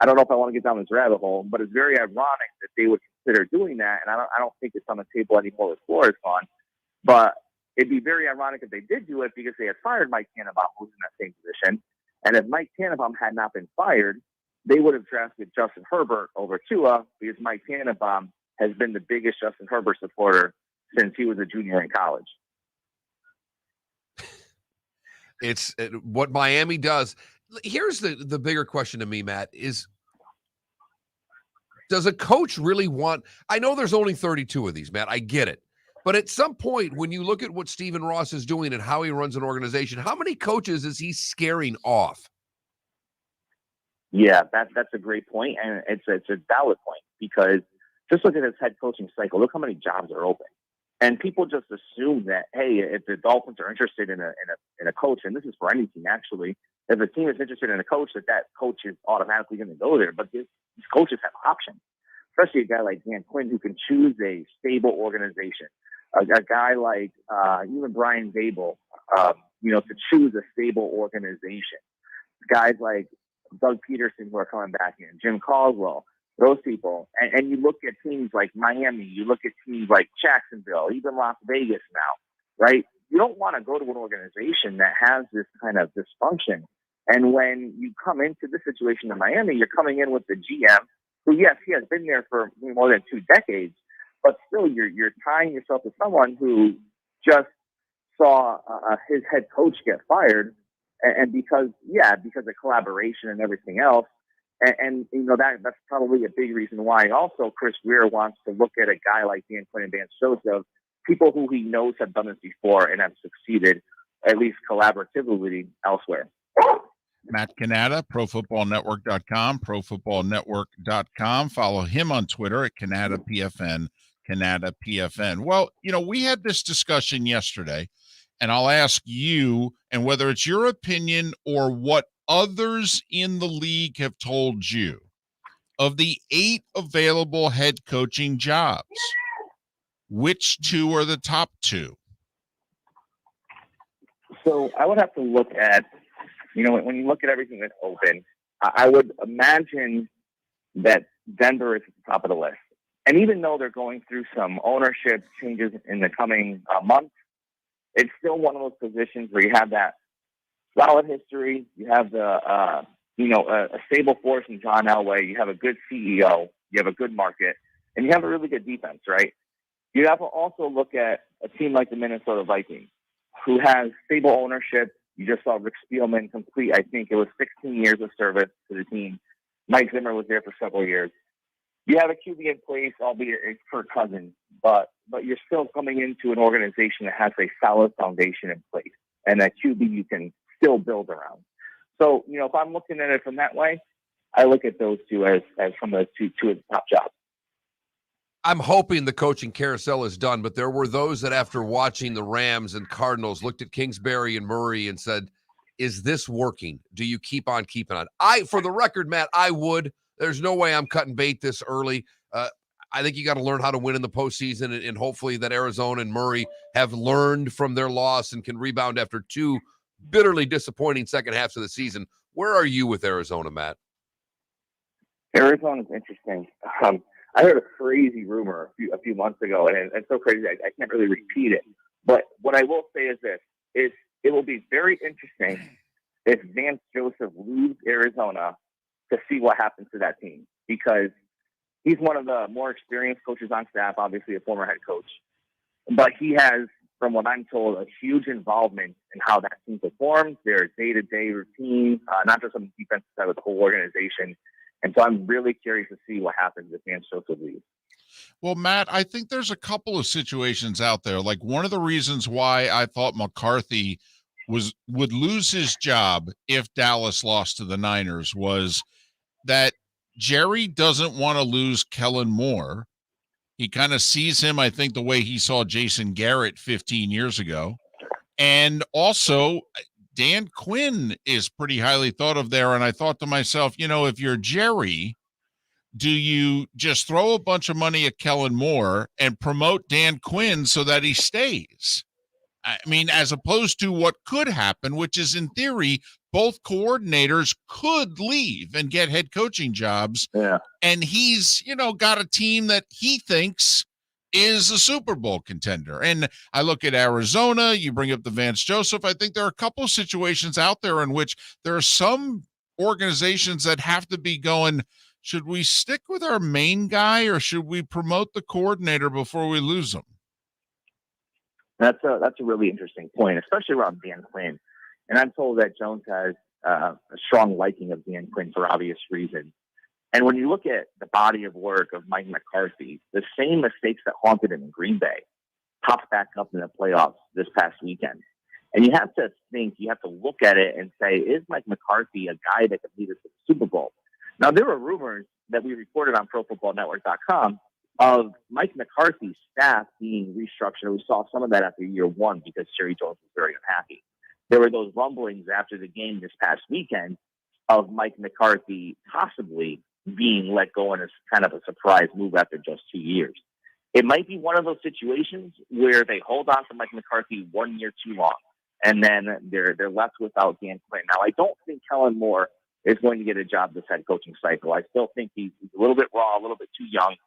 know if I want to get down this rabbit hole, but it's very ironic that they would consider doing that, and I don't think it's on the table anymore with Flores gone. But it'd be very ironic if they did do it because they had fired Mike Tannenbaum, who was in that same position. And if Mike Tannenbaum had not been fired, they would have drafted Justin Herbert over Tua because Mike Tannenbaum has been the biggest Justin Herbert supporter since he was a junior in college. It's what Miami does. Here's the bigger question to me, Matt, is does a coach really want – I know there's only 32 of these, Matt. I get it. But at some point, when you look at what Stephen Ross is doing and how he runs an organization, how many coaches is he scaring off? Yeah, that's a great point, and it's a valid point because just look at his head coaching cycle. Look how many jobs are open. And people just assume that, hey, if the Dolphins are interested in a coach, and this is for any team actually, if a team is interested in a coach, that coach is automatically going to go there. But these coaches have options, especially a guy like Dan Quinn who can choose a stable organization. A guy like even Brian Dable, to choose a stable organization. Guys like Doug Peterson who are coming back in, Jim Caldwell, those people. And you look at teams like Miami, you look at teams like Jacksonville, even Las Vegas now, right? You don't want to go to an organization that has this kind of dysfunction. And when you come into this situation in Miami, you're coming in with the GM, who, yes, he has been there for more than 2 decades, but still you're tying yourself to someone who just saw his head coach get fired. And because of collaboration and everything else. And that's probably a big reason why also Chris Greer wants to look at a guy like Dan Quinn and Vance Joseph, people who he knows have done this before and have succeeded, at least collaboratively, elsewhere. Matt Cannata, ProFootballNetwork.com, ProFootballNetwork.com. Follow him on Twitter at CannataPFN, CannataPFN. Well, we had this discussion yesterday, and I'll ask you, and whether it's your opinion or what others in the league have told you, of the 8 available head coaching jobs, which 2 are the top 2? So I would have to look at, when you look at everything that's open, I would imagine that Denver is at the top of the list. And even though they're going through some ownership changes in the coming months, it's still one of those positions where you have that solid history. You have a stable force in John Elway. You have a good CEO. You have a good market. And you have a really good defense, right? You have to also look at a team like the Minnesota Vikings, who has stable ownership. You just saw Rick Spielman complete, I think it was 16 years of service to the team. Mike Zimmer was there for several years. You have a QB in place, albeit it's Kirk Cousins, but you're still coming into an organization that has a solid foundation in place, and that QB you can still build around. So, if I'm looking at it from that way, I look at those two as some of the two of the top jobs. I'm hoping the coaching carousel is done, but there were those that after watching the Rams and Cardinals looked at Kingsbury and Murray and said, is this working? Do you keep on keeping on? For the record, Matt, I would. There's no way I'm cutting bait this early. I think you got to learn how to win in the postseason, and hopefully that Arizona and Murray have learned from their loss and can rebound after two bitterly disappointing second halves of the season. Where are you with Arizona, Matt? Arizona's interesting. I heard a crazy rumor a few months ago, and it's so crazy I can't really repeat it. But what I will say is this: it will be very interesting if Vance Joseph leaves Arizona to see what happens to that team, because he's one of the more experienced coaches on staff, obviously a former head coach. But he has, from what I'm told, a huge involvement in how that team performs, their day-to-day routine, not just on the defensive side, but the whole organization. And so I'm really curious to see what happens if Vance Joseph leaves. Well, Matt, I think there's a couple of situations out there. Like, one of the reasons why I thought McCarthy would lose his job if Dallas lost to the Niners was that Jerry doesn't want to lose Kellen Moore. He kind of sees him, I think, the way he saw Jason Garrett 15 years ago. And also, Dan Quinn is pretty highly thought of there. And I thought to myself, if you're Jerry, do you just throw a bunch of money at Kellen Moore and promote Dan Quinn so that he stays? I mean, as opposed to what could happen, which is, in theory, both coordinators could leave and get head coaching jobs. Yeah. And he's, got a team that he thinks is a Super Bowl contender. And I look at Arizona, you bring up the Vance Joseph. I think there are a couple of situations out there in which there are some organizations that have to be going, should we stick with our main guy or should we promote the coordinator before we lose him? That's a really interesting point, especially around Dan Quinn. And I'm told that Jones has a strong liking of Dan Quinn for obvious reasons. And when you look at the body of work of Mike McCarthy, the same mistakes that haunted him in Green Bay popped back up in the playoffs this past weekend. And you have to look at it and say, is Mike McCarthy a guy that could lead us to the Super Bowl? Now, there were rumors that we reported on ProFootballNetwork.com of Mike McCarthy's staff being restructured. We saw some of that after year one because Jerry Jones was very unhappy. There were those rumblings after the game this past weekend of Mike McCarthy possibly being let go in as kind of a surprise move after just 2 years. It might be one of those situations where they hold on to Mike McCarthy 1 year too long, and then they're left without Dan Quinn. Now, I don't think Kellen Moore is going to get a job this head coaching cycle. I still think he's a little bit raw, a little bit too young,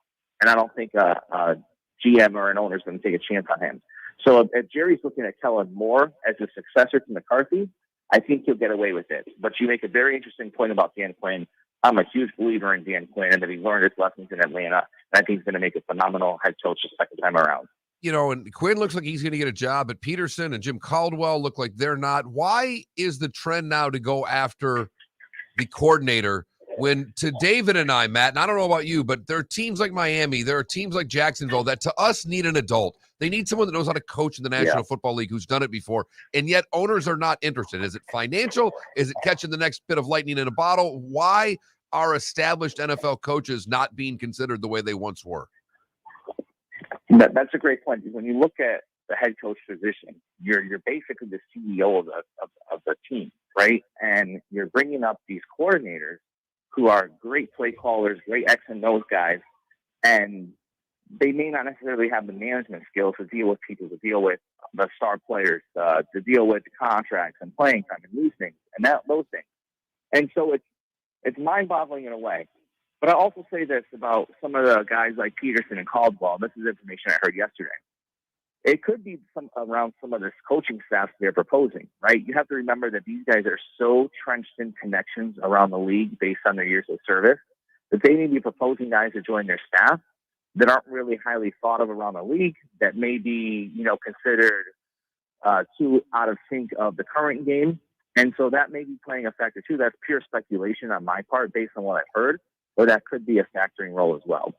and I don't think a GM or an owner is going to take a chance on him. So if Jerry's looking at Kellen Moore as a successor to McCarthy, I think he'll get away with it. But you make a very interesting point about Dan Quinn. I'm a huge believer in Dan Quinn and that he learned his lessons in Atlanta. And I think he's going to make a phenomenal head coach the second time around. And Quinn looks like he's going to get a job at Peterson, and Jim Caldwell look like they're not. Why is the trend now to go after the coordinator when, to David and I, Matt, and I don't know about you, but there are teams like Miami, there are teams like Jacksonville that to us need an adult. They need someone that knows how to coach in the National Football League who's done it before, and yet owners are not interested. Is it financial? Is it catching the next bit of lightning in a bottle? Why are established NFL coaches not being considered the way they once were? That's a great point. When you look at the head coach position, you're basically the CEO of the team, right? And you're bringing up these coordinators who are great play callers, great X and O's guys, and they may not necessarily have the management skills to deal with people, to deal with the star players to deal with contracts and playing time and losing and those things. And so it's mind-boggling in a way. But I also say this about some of the guys like Peterson and Caldwell. This is information I heard yesterday. It could be around some of this coaching staff they're proposing, right? You have to remember that these guys are so trenched in connections around the league based on their years of service that they may be proposing guys to join their staff that aren't really highly thought of around the league, that may be, considered too out of sync of the current game. And so that may be playing a factor too. That's pure speculation on my part based on what I've heard, but that could be a factoring role as well.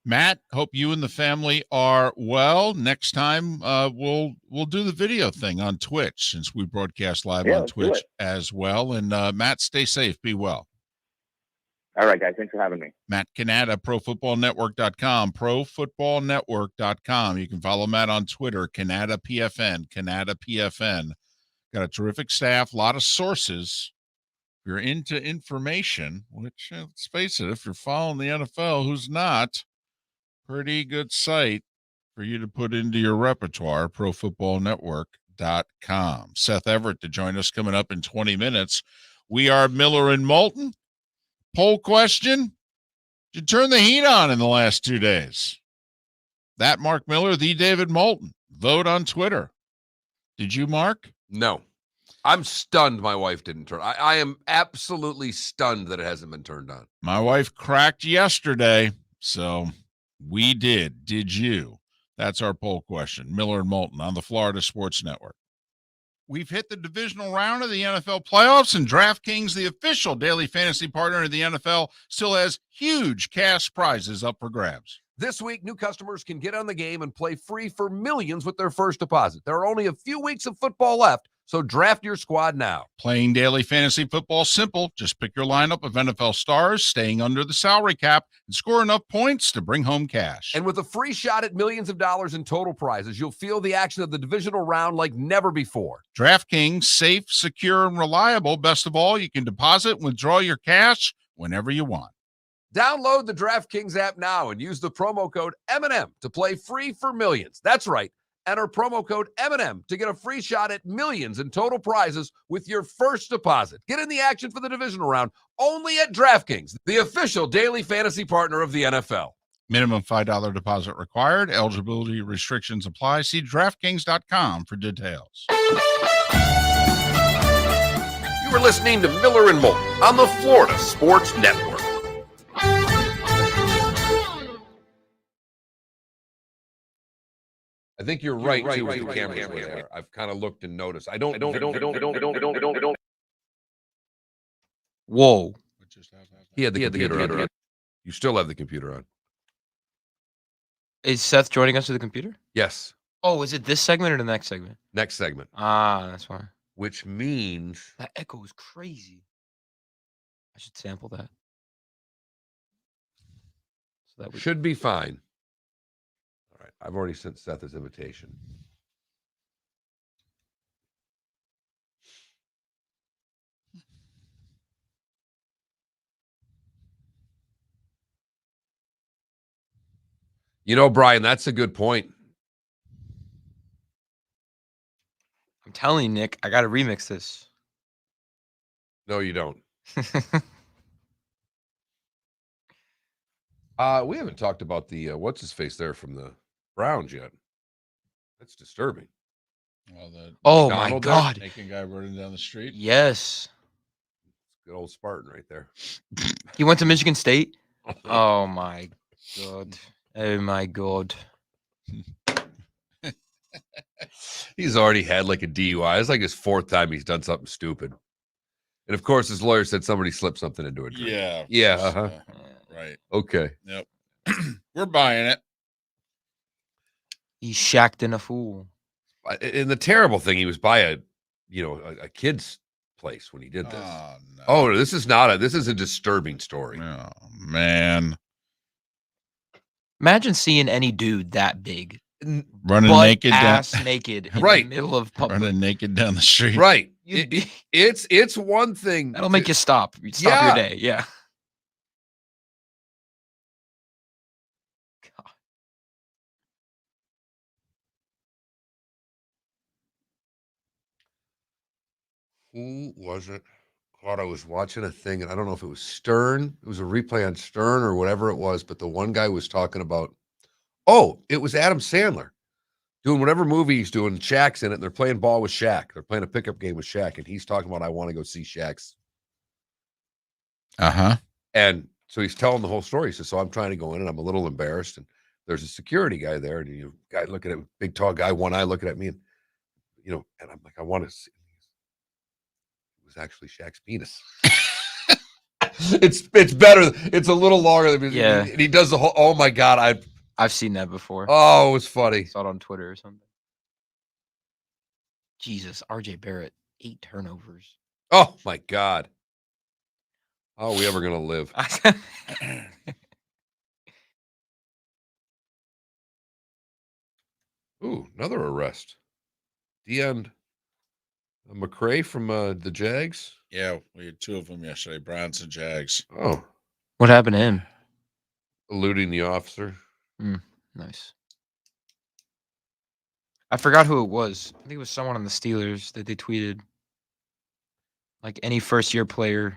Matt, hope you and the family are well. Next time, we'll do the video thing on Twitch, since we broadcast live on Twitch as well. And Matt, stay safe. Be well. All right, guys. Thanks for having me. Matt Cannata, ProFootballNetwork.com, ProFootballNetwork.com. You can follow Matt on Twitter, Cannata PFN, Cannata PFN. Got a terrific staff, a lot of sources. If you're into information, which, let's face it, if you're following the NFL, who's not, pretty good site for you to put into your repertoire, ProFootballNetwork.com. Seth Everett to join us coming up in 20 minutes. We are Miller and Moulton. Poll question: did you turn the heat on in the last 2 days? That Mark Miller, the David Moulton. Vote on Twitter. Did you, Mark? No. I'm stunned my wife didn't turn. I am absolutely stunned that it hasn't been turned on. My wife cracked yesterday, so we did. Did you? That's our poll question. Miller and Moulton on the Florida Sports Network. We've hit the divisional round of the NFL playoffs, and DraftKings, the official daily fantasy partner of the NFL, still has huge cash prizes up for grabs. This week, new customers can get on the game and play free for millions with their first deposit. There are only a few weeks of football left, so draft your squad now. Playing daily fantasy football is simple. Just pick your lineup of NFL stars, staying under the salary cap, and score enough points to bring home cash. And with a free shot at millions of dollars in total prizes, you'll feel the action of the divisional round like never before. DraftKings, safe, secure, and reliable. Best of all, you can deposit and withdraw your cash whenever you want. Download the DraftKings app now and use the promo code M&M to play free for millions. That's right. Enter promo code M&M to get a free shot at millions in total prizes with your first deposit. Get in the action for the divisional round only at DraftKings, the official daily fantasy partner of the NFL. Minimum $5 deposit required. Eligibility restrictions apply. See DraftKings.com for details. You are listening to Miller and Moulton on the Florida Sports Network. I think you're right. The camera there. I've kind of looked and noticed. I don't. Whoa. He had the computer on. You still have the computer on. Is Seth joining us to the computer? Yes. Oh, is it this segment or the next segment? Next segment. Ah, that's why. Which means that echo is crazy. I should sample that. So that should be fine. All right. I've already sent Seth his invitation. You know, Brian, that's a good point. I'm telling you, Nick, I got to remix this. No, you don't. We haven't talked about the what's his face there from the Browns yet. That's disturbing. Well, oh my God! Naked guy running down the street. Yes. Good old Spartan right there. He went to Michigan State. Oh my God! Oh my God! He's already had like a DUI. It's like his fourth time he's done something stupid. And of course, his lawyer said somebody slipped something into a drink. Yeah. Yeah. Uh-huh. Right. Okay. Yep. We're buying it. He's shacked in a fool. And the terrible thing, he was by a kid's place when he did this. Oh, no. This is a disturbing story. Oh, man. Imagine seeing any dude that big running naked, naked, in right, the middle of public. running naked down the street. Right. It's one thing that'll make you stop. Stop your day. Yeah. God. Who was it? God, I was watching a thing, and I don't know if it was Stern. It was a replay on Stern or whatever it was, but the one guy was talking about, it was Adam Sandler doing whatever movie he's doing. Shaq's in it, and they're playing ball with Shaq. They're playing a pickup game with Shaq, and he's talking about, I want to go see Shaq's. Uh-huh. And so he's telling the whole story. He says, so I'm trying to go in, and I'm a little embarrassed, and there's a security guy there, and you guy looking at big, tall guy, one eye looking at me, and, and I'm like, I want to see. It was actually Shaq's penis. It's better. It's a little longer than and he does the whole. Oh my God, I've seen that before. Oh, it was funny. Saw it on Twitter or something. Jesus, RJ Barrett, 8 turnovers. Oh my God. How are we ever gonna live? Ooh, another arrest. The end. McCray from the Jags. Yeah, we had 2 of them yesterday, Browns and Jags. Oh. What happened to him? Eluding the officer. Nice. I forgot who it was. I think it was someone on the Steelers that they tweeted. Like any first-year player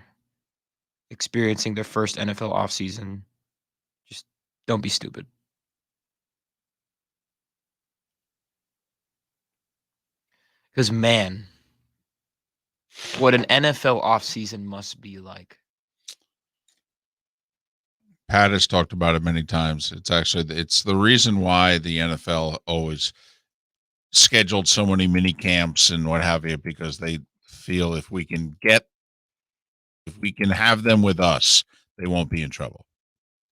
experiencing their first NFL offseason, just don't be stupid. Because, man, what an NFL offseason must be like. Pat has talked about it many times. It's the reason why the NFL always scheduled so many mini camps and what have you, because they feel if we can have them with us, they won't be in trouble.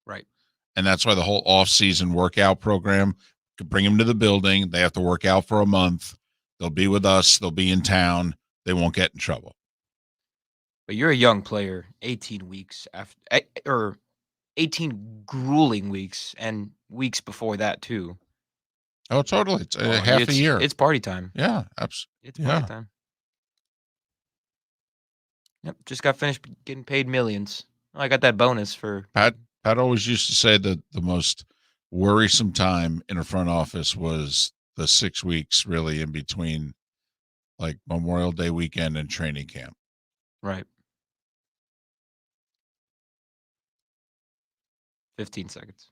Right. And that's why the whole off-season workout program could bring them to the building. They have to work out for a month. They'll be with us. They'll be in town. They won't get in trouble. But you're a young player, 18 weeks after, or 18 grueling weeks, and weeks before that too. Oh, totally. It's half a year. It's party time. Yeah, absolutely. It's party time. Yep, just got finished getting paid millions. I got that bonus for Pat always used to say that the most worrisome time in a front office was the 6 weeks really in between, like Memorial Day weekend and training camp. Right. 15 seconds.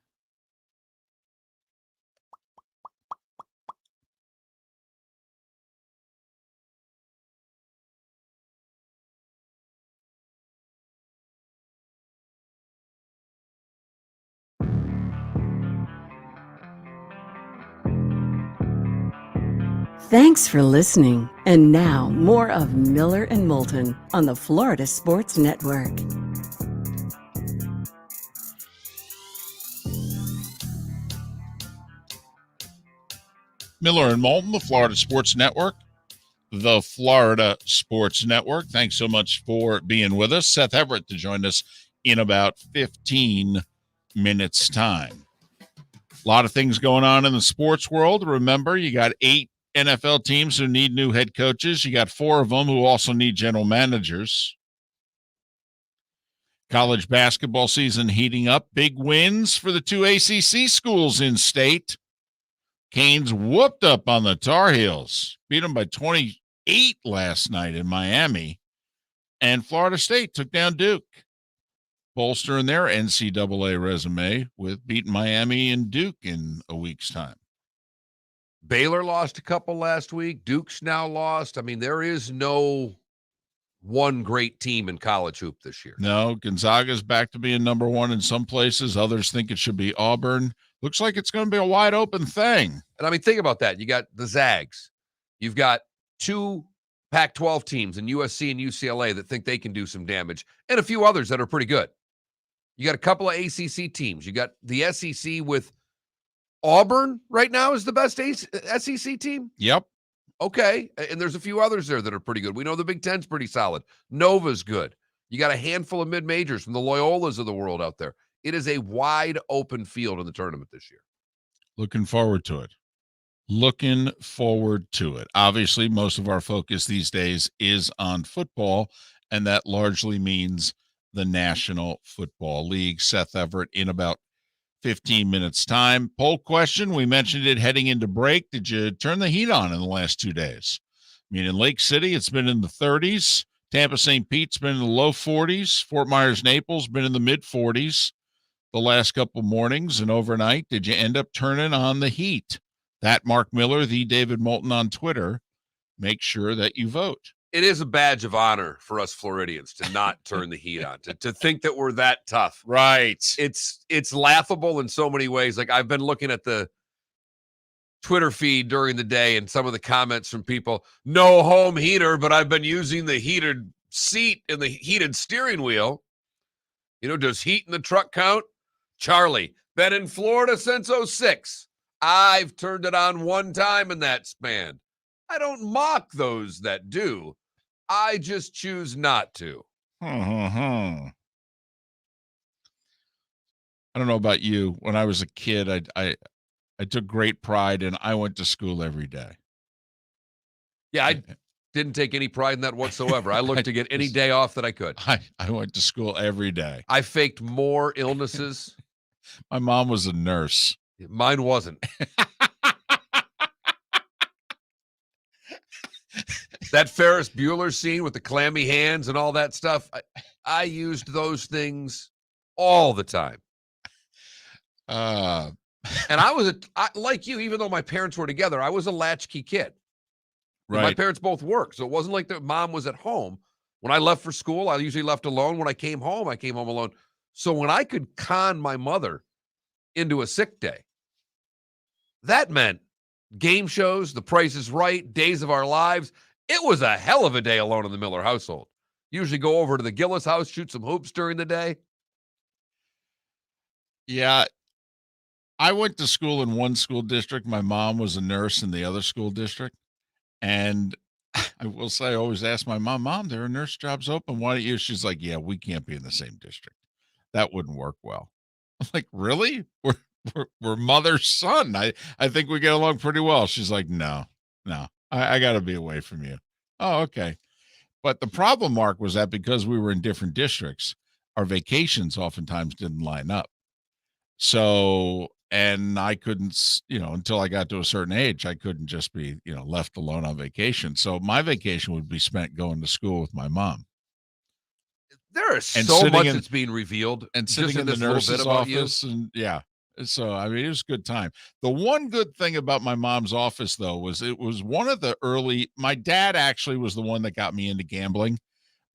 Thanks for listening. And now, more of Miller and Moulton on the Florida Sports Network. Miller and Moulton, the Florida Sports Network. The Florida Sports Network. Thanks so much for being with us. Seth Everett to join us in about 15 minutes' time. A lot of things going on in the sports world. Remember, you got 8 NFL teams who need new head coaches. You got 4 of them who also need general managers. College basketball season heating up. Big wins for the 2 ACC schools in state. Canes whooped up on the Tar Heels, beat them by 28 last night in Miami. And Florida State took down Duke, bolstering their NCAA resume with beating Miami and Duke in a week's time. Baylor lost a couple last week. Duke's now lost. I mean, there is no one great team in college hoop this year. No, Gonzaga's back to being number 1 in some places. Others think it should be Auburn. Looks like it's going to be a wide open thing. And I mean, think about that. You got the Zags. You've got 2 Pac-12 teams in USC and UCLA that think they can do some damage, and a few others that are pretty good. You got a couple of ACC teams. You got the SEC with Auburn right now is the best SEC team. Yep. Okay. And there's a few others there that are pretty good. We know the Big Ten's pretty solid. Nova's good. You got a handful of mid-majors from the Loyolas of the world out there. It is a wide open field in the tournament this year. Looking forward to it. Obviously, most of our focus these days is on football, and that largely means the National Football League. Seth Everett in about 15 minutes time. Poll question. We mentioned it heading into break. Did you turn the heat on in the last 2 days? mean, in Lake City, it's been in the 30s. Tampa St. Pete's been in the low 40s. Fort Myers Naples been in the mid 40s the last couple mornings and overnight. Did you end up turning on the heat? That Mark Miller, the David Moulton on Twitter. Make sure that you vote. It is a badge of honor for us Floridians to not turn the heat on, to think that we're that tough. Right. It's laughable in so many ways. Like, I've been looking at the Twitter feed during the day and some of the comments from people, no home heater, but I've been using the heated seat and the heated steering wheel. You know, does heat in the truck count? Charlie, been in Florida since 06. I've turned it on one time in that span. I don't mock those that do. I just choose not to. I don't know about you. When I was a kid, I took great pride in I went to school every day. Yeah, I didn't take any pride in that whatsoever. I looked to get any day off that I could. I went to school every day. I faked more illnesses. My mom was a nurse. Mine wasn't. That Ferris Bueller scene with the clammy hands and all that stuff, I used those things all the time. And I like you, even though my parents were together, I was a latchkey kid. Right. My parents both worked, so it wasn't like that mom was at home. When I left for school, I usually left alone. When I came home alone. So when I could con my mother into a sick day, that meant game shows, The Price is Right, Days of Our Lives. It was a hell of a day alone in the Miller household. Usually go over to the Gillis house, shoot some hoops during the day. Yeah. I went to school in one school district. My mom was a nurse in the other school district. And I will say, I always ask my mom, there are nurse jobs open. Why don't you? She's like, yeah, we can't be in the same district. That wouldn't work well. I'm like, really? We're mother, son. I think we get along pretty well. She's like, no, I got to be away from you. Oh, okay. But the problem, Mark, was that because we were in different districts, our vacations oftentimes didn't line up. So, and I couldn't, until I got to a certain age, I couldn't just be, left alone on vacation. So my vacation would be spent going to school with my mom. There is so much that's being revealed. And sitting in the nurse's office. And yeah. So, I mean, it was a good time. The one good thing about my mom's office, though, was it was one of the my dad actually was the one that got me into gambling.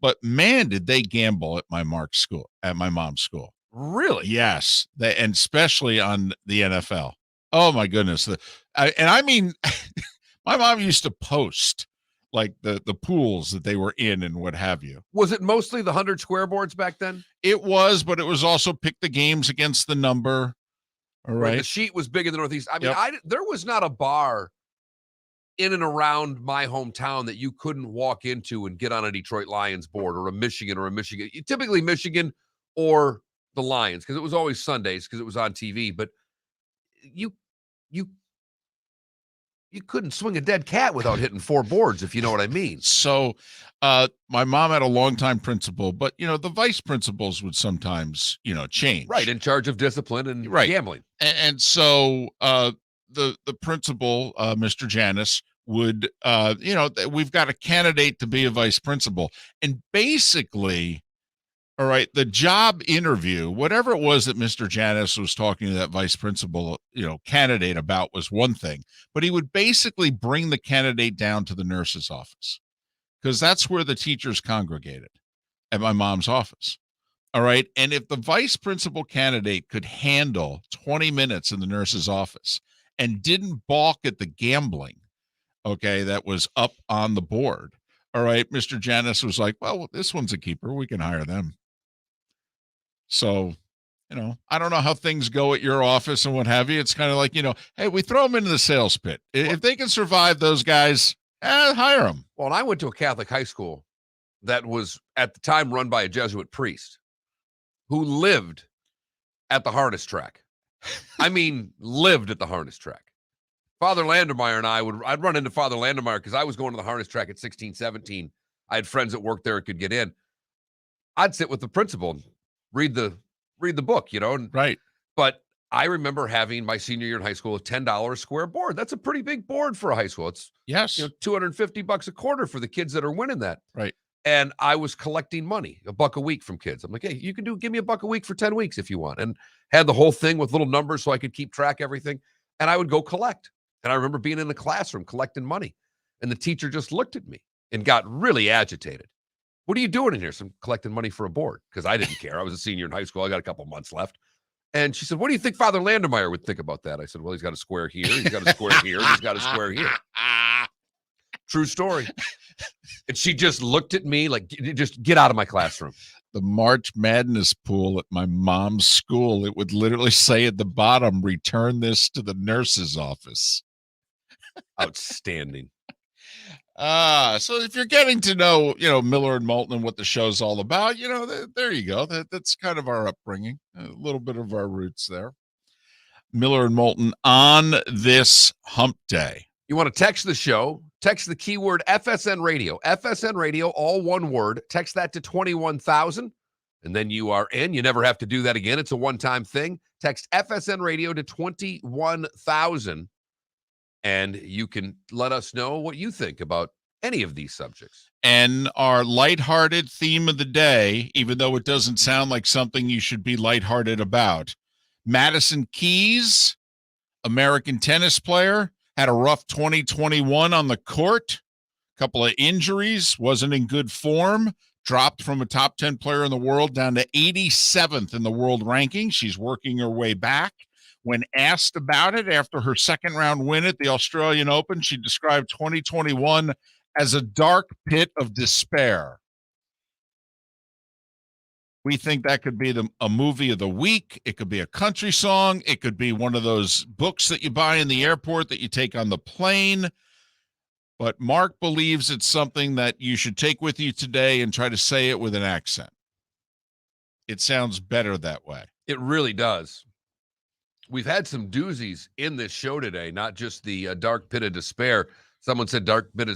But man, did they gamble at my mom's school. Really? Yes. And especially on the NFL. Oh, my goodness. I mean, my mom used to post like the pools that they were in and what have you. Was it mostly the 100 square boards back then? It was, but it was also pick the games against the number. All right. The sheet was big in the Northeast. I mean, there was not a bar in and around my hometown that you couldn't walk into and get on a Detroit Lions board or a Michigan. Typically Michigan or the Lions, because it was always Sundays because it was on TV. But you couldn't swing a dead cat without hitting four boards, if you know what I mean. So my mom had a longtime principal, but, the vice principals would sometimes, change. Right, in charge of discipline and gambling. And so the principal, Mr. Janis, would, we've got a candidate to be a vice principal. And basically, all right, the job interview, whatever it was that Mr. Janis was talking to that vice principal, candidate about was one thing, but he would basically bring the candidate down to the nurse's office because that's where the teachers congregated at my mom's office. All right. And if the vice principal candidate could handle 20 minutes in the nurse's office and didn't balk at the gambling, okay, that was up on the board. All right. Mr. Janis was like, well, this one's a keeper. We can hire them. So, I don't know how things go at your office and what have you. It's kind of like, hey, we throw them into the sales pit. If they can survive those guys, hire them. Well, and I went to a Catholic high school that was at the time run by a Jesuit priest who lived at the harness track. I mean, lived at the harness track. Father Landermeyer and I'd run into Father Landermeyer because I was going to the harness track at 16, 17. I had friends that worked there and could get in. I'd sit with the principal and read the book, Right. But I remember having my senior year in high school a $10 square board. That's a pretty big board for a high school. It's Yes. $250 a quarter for the kids that are winning that. Right. And I was collecting money, $1 a week from kids. I'm like, hey, you can give me $1 a week for 10 weeks if you want. And had the whole thing with little numbers so I could keep track of everything. And I would go collect. And I remember being in the classroom collecting money. And the teacher just looked at me and got really agitated. What are you doing in here? So I'm collecting money for a board because I didn't care. I was a senior in high school. I got a couple months left. And she said, what do you think Father Landemeyer would think about that? I said, well, he's got a square here. He's got a square here. He's got a square here. True story. And she just looked at me like, just get out of my classroom. The March Madness pool at my mom's school, it would literally say at the bottom, return this to the nurse's office. Outstanding. So if you're getting to know, Miller and Moulton and what the show's all about, there you go. That's kind of our upbringing, a little bit of our roots there. Miller and Moulton on this hump day. You want to text the show, text the keyword FSN Radio. FSN Radio, all one word. Text that to 21,000, and then you are in. You never have to do that again. It's a one-time thing. Text FSN Radio to 21,000, and you can let us know what you think about any of these subjects. And our lighthearted theme of the day, even though it doesn't sound like something you should be lighthearted about, Madison Keys, American tennis player, had a rough 2021 on the court, couple of injuries, wasn't in good form, dropped from a top 10 player in the world down to 87th in the world ranking. She's working her way back. When asked about it after her second round win at the Australian Open, she described 2021 as a dark pit of despair. We think that could be a movie of the week. It could be a country song. It could be one of those books that you buy in the airport that you take on the plane. But Mark believes it's something that you should take with you today and try to say it with an accent. It sounds better that way. It really does. We've had some doozies in this show today, not just the dark pit of despair. Someone said dark pit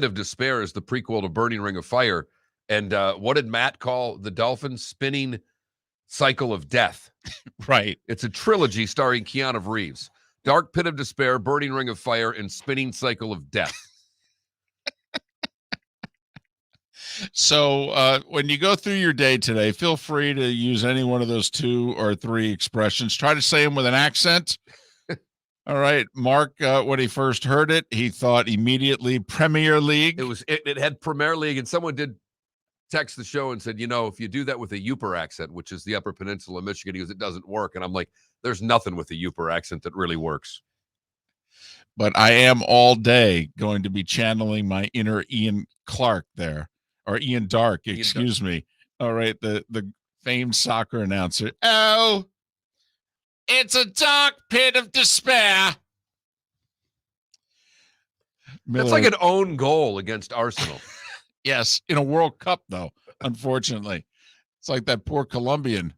of despair is the prequel to Burning Ring of Fire. And what did Matt call the dolphin? Spinning cycle of death. Right. It's a trilogy starring Keanu Reeves. Dark Pit of Despair, Burning Ring of Fire, and Spinning Cycle of Death. So when you go through your day today, feel free to use any one of those 2 or 3 expressions. Try to say them with an accent. All right. Mark, when he first heard it, he thought immediately Premier League. It had Premier League, and someone did text the show and said, if you do that with a Yooper accent, which is the Upper Peninsula of Michigan, he goes, it doesn't work. And I'm like, there's nothing with the Yooper accent that really works. But I am all day going to be channeling my inner Ian Clark there, or Ian Dark, excuse me. All right, the famed soccer announcer. Oh, it's a dark pit of despair. That's like an own goal against Arsenal. Yes, in a World Cup, though, unfortunately. It's like that poor Colombian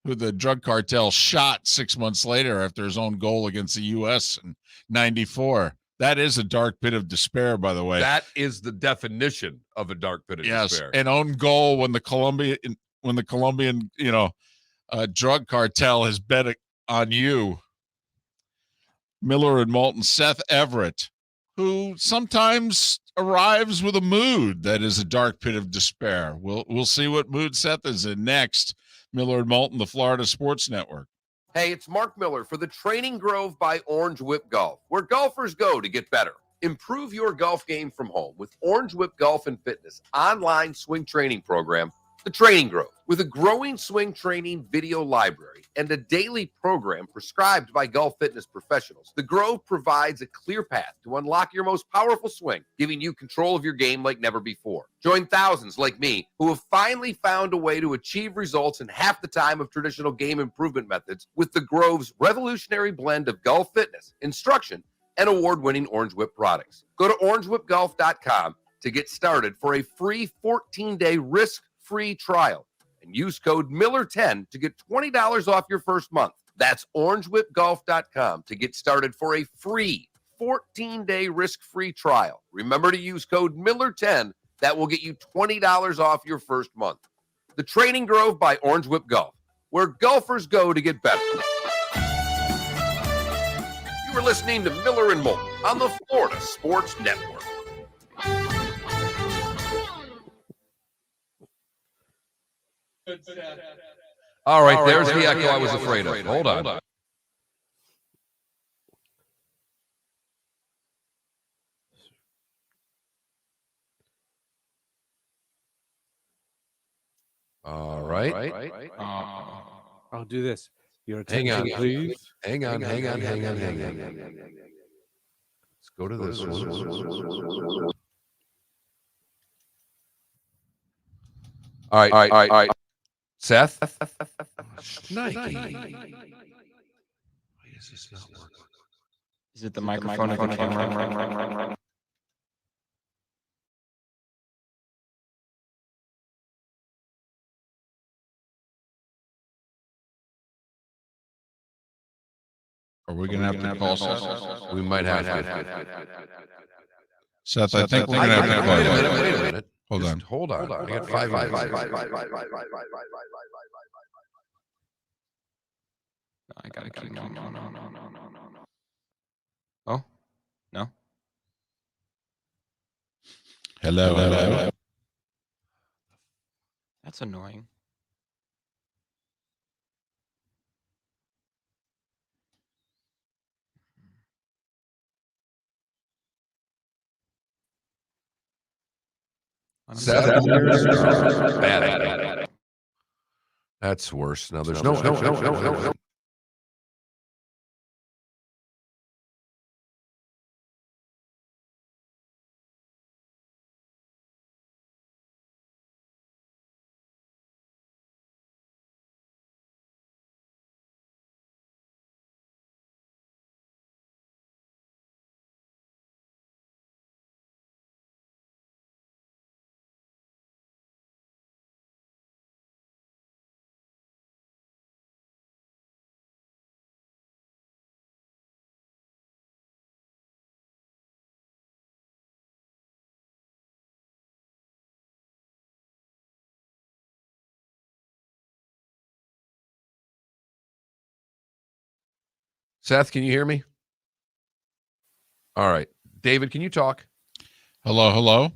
who the drug cartel shot 6 months later after his own goal against the U.S. in '94. That is a dark pit of despair, by the way. That is the definition of a dark pit of despair. Yes, an own goal when the Colombian, drug cartel has bet on you. Miller and Moulton, Seth Everett, who sometimes arrives with a mood that is a dark pit of despair. We'll see what mood Seth is in next. Miller and Moulton, the Florida Sports Network. Hey, it's Mark Miller for the Training Grove by Orange Whip Golf, where golfers go to get better. Improve your golf game from home with Orange Whip Golf and Fitness online swing training program, The Training Grove. With a growing swing training video library and a daily program prescribed by golf fitness professionals, The Grove provides a clear path to unlock your most powerful swing, giving you control of your game like never before. Join thousands like me who have finally found a way to achieve results in half the time of traditional game improvement methods with The Grove's revolutionary blend of golf fitness, instruction, and award-winning Orange Whip products. Go to orangewhipgolf.com to get started for a free 14-day risk-free trial. And use code Miller10 to get $20 off your first month. That's orangewhipgolf.com to get started for a free 14-day risk-free trial. Remember to use code Miller10. That will get you $20 off your first month. The Training Grove by Orange Whip Golf. where golfers go to get better. You are listening to Miller and Moulton on the Florida Sports Network. All right, there's the echo I was afraid of. Hold on. All right. I'll do this. Your Hang attention, on. please. Hang on. Let's go to this one. All right. Seth? Nike. Why is this not working? Is it the microphone or the camera? Are we going to have to call Seth? We might have to. Seth, I think we're going to have to call Wait a Seth. minute. Hold on. Hold on. I got 5 minutes. I gotta keep. No. Oh, no. Hello. That's annoying. Seth? Bad. That's worse. Now there's no. Seth, can you hear me? All right. David, can you talk? Hello.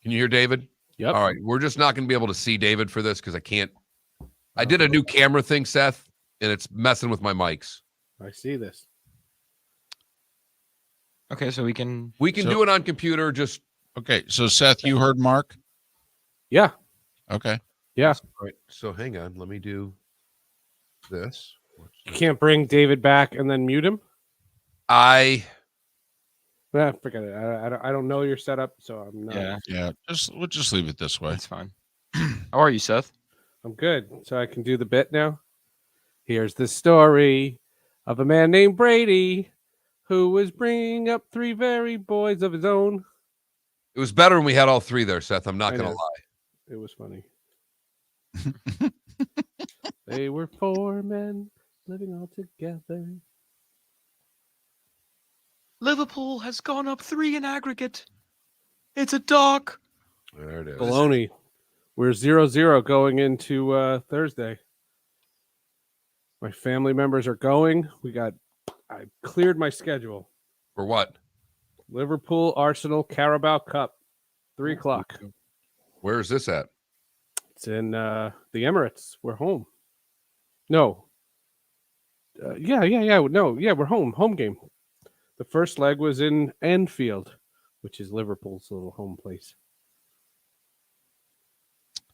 Can you hear David? Yep. All right. We're just not going to be able to see David for this because I can't. I did a new camera thing, Seth, and it's messing with my mics. I see this. Okay, so we can do it on computer. Just Okay, so Seth, you heard Mark? Yeah. Okay. Yeah. all right. So hang on. Let me do this. You can't bring David back and then mute him? I Forget it. I don't know your setup, so I'm not. Yeah. We'll just leave it this way. That's fine. How are you, Seth? I'm good. So I can do the bit now. Here's the story of a man named Brady who was bringing up 3 very boys of his own. It was better when we had all 3 there, Seth. I'm not I going to know. lie. It was funny. They were 4 men living all together. Liverpool has gone up 3 in aggregate. It's a dog. There it is. Baloney. We're 0-0 going into Thursday. My family members are going. I cleared my schedule. For what? Liverpool, Arsenal, Carabao Cup, 3 o'clock. Where is this at? It's in the Emirates. We're home. No. Yeah. No, yeah, we're home. Home game. The first leg was in Anfield, which is Liverpool's little home place.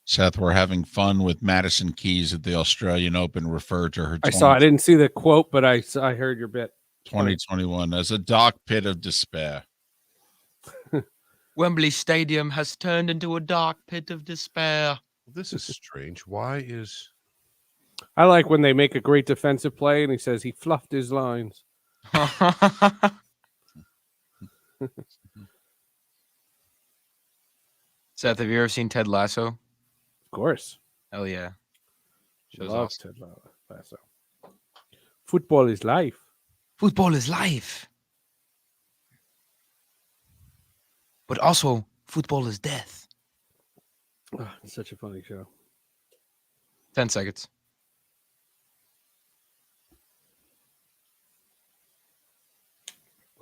Seth, we're having fun with Madison Keys at the Australian Open. Referred to her. I didn't see the quote, but I heard your bit. 2021 as a dark pit of despair. Wembley Stadium has turned into a dark pit of despair. This is strange. Why is... I like when they make a great defensive play and he says he fluffed his lines. Seth, have you ever seen Ted Lasso? Of course. Hell yeah. Show's Love awesome. Ted Lasso. Football is life. Football is life. But also, football is death. Oh, it's such a funny show. 10 seconds.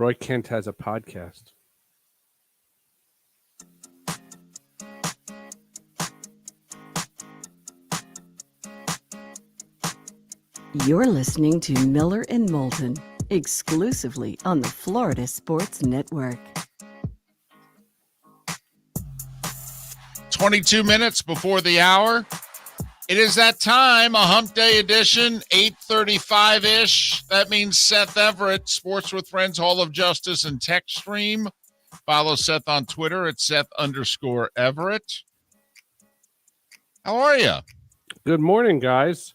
Roy Kent has a podcast. You're listening to Miller and Moulton, exclusively on the Florida Sports Network. 22 minutes before the hour. It is that time, a hump day edition, 8:35-ish. That means Seth Everett, Sports with Friends, Hall of Justice, and Tech Stream. Follow Seth on Twitter at Seth_Everett. How are you? Good morning, guys.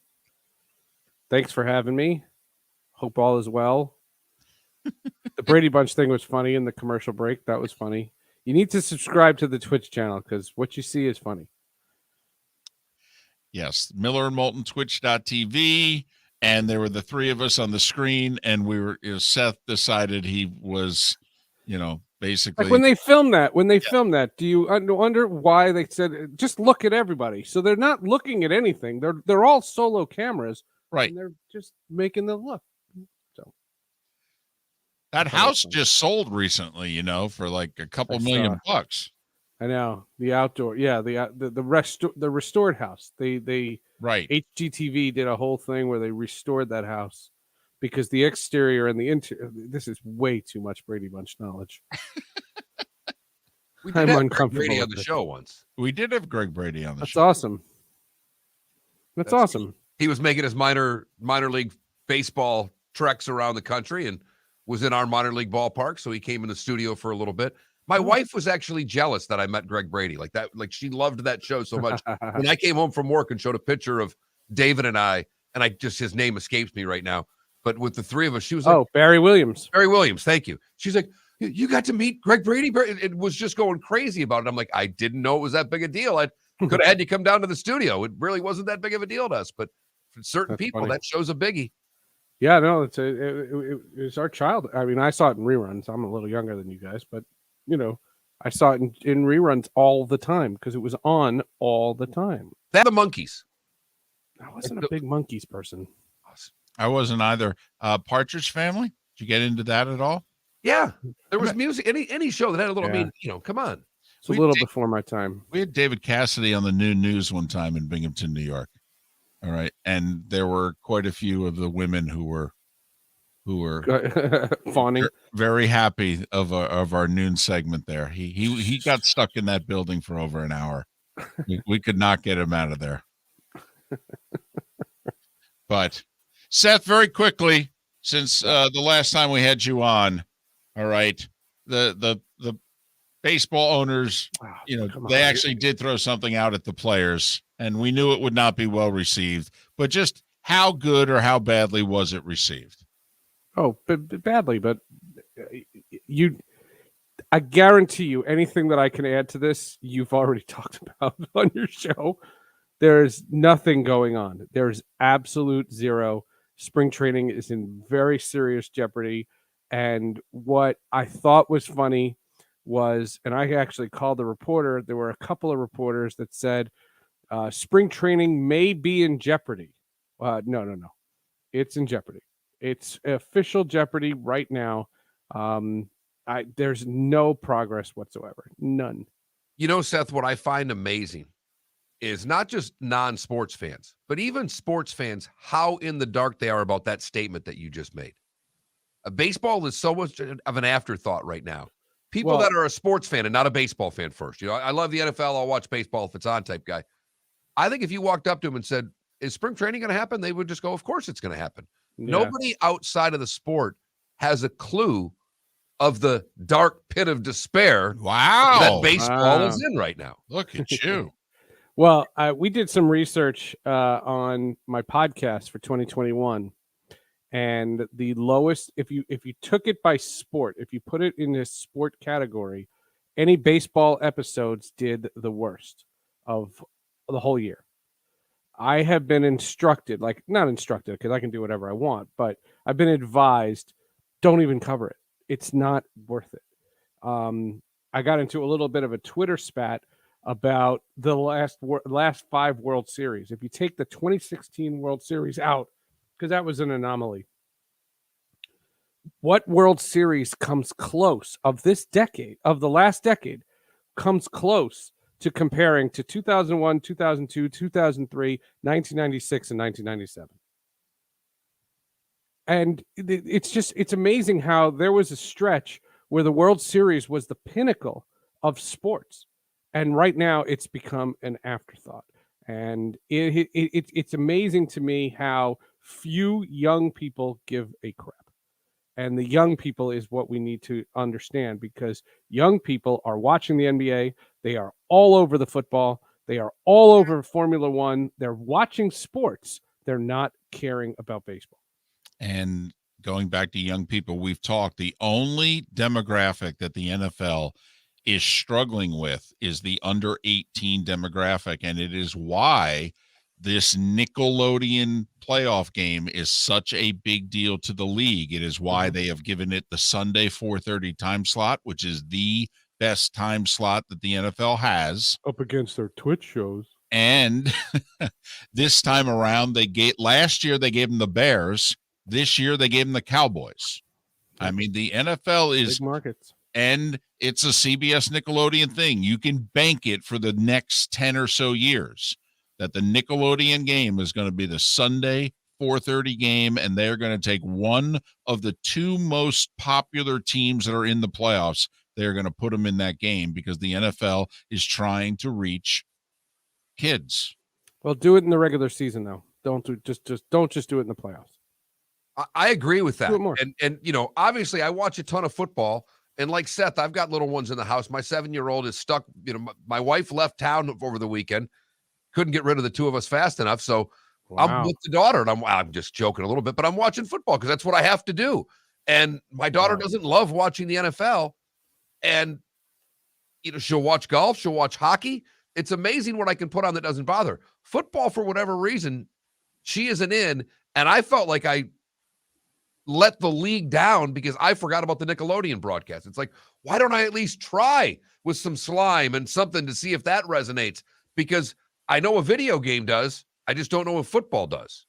Thanks for having me. Hope all is well. The Brady Bunch thing was funny in the commercial break. That was funny. You need to subscribe to the Twitch channel because what you see is funny. Yes, Miller and Moulton, Twitch.tv, and there were the three of us on the screen, and we were. Seth decided he was, basically Like when they filmed that, do you wonder why they said just look at everybody? So they're not looking at anything. They're all solo cameras, right. And they're just making them look. So that house just sold recently, for like a couple million bucks. I know the outdoor, the restored house. They right. HGTV did a whole thing where they restored that house because the exterior and the interior. This is way too much Brady Bunch knowledge. We did have uncomfortable Greg Brady on the show once. We did have Greg Brady on the show. That's awesome. That's awesome. He was making his minor league baseball treks around the country and was in our minor league ballpark. So he came in the studio for a little bit. My wife was actually jealous that I met Greg Brady like that. Like she loved that show so much. When I came home from work and showed a picture of David and his name escapes me right now. But with the three of us, she was like, Barry Williams. Barry Williams. Thank you. She's like, you got to meet Greg Brady. It was just going crazy about it. I'm like, I didn't know it was that big a deal. I could have had you come down to the studio. It really wasn't that big of a deal to us. But for certain people, that show's a biggie. Yeah, no, it's our child. I mean, I saw it in reruns. I'm a little younger than you guys, but I saw it in reruns all the time because it was on all the time. That the Monkeys. I wasn't a big Monkeys person. I wasn't either. Partridge Family. Did you get into that at all? Yeah, there was music. Any show that had a little mean. Come on. It's a little before my time. We had David Cassidy on the Noon News one time in Binghamton, New York. All right, and there were quite a few of the women who were fawning, very happy of our noon segment there. He got stuck in that building for over an hour. We could not get him out of there. But Seth, very quickly, since the last time we had you on, all right, the baseball owners, they actually did throw something out at the players, and we knew it would not be well received. But just how good or how badly was it received? Oh, badly, but I guarantee you anything that I can add to this, you've already talked about on your show. There's nothing going on. There's absolute zero. Spring training is in very serious jeopardy. And what I thought was funny was, and I actually called the reporter, there were a couple of reporters that said spring training may be in jeopardy. No. It's in jeopardy. It's official jeopardy right now. There's no progress whatsoever. None. Seth, what I find amazing is not just non-sports fans, but even sports fans, how in the dark they are about that statement that you just made. Baseball is so much of an afterthought right now. People that are a sports fan and not a baseball fan first. I love the NFL. I'll watch baseball if it's on type guy. I think if you walked up to them and said, is spring training going to happen? They would just go, of course it's going to happen. Yeah. Nobody outside of the sport has a clue of the dark pit of despair that baseball is in right now. Look at you. Well, we did some research on my podcast for 2021, and the lowest, if you took it by sport, if you put it in this sport category, any baseball episodes did the worst of the whole year. I have been instructed, not instructed because I can do whatever I want, but I've been advised, don't even cover it. It's not worth it. I got into a little bit of a Twitter spat about the last 5 World Series. If you take the 2016 World Series out, because that was an anomaly, what World Series comes close of this decade, of the last decade, comes close to comparing to 2001, 2002, 2003, 1996, and 1997. And it's amazing how there was a stretch where the World Series was the pinnacle of sports. And right now it's become an afterthought. And it's amazing to me how few young people give a crap. And the young people is what we need to understand, because young people are watching the NBA. They are all over the football. They are all over Formula One. They're watching sports. They're not caring about baseball. And going back to young people, we've talked, the only demographic that the NFL is struggling with is the under 18 demographic. And it is why this Nickelodeon playoff game is such a big deal to the league. It is why they have given it the Sunday 4:30 time slot, which is the best time slot that the NFL has. Up against their Twitch shows. And this time around, last year they gave them the Bears. This year they gave them the Cowboys. I mean, the NFL is big markets. And it's a CBS Nickelodeon thing. You can bank it for the next 10 or so years that the Nickelodeon game is going to be the Sunday 4:30 game, and they're going to take one of the two most popular teams that are in the playoffs. They're going to put them in that game because the NFL is trying to reach kids. Well, do it in the regular season, though. Don't do it in the playoffs. I agree with that. Do it more. And obviously I watch a ton of football. And like Seth, I've got little ones in the house. My 7-year-old is stuck. My wife left town over the weekend. Couldn't get rid of the two of us fast enough. So I'm with the daughter, and I'm just joking a little bit, but I'm watching football because that's what I have to do. And my daughter doesn't love watching the NFL. And, she'll watch golf. She'll watch hockey. It's amazing what I can put on that doesn't bother her. Football, for whatever reason, she isn't in. And I felt like I let the league down because I forgot about the Nickelodeon broadcast. It's like, why don't I at least try with some slime and something to see if that resonates? Because I know a video game does. I just don't know if football does.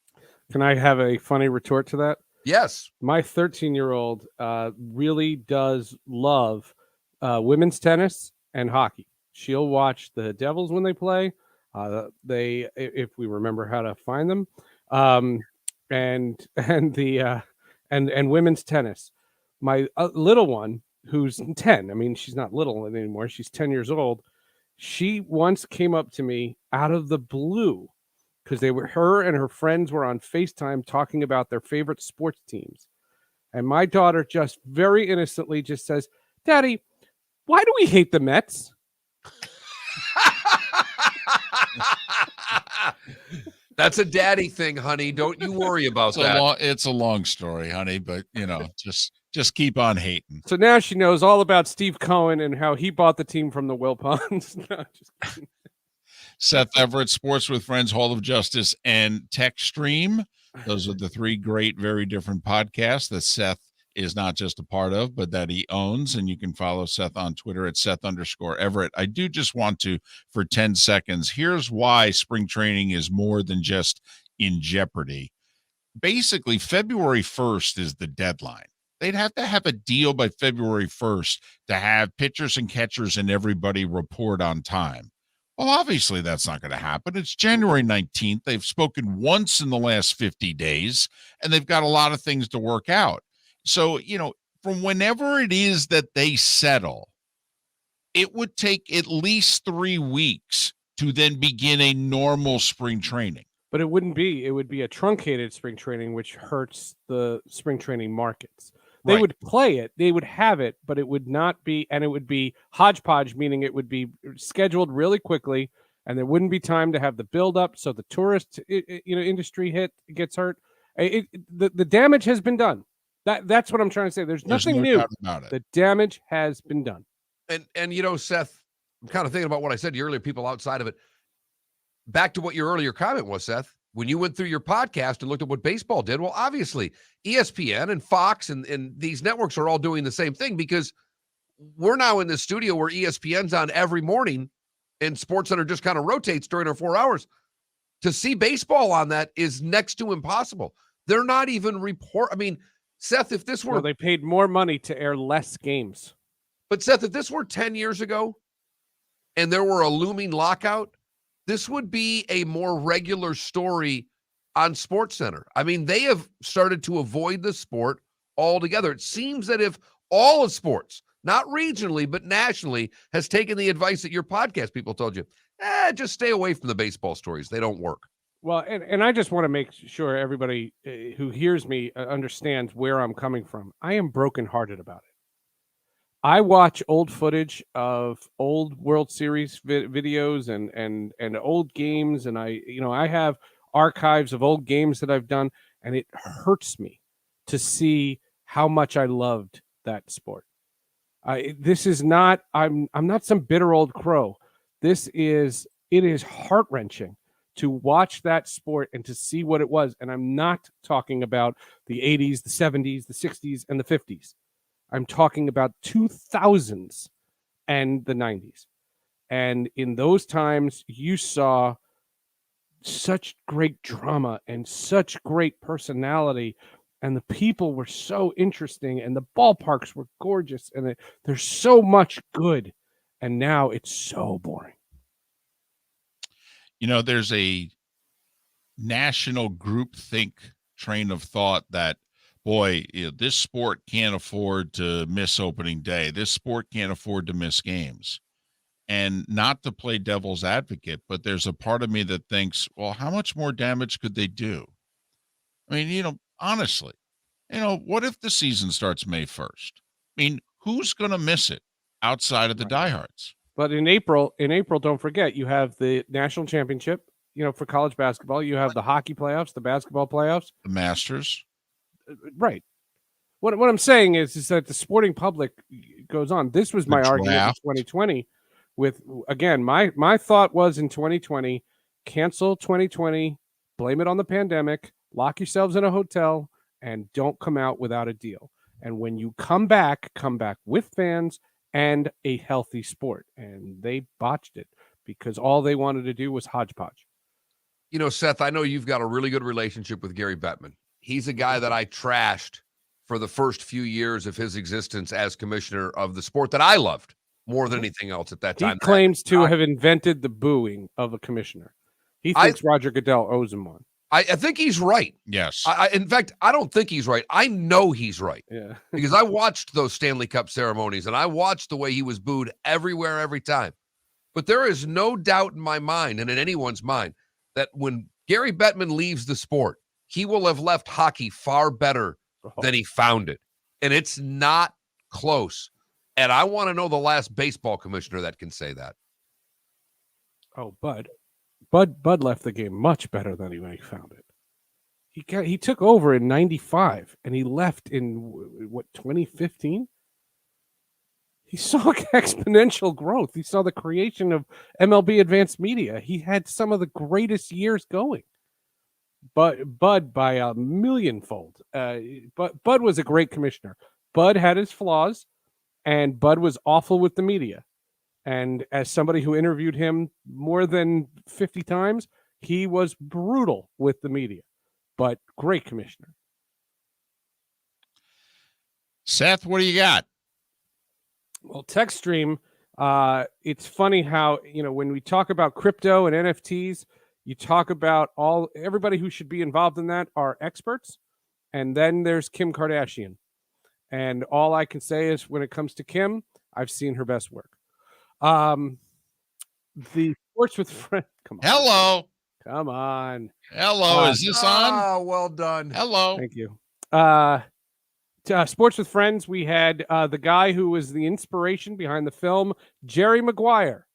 Can I have a funny retort to that? Yes. My 13-year-old really does love women's tennis and hockey. She'll watch the Devils when they play. If we remember how to find them, and women's tennis. My little one, who's 10, I mean, she's not little anymore. She's 10 years old. She once came up to me out of the blue because her and her friends were on FaceTime talking about their favorite sports teams. And my daughter just very innocently just says, "Daddy, why do we hate the Mets?" That's a daddy thing, honey. Don't you worry about that. It's a long story, honey, but just keep on hating. So now she knows all about Steve Cohen and how he bought the team from the Wilpons. No, just kidding. Seth Everett, Sports with Friends, Hall of Justice, and Tech Stream. Those are the three great, very different podcasts that Seth is not just a part of, but that he owns. And you can follow Seth on Twitter at Seth_Everett. I do just want to, for 10 seconds, here's why spring training is more than just in jeopardy. Basically, February 1st is the deadline. They'd have to have a deal by February 1st to have pitchers and catchers and everybody report on time. Well, obviously that's not going to happen. It's January 19th. They've spoken once in the last 50 days, and they've got a lot of things to work out. So, from whenever it is that they settle, it would take at least 3 weeks to then begin a normal spring training. But it wouldn't be. It would be a truncated spring training, which hurts the spring training markets. They Right. would play it, they would have it, but it would not be, and it would be hodgepodge, meaning it would be scheduled really quickly, and there wouldn't be time to have the build up. So the tourist, industry gets hurt. The damage has been done. That's what I'm trying to say. There's nothing no new doubt about it. The damage has been done. And Seth, I'm kind of thinking about what I said to you earlier, people outside of it. Back to what your earlier comment was, Seth. When you went through your podcast and looked at what baseball did, well, obviously ESPN and Fox and these networks are all doing the same thing, because we're now in the studio where ESPN's on every morning and SportsCenter just kind of rotates during our 4 hours. To see baseball on that is next to impossible. They're not even Seth, if this were No, they paid more money to air less games. But Seth, if this were 10 years ago and there were a looming lockout, this would be a more regular story on SportsCenter. I mean, they have started to avoid the sport altogether. It seems that if all of sports, not regionally, but nationally, has taken the advice that your podcast people told you, just stay away from the baseball stories. They don't work. Well, and I just want to make sure everybody who hears me understands where I'm coming from. I am brokenhearted about it. I watch old footage of old World Series videos and old games, and I have archives of old games that I've done, and it hurts me to see how much I loved that sport. This is not I'm not some bitter old crow. It is heart-wrenching to watch that sport and to see what it was, and I'm not talking about the 80s, the 70s, the 60s, and the 50s. I'm talking about 2000s and the 90s. And in those times, you saw such great drama and such great personality. And the people were so interesting. And the ballparks were gorgeous. And there's so much good. And now it's so boring. There's a national groupthink train of thought that, boy, this sport can't afford to miss opening day. This sport can't afford to miss games. And not to play devil's advocate, but there's a part of me that thinks, well, how much more damage could they do? I mean, honestly, what if the season starts May 1st? I mean, who's going to miss it outside of the diehards? But in April, don't forget, you have the national championship, for college basketball. You have the hockey playoffs, the basketball playoffs. The Masters. Right. What I'm saying is that the sporting public goes on. This was my argument in 2020 with, again, my thought was in 2020, cancel 2020, blame it on the pandemic, lock yourselves in a hotel, and don't come out without a deal. And when you come back with fans and a healthy sport. And they botched it because all they wanted to do was hodgepodge. Seth, I know you've got a really good relationship with Gary Bettman. He's a guy that I trashed for the first few years of his existence as commissioner of the sport that I loved more than anything else at that time. He claims to have invented the booing of a commissioner. He thinks Roger Goodell owes him one. I think he's right. Yes. In fact, I don't think he's right. I know he's right. Yeah. Because I watched those Stanley Cup ceremonies and I watched the way he was booed everywhere, every time. But there is no doubt in my mind and in anyone's mind that when Gary Bettman leaves the sport, he will have left hockey far better than he found it. And it's not close. And I want to know the last baseball commissioner that can say that. Oh, Bud left the game much better than when he found it. He took over in 95 and he left in 2015. He saw exponential growth. He saw the creation of MLB Advanced Media. He had some of the greatest years going. But Bud by a millionfold. But Bud was a great commissioner. Bud had his flaws, and Bud was awful with the media. And as somebody who interviewed him more than 50 times, he was brutal with the media, but great commissioner. Seth, what do you got? Well, TechStream, it's funny how, when we talk about crypto and NFTs, you talk about everybody who should be involved in that are experts. And then there's Kim Kardashian. And all I can say is when it comes to Kim, I've seen her best work. The Sports with Friends. Come on. Hello. Come on. Hello. Is this on? Oh, well done. Hello. Thank you. Sports with Friends, we had the guy who was the inspiration behind the film, Jerry Maguire.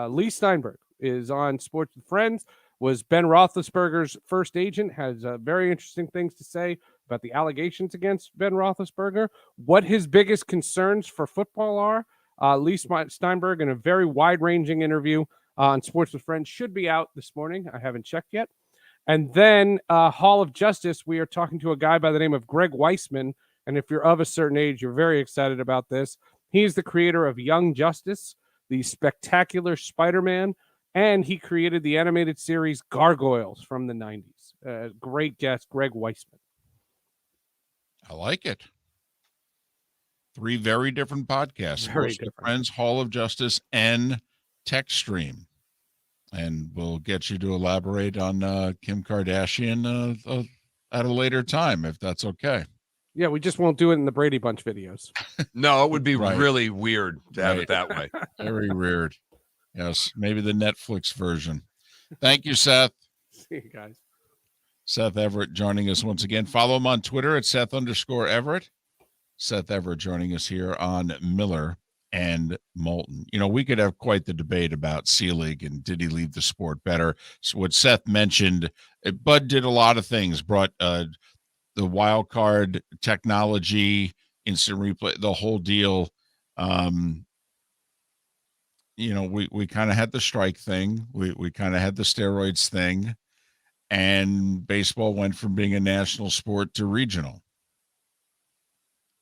Lee Steinberg is on Sports with Friends, was Ben Roethlisberger's first agent, has very interesting things to say about the allegations against Ben Roethlisberger, what his biggest concerns for football are. Lee Steinberg in a very wide-ranging interview on Sports with Friends should be out this morning. I haven't checked yet. And then Hall of Justice, we are talking to a guy by the name of Greg Weisman. And if you're of a certain age, you're very excited about this. He's the creator of Young Justice, the Spectacular Spider-Man, and he created the animated series Gargoyles from the 90s. Great guest, Greg Weisman. I like it. 3 very different podcasts. Very Sports with different. Friends, Hall of Justice, and Tech Stream. And we'll get you to elaborate on Kim Kardashian at a later time, if that's okay. Yeah, we just won't do it in the Brady Bunch videos. No, it would be Right. really weird to have Right. it that way. Very weird. Yes, maybe the Netflix version. Thank you, Seth. See you guys. Seth Everett joining us once again. Follow him on Twitter at Seth_Everett. Seth Everett joining us here on Miller and Moulton. You know, we could have quite the debate about C-League and did he leave the sport better. So what Seth mentioned, Bud did a lot of things, brought the wild card technology, instant replay, the whole deal. You know, we kind of had the strike thing. We kind of had the steroids thing. And baseball went from being a national sport to regional.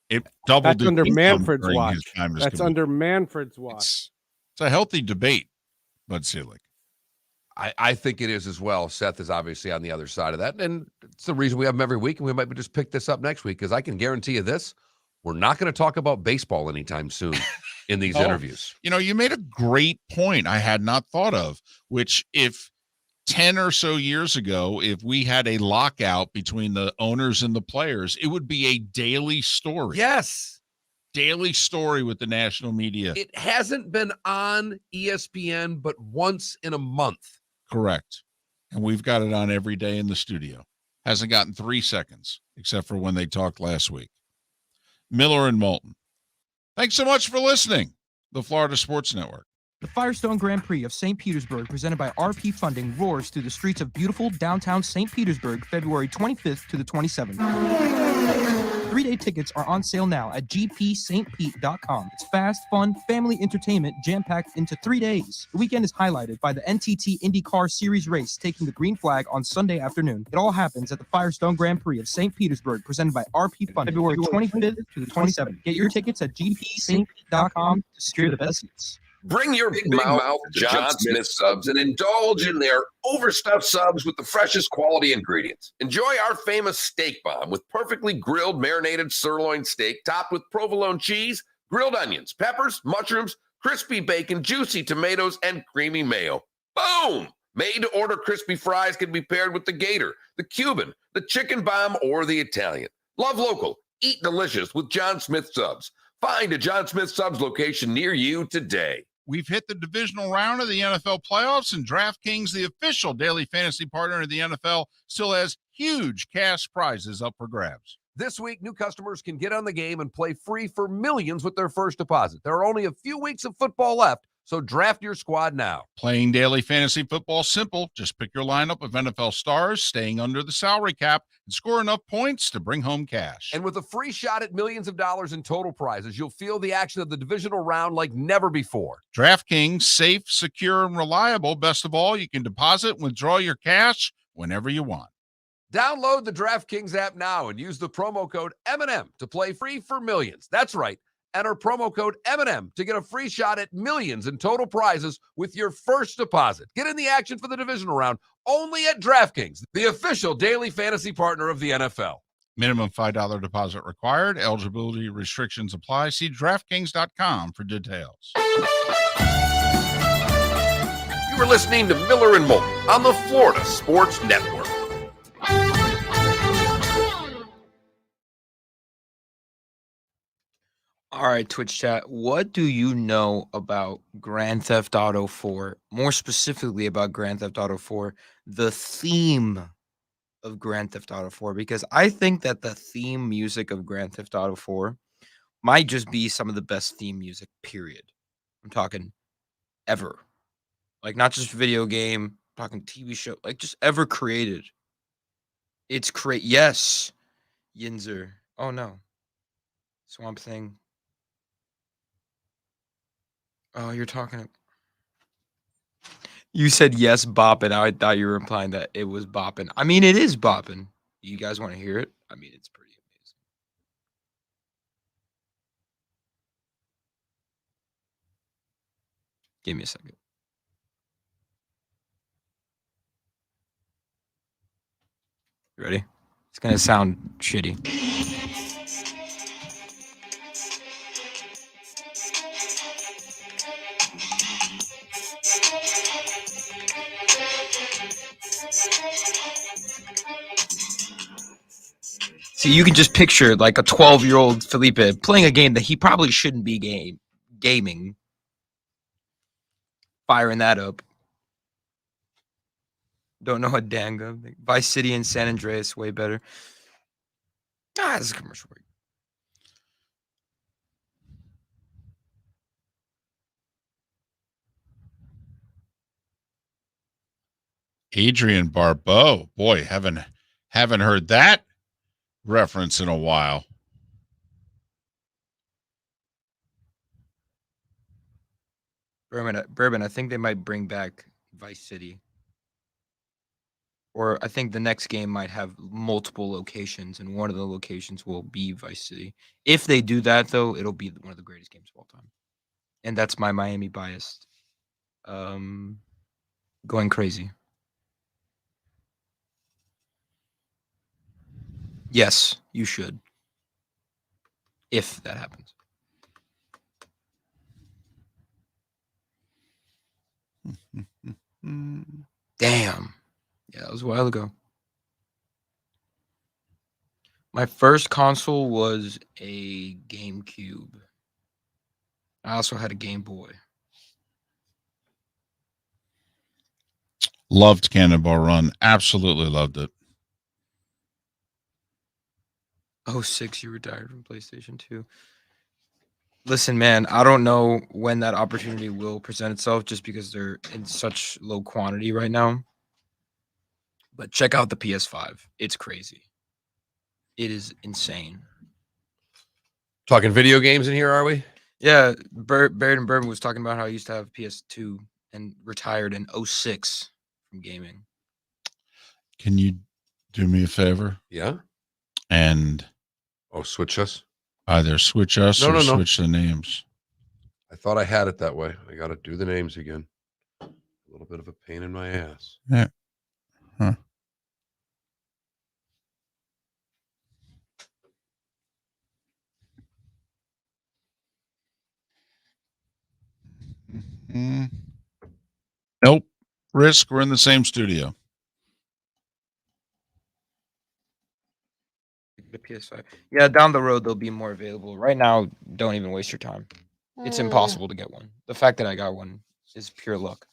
It doubled. That's under its income Manfred's during watch. his time as That's commissioner. under Manfred's watch. It's a healthy debate, Bud Selig. I think it is as well. Seth is obviously on the other side of that. And it's the reason we have him every week. And we might just pick this up next week because I can guarantee you this. We're not going to talk about baseball anytime soon in these interviews. You know, you made a great point I had not thought of, which if 10 or so years ago, if we had a lockout between the owners and the players, it would be a daily story. Yes. Daily story with the national media. It hasn't been on ESPN but once in a month. Correct. And we've got it on every day in the studio. Hasn't gotten 3 seconds, except for when they talked last week. Miller and Moulton. Thanks so much for listening. The Florida Sports Network. The Firestone Grand Prix of St. Petersburg, presented by RP Funding, roars through the streets of beautiful downtown St. Petersburg, February 25th to the 27th. 3-day tickets are on sale now at gpstpete.com. It's fast, fun, family entertainment jam-packed into 3 days. The weekend is highlighted by the NTT IndyCar Series race taking the green flag on Sunday afternoon. It all happens at the Firestone Grand Prix of St. Petersburg, presented by RP Funding, February 25th to the 27th. Get your tickets at gpstpete.com to secure the best seats. Bring your big mouth to John Smith Subs and indulge in their overstuffed subs with the freshest quality ingredients. Enjoy our famous steak bomb with perfectly grilled marinated sirloin steak topped with provolone cheese, grilled onions, peppers, mushrooms, crispy bacon, juicy tomatoes, and creamy mayo. Boom! Made-to-order crispy fries can be paired with the Gator, the Cuban, the chicken bomb, or the Italian. Love local. Eat delicious with John Smith Subs. Find a John Smith Subs location near you today. We've hit the divisional round of the NFL playoffs, and DraftKings, the official daily fantasy partner of the NFL, still has huge cash prizes up for grabs. This week, new customers can get on the game and play free for millions with their first deposit. There are only a few weeks of football left, so draft your squad now. Playing daily fantasy football simple. Just pick your lineup of NFL stars, staying under the salary cap, and score enough points to bring home cash. And with a free shot at millions of dollars in total prizes, you'll feel the action of the divisional round like never before. DraftKings, safe, secure, and reliable. Best of all, you can deposit and withdraw your cash whenever you want. Download the DraftKings app now and use the promo code M&M to play free for millions. That's right. Enter promo code M&M to get a free shot at millions in total prizes with your first deposit. Get in the action for the divisional round only at DraftKings, the official daily fantasy partner of the NFL. Minimum $5 deposit required. Eligibility restrictions apply. See DraftKings.com for details. You are listening to Miller and Moulton on the Florida Sports Network. All right, Twitch chat. What do you know about Grand Theft Auto 4? More specifically about Grand Theft Auto 4, the theme of Grand Theft Auto 4, because I think that the theme music of Grand Theft Auto 4 might just be some of the best theme music, period. I'm talking ever. Like, not just video game, I'm talking TV show, like just ever created. It's great. Yes, Yinzer. Oh, no. Swamp Thing. Oh, you're talking. You said yes, boppin'. I thought you were implying that it was boppin'. I mean, it is boppin'. You guys want to hear it? I mean, it's pretty amazing. Give me a second. You ready? It's gonna sound shitty. So you can just picture like a 12-year-old Felipe playing a game that he probably shouldn't be gaming. Firing that up. Don't know a dang. Vice City and San Andreas way better. This is a commercial break. Adrian Barbeau. Boy, haven't heard that reference in a while. Bourbon, I think they might bring back Vice City. Or I think the next game might have multiple locations, and one of the locations will be Vice City. If they do that, though, it'll be one of the greatest games of all time. And that's my Miami bias. Going crazy. Yes, you should. If that happens. Damn. Yeah, that was a while ago. My first console was a GameCube. I also had a Game Boy. Loved Cannonball Run. Absolutely loved it. 06, you retired from PlayStation 2. Listen, man, I don't know when that opportunity will present itself just because they're in such low quantity right now. But check out the PS5. It's crazy. It is insane. Talking video games in here, are we? Yeah, Barrett and Bourbon was talking about how he used to have PS2 and retired in 06 from gaming. Can you do me a favor? Yeah. And switch us? Either switch us No. switch the names. I thought I had it that way. I got to do the names again. A little bit of a pain in my ass. Yeah. Huh. Nope. Risk. We're in the same studio. The PS5. Yeah, down the road they'll be more available. Right now, don't even waste your time. It's impossible to get one. The fact that I got one is pure luck.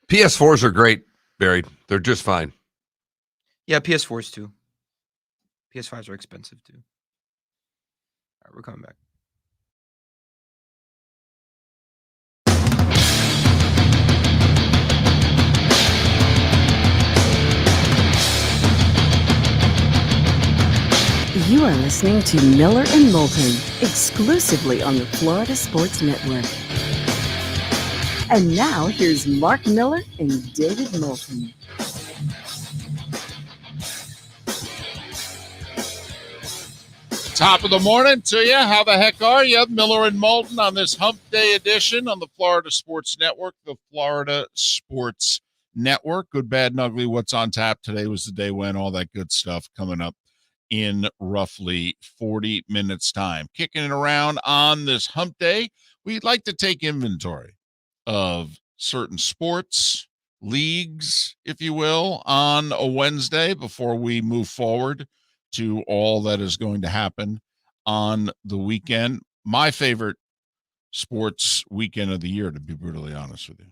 PS4s are great, Barry. They're just fine. Yeah, PS4s too. PS5s are expensive too. All right, we're coming back. You are listening to Miller and Moulton, exclusively on the Florida Sports Network. And now, here's Mark Miller and David Moulton. Top of the morning to you. How the heck are you? Miller and Moulton on this Hump Day edition on the Florida Sports Network, the Florida Sports Network. Good, bad, and ugly. What's on tap today was the day when, all that good stuff coming up in roughly 40 minutes time. Kicking it around on this Hump Day, we'd like to take inventory of certain sports, leagues, if you will, on a Wednesday before we move forward to all that is going to happen on the weekend. My favorite sports weekend of the year, to be brutally honest with you.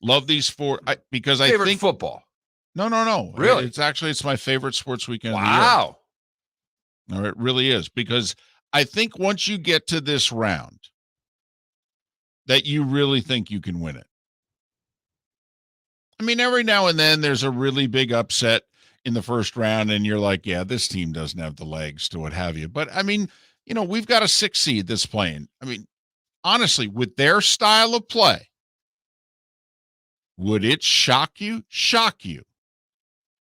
Love these four because I think football. No. Really? It's my favorite sports weekend of the year. Wow. No, it really is, because I think once you get to this round that you really think you can win it. I mean, every now and then there's a really big upset in the first round and you're like, yeah, this team doesn't have the legs to what have you. But I mean, we've got a 6 seed that's playing. I mean, honestly, with their style of play, would it shock you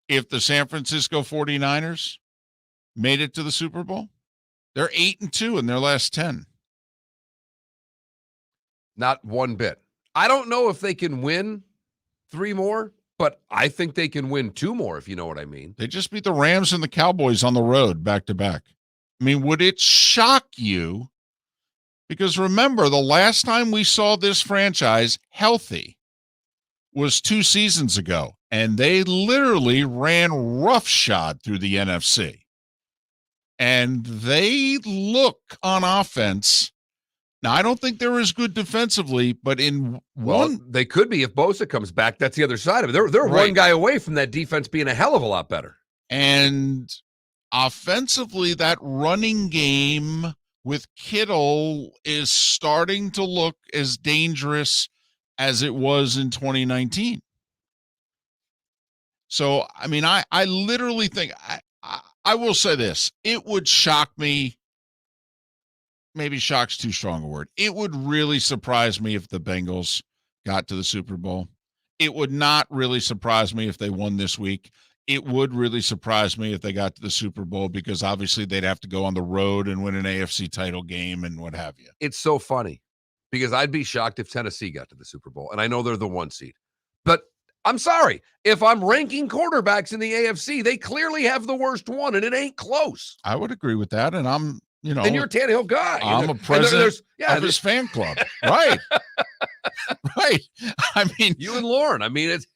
if the San Francisco 49ers made it to the Super Bowl? They're 8-2 in their last 10. Not one bit. I don't know if they can win 3 more, but I think they can win 2 more, if you know what I mean. They just beat the Rams and the Cowboys on the road back to back. I mean, would it shock you? Because remember, the last time we saw this franchise healthy was 2 seasons ago, and they literally ran roughshod through the NFC. And they look on offense. Now, I don't think they're as good defensively, but they could be if Bosa comes back. That's the other side of it. They're Right. one guy away from that defense being a hell of a lot better. And offensively, that running game with Kittle is starting to look as dangerous as it was in 2019. So, I mean, I literally think I will say this. It would shock me. Maybe shock's too strong a word. It would really surprise me if the Bengals got to the Super Bowl. It would not really surprise me if they won this week. It would really surprise me if they got to the Super Bowl because obviously they'd have to go on the road and win an AFC title game and what have you. It's so funny because I'd be shocked if Tennessee got to the Super Bowl, and I know they're the 1 seed. But I'm sorry. If I'm ranking quarterbacks in the AFC, they clearly have the worst one, and it ain't close. I would agree with that, and I'm, and you're a Tannehill guy. I'm a president of his fan club. Right. Right. I mean, you and Lauren. I mean, it's.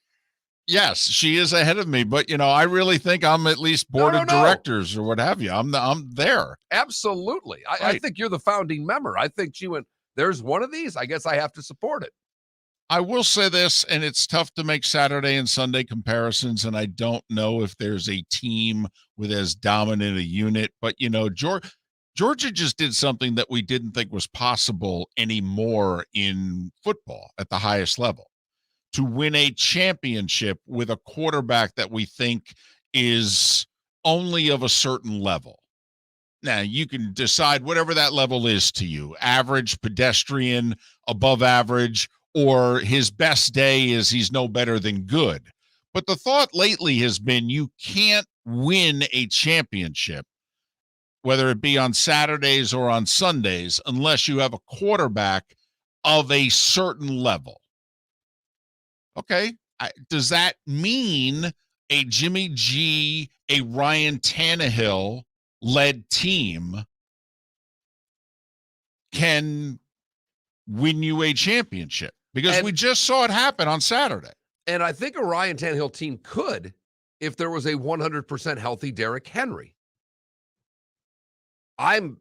Yes, she is ahead of me, but I really think I'm at least board of directors or what have you. I'm there. Absolutely. I think you're the founding member. I think she went, there's one of these. I guess I have to support it. I will say this, and it's tough to make Saturday and Sunday comparisons, and I don't know if there's a team with as dominant a unit, but Georgia just did something that we didn't think was possible anymore in football at the highest level. To win a championship with a quarterback that we think is only of a certain level. Now, you can decide whatever that level is to you, average, pedestrian, above average, or his best day is he's no better than good. But the thought lately has been you can't win a championship, whether it be on Saturdays or on Sundays, unless you have a quarterback of a certain level. Okay, does that mean a Jimmy G, a Ryan Tannehill-led team can win you a championship? Because we just saw it happen on Saturday. And I think a Ryan Tannehill team could if there was a 100% healthy Derrick Henry. I'm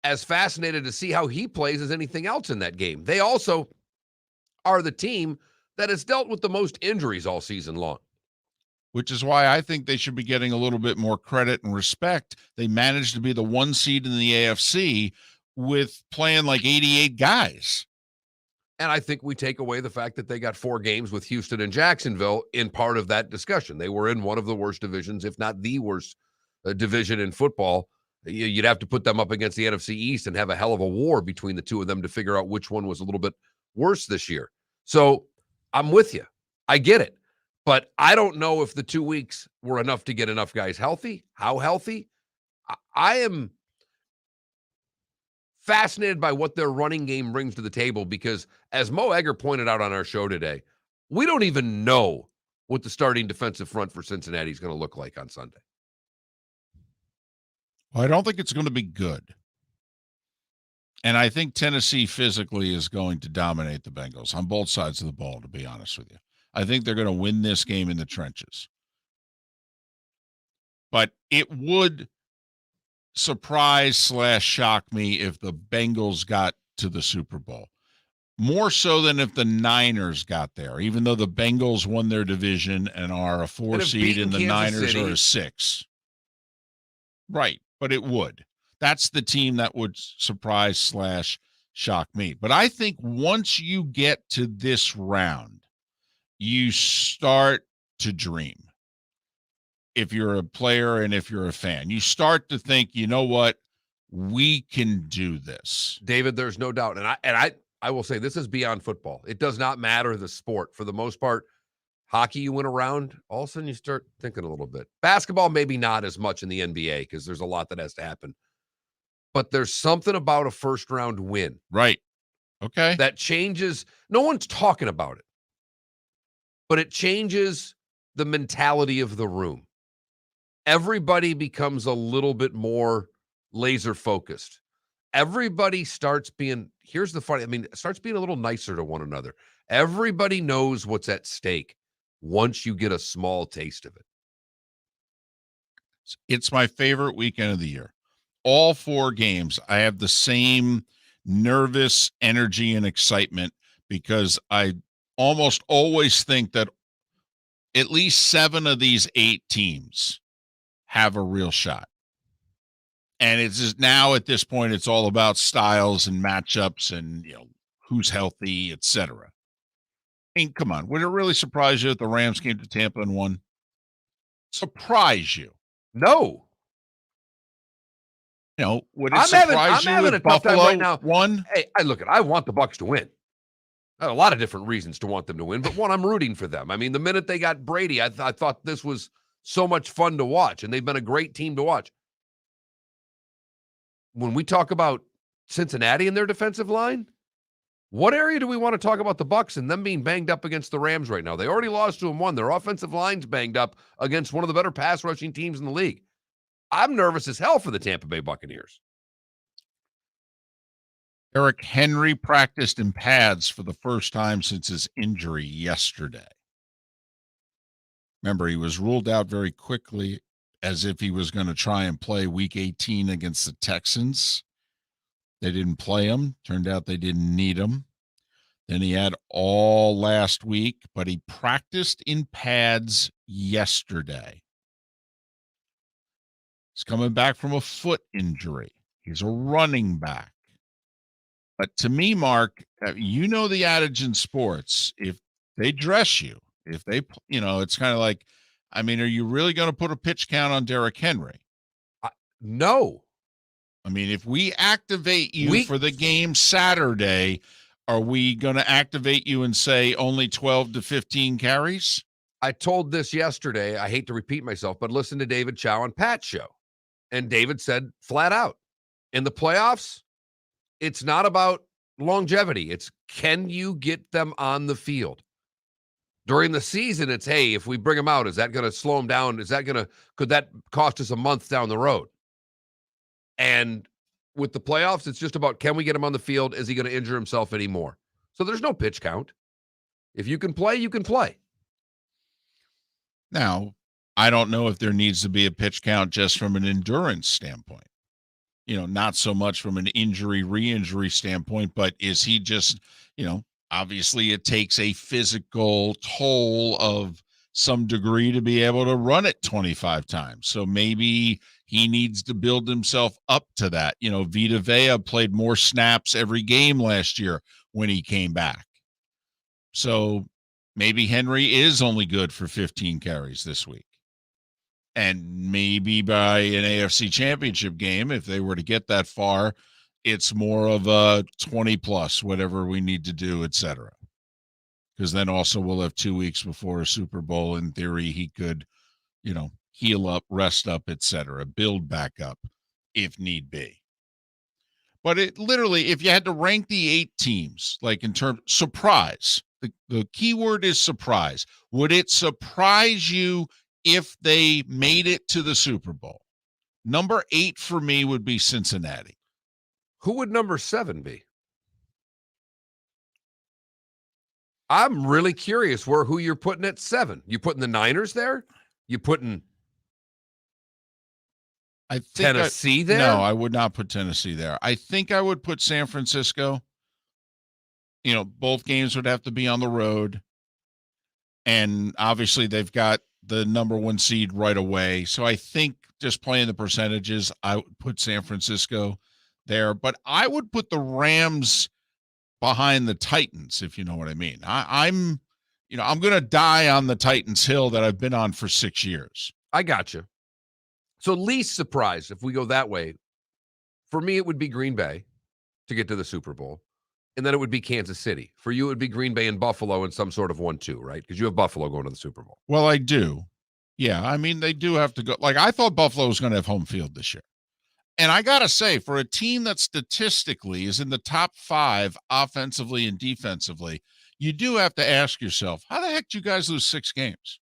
as fascinated to see how he plays as anything else in that game. They also are the team that has dealt with the most injuries all season long. Which is why I think they should be getting a little bit more credit and respect. They managed to be the 1 seed in the AFC with playing like 88 guys. And I think we take away the fact that they got 4 games with Houston and Jacksonville in part of that discussion. They were in one of the worst divisions, if not the worst division in football. You'd have to put them up against the NFC East and have a hell of a war between the two of them to figure out which one was a little bit worse this year. So I'm with you. I get it. But I don't know if the 2 weeks were enough to get enough guys healthy. How healthy? I am fascinated by what their running game brings to the table because, as Mo Egger pointed out on our show today, we don't even know what the starting defensive front for Cincinnati is going to look like on Sunday. Well, I don't think it's going to be good. And I think Tennessee physically is going to dominate the Bengals on both sides of the ball, to be honest with you. I think they're going to win this game in the trenches. But it would surprise/shock me if the Bengals got to the Super Bowl. More so than if the Niners got there, even though the Bengals won their division and are a 4 seed and the Niners are a 6. Right, but it would. That's the team that would surprise/shock me. But I think once you get to this round, you start to dream. If you're a player and if you're a fan, you start to think, you know what, we can do this. David, there's no doubt. And I will say this is beyond football. It does not matter the sport. For the most part, hockey, you went around, all of a sudden you start thinking a little bit. Basketball, maybe not as much in the NBA because there's a lot that has to happen. But there's something about a first round win. Right. Okay. That changes. No one's talking about it. But it changes the mentality of the room. Everybody becomes a little bit more laser focused. Everybody starts being, starts being a little nicer to one another. Everybody knows what's at stake once you get a small taste of it. It's my favorite weekend of the year. All 4 games, I have the same nervous energy and excitement because I almost always think that at least 7 of these 8 teams have a real shot. And it's just now at this point, it's all about styles and matchups and, who's healthy, etc. I mean, come on. Would it really surprise you if the Rams came to Tampa and won? Surprise you? No. Would it I'm surprise having you a if tough time Buffalo right now. won? Hey, I want the Bucs to win. I have a lot of different reasons to want them to win, but one, I'm rooting for them. I mean, the minute they got Brady, I thought this was so much fun to watch, and they've been a great team to watch. When we talk about Cincinnati and their defensive line, what area do we want to talk about the Bucs and them being banged up against the Rams right now? They already lost to them one. Their offensive line's banged up against one of the better pass rushing teams in the league. I'm nervous as hell for the Tampa Bay Buccaneers. Eric Henry practiced in pads for the first time since his injury yesterday. Remember, he was ruled out very quickly as if he was going to try and play week 18 against the Texans. They didn't play him. Turned out they didn't need him. Then he had all last week, but he practiced in pads yesterday. He's coming back from a foot injury. He's a running back. But to me, Mark, you know the adage in sports, if they dress you, if they, it's kind of like, I mean, are you really going to put a pitch count on Derrick Henry? No. I mean, if we activate you for the game Saturday, are we going to activate you and say only 12 to 15 carries? I told this yesterday. I hate to repeat myself, but listen to David Chow on Pat's show. And David said flat out, in the playoffs, it's not about longevity. It's can you get them on the field? During the season, it's, hey, if we bring them out, is that going to slow them down? Could that cost us a month down the road? And with the playoffs, it's just about, can we get him on the field? Is he going to injure himself anymore? So there's no pitch count. If you can play, you can play. Now, I don't know if there needs to be a pitch count just from an endurance standpoint. Not so much from an injury, re-injury standpoint, but is he just, obviously it takes a physical toll of some degree to be able to run it 25 times. So maybe he needs to build himself up to that. Vita Vea played more snaps every game last year when he came back. So maybe Henry is only good for 15 carries this week. And maybe by an AFC championship game, if they were to get that far, it's more of a 20 plus, whatever we need to do, et cetera. Because then also we'll have 2 weeks before a Super Bowl. In theory, he could, heal up, rest up, et cetera, build back up if need be. But it literally, if you had to rank the 8 teams, like in terms surprise, the key word is surprise. Would it surprise you if they made it to the Super Bowl? Number 8 for me would be Cincinnati. Who would number 7 be? I'm really curious who you're putting at 7. You putting the Niners there? You putting Tennessee there? No, I would not put Tennessee there. I think I would put San Francisco. Both games would have to be on the road. And obviously they've got the number 1 seed right away. So I think just playing the percentages, I would put San Francisco there. But I would put the Rams behind the Titans, if you know what I mean. I'm going to die on the Titans hill that I've been on for 6 years. I got you. So least surprise, if we go that way, for me, it would be Green Bay to get to the Super Bowl. And then it would be Kansas City. For you, it would be Green Bay and Buffalo in some sort of 1-2, right? Because you have Buffalo going to the Super Bowl. Well, I do. Yeah, I mean, they do have to go. Like, I thought Buffalo was going to have home field this year. And I got to say, for a team that statistically is in the top 5 offensively and defensively, you do have to ask yourself, how the heck did you guys lose 6 games?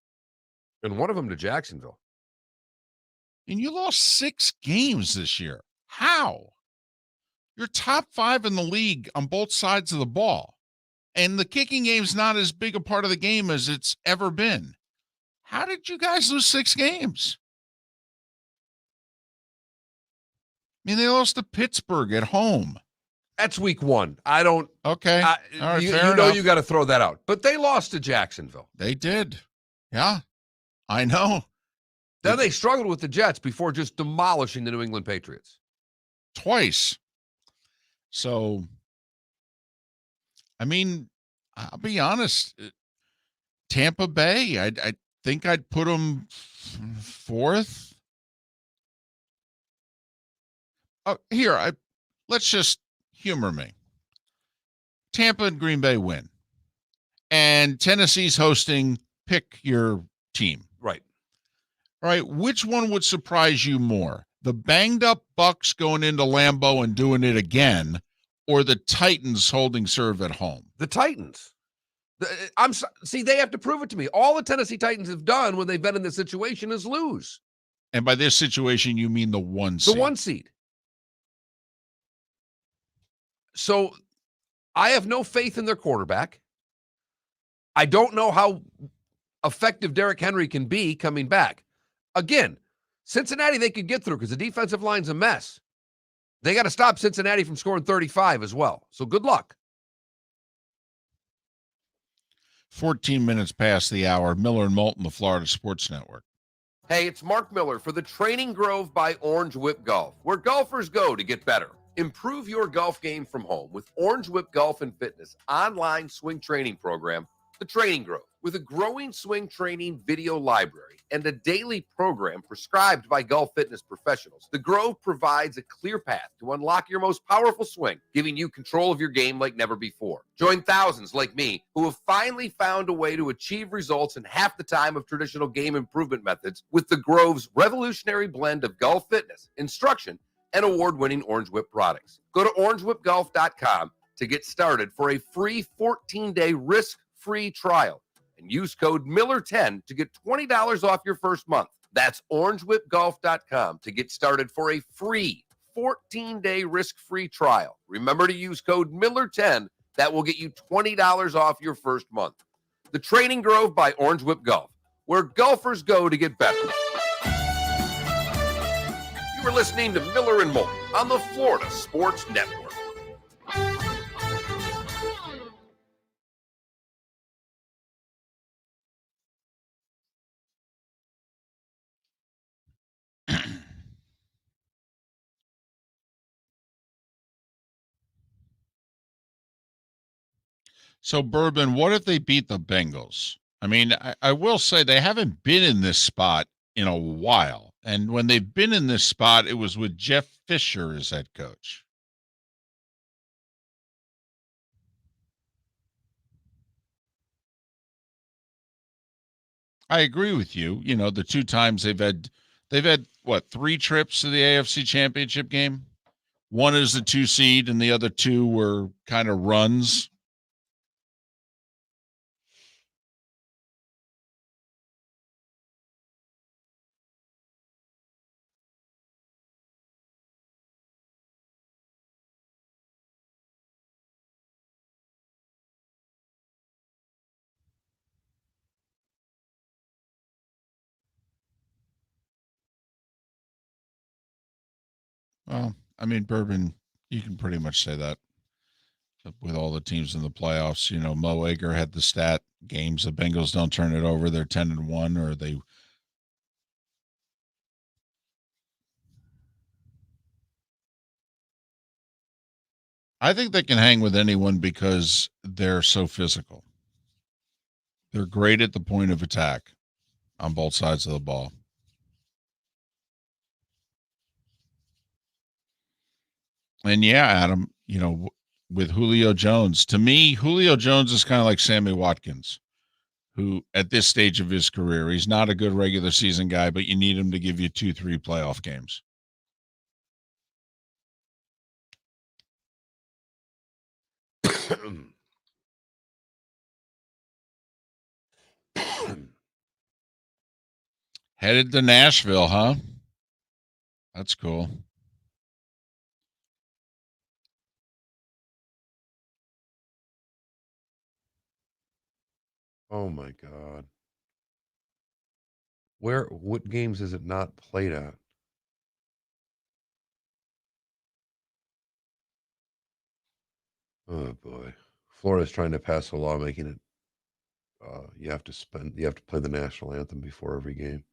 And one of them to Jacksonville. And you lost 6 games this year. How? You're top 5 in the league on both sides of the ball. And the kicking game's not as big a part of the game as it's ever been. How did you guys lose 6 games? I mean, they lost to Pittsburgh at home. That's week 1. I don't. Okay. All right, you fair know enough. you got to throw that out. But they lost to Jacksonville. They did. Yeah, I know. Then they struggled with the Jets before just demolishing the New England Patriots. Twice. So, I mean, I'll be honest. Tampa Bay, I think I'd put them 4th. Oh, here, let's just humor me. Tampa and Green Bay win. And Tennessee's hosting. Pick your team. Right. All right. Which one would surprise you more? The banged up Bucks going into Lambeau and doing it again, or the Titans holding serve at home? The Titans. See, they have to prove it to me. All the Tennessee Titans have done when they've been in this situation is lose. And by this situation, you mean the 1 seed. The 1 seed. So I have no faith in their quarterback. I don't know how effective Derrick Henry can be coming back. Again, Cincinnati they could get through because the defensive line's a mess. They got to stop Cincinnati from scoring 35 as well. So good luck. 14 minutes past the hour. Miller and Moulton, the Florida Sports Network. Hey, it's Mark Miller for the Training Grove by Orange Whip Golf, where golfers go to get better. Improve your golf game from home with Orange Whip Golf and Fitness online swing training program, The Training Grove. With a growing swing training video library and a daily program prescribed by golf fitness professionals, the Grove provides a clear path to unlock your most powerful swing, giving you control of your game like never before. Join thousands like me who have finally found a way to achieve results in half the time of traditional game improvement methods with the Grove's revolutionary blend of golf fitness, instruction, and award-winning Orange Whip products. Go to orangewhipgolf.com to get started for a free 14-day risk-free trial. And use code Miller10 to get $20 off your first month. That's orangewhipgolf.com to get started for a free 14-day risk-free trial. Remember to use code Miller10. That will get you $20 off your first month. The Training Grove by Orange Whip Golf, where golfers go to get better. You are listening to Miller and Moulton on the Florida Sports Network. So, Bourbon, what if they beat the Bengals? I mean, I will say they haven't been in this spot in a while. And when they've been in this spot, it was with Jeff Fisher as head coach. I agree with you. You know, the 2 times they've had what, 3 trips to the AFC Championship game? One is the 2 seed and the other 2 were kind of runs. Well, I mean, Bourbon, you can pretty much say that with all the teams in the playoffs. You know, Mo Ager had the stat games. The Bengals don't turn it over. They're 10-1, or they. I think they can hang with anyone because they're so physical. They're great at the point of attack on both sides of the ball. And yeah, Adam, you know, with Julio Jones, to me, Julio Jones is kind of like Sammy Watkins, who at this stage of his career, he's not a good regular season guy, but you need him to give you 2-3 playoff games. Headed to Nashville, huh? That's cool. Oh my God. What games is it not played at? Oh boy. Florida's trying to pass a law making it you have to play the national anthem before every game.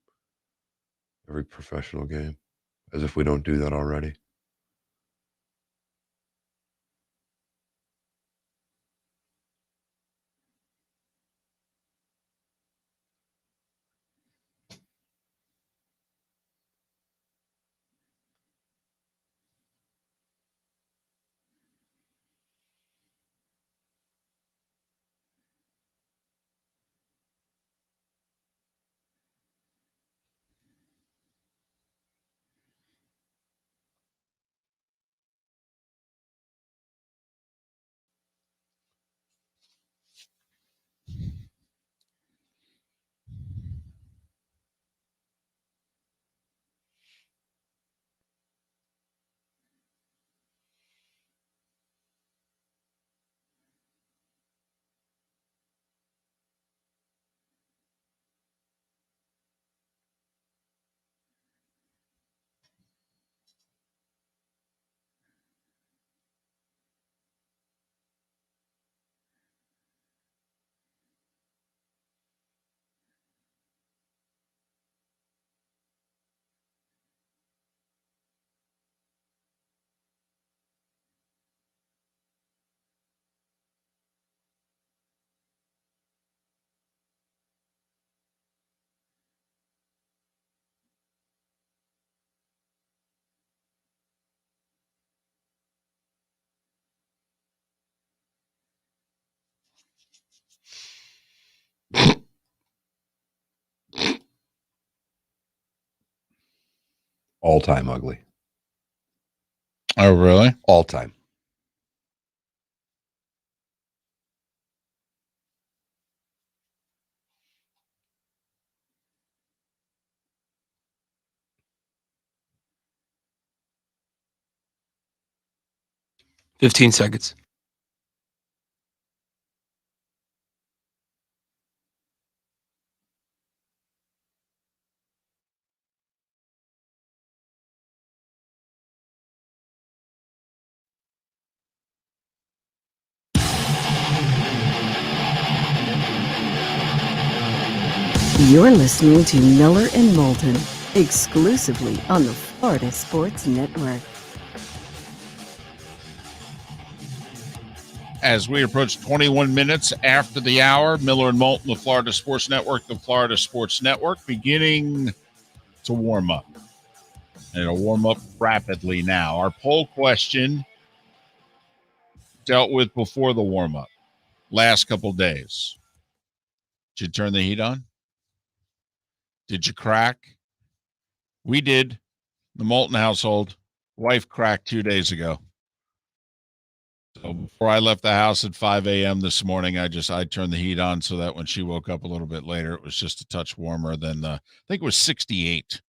Every professional game. As if we don't do that already. All time ugly. Oh, really? All time. $15 seconds. You're listening to Miller and Moulton, exclusively on the Florida Sports Network. As we approach 21 minutes after the hour, Miller and Moulton, the Florida Sports Network, beginning to warm up. And it'll warm up rapidly now. Our poll question dealt with before the warm-up, last couple days. Did you turn the heat on? Did you crack? We did. The Moulton household. Wife cracked 2 days ago. So before I left the house at 5 a.m. this morning, I turned the heat on so that when she woke up a little bit later, it was just a touch warmer than I think it was 68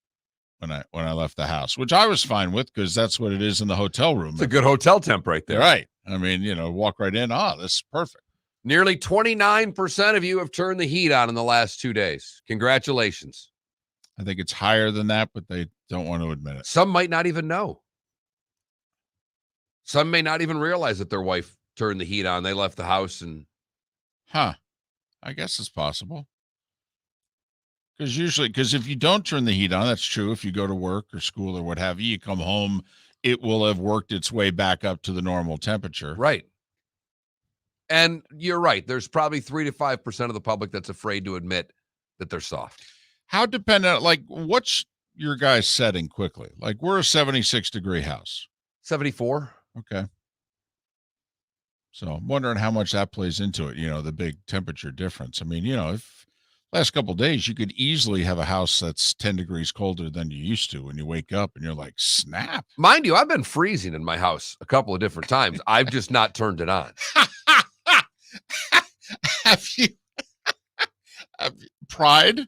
when I left the house, which I was fine with because that's what it is in the hotel room. It's a good hotel temp right there. Right. I mean, walk right in. This is perfect. Nearly 29% of you have turned the heat on in the last 2 days. Congratulations. I think it's higher than that, but they don't want to admit it. Some might not even know. Some may not even realize that their wife turned the heat on. They left the house and... I guess it's possible. Because if you don't turn the heat on, that's true. If you go to work or school or what have you, you come home, it will have worked its way back up to the normal temperature. Right. And you're right. There's probably 3 to 5% of the public that's afraid to admit that they're soft. How dependent, what's your guys' setting quickly? We're a 76-degree house. 74. Okay. So I'm wondering how much that plays into it, the big temperature difference. I mean, if last couple of days, you could easily have a house that's 10 degrees colder than you used to when you wake up and you're like, snap. Mind you, I've been freezing in my house a couple of different times. I've just not turned it on. Have you pride?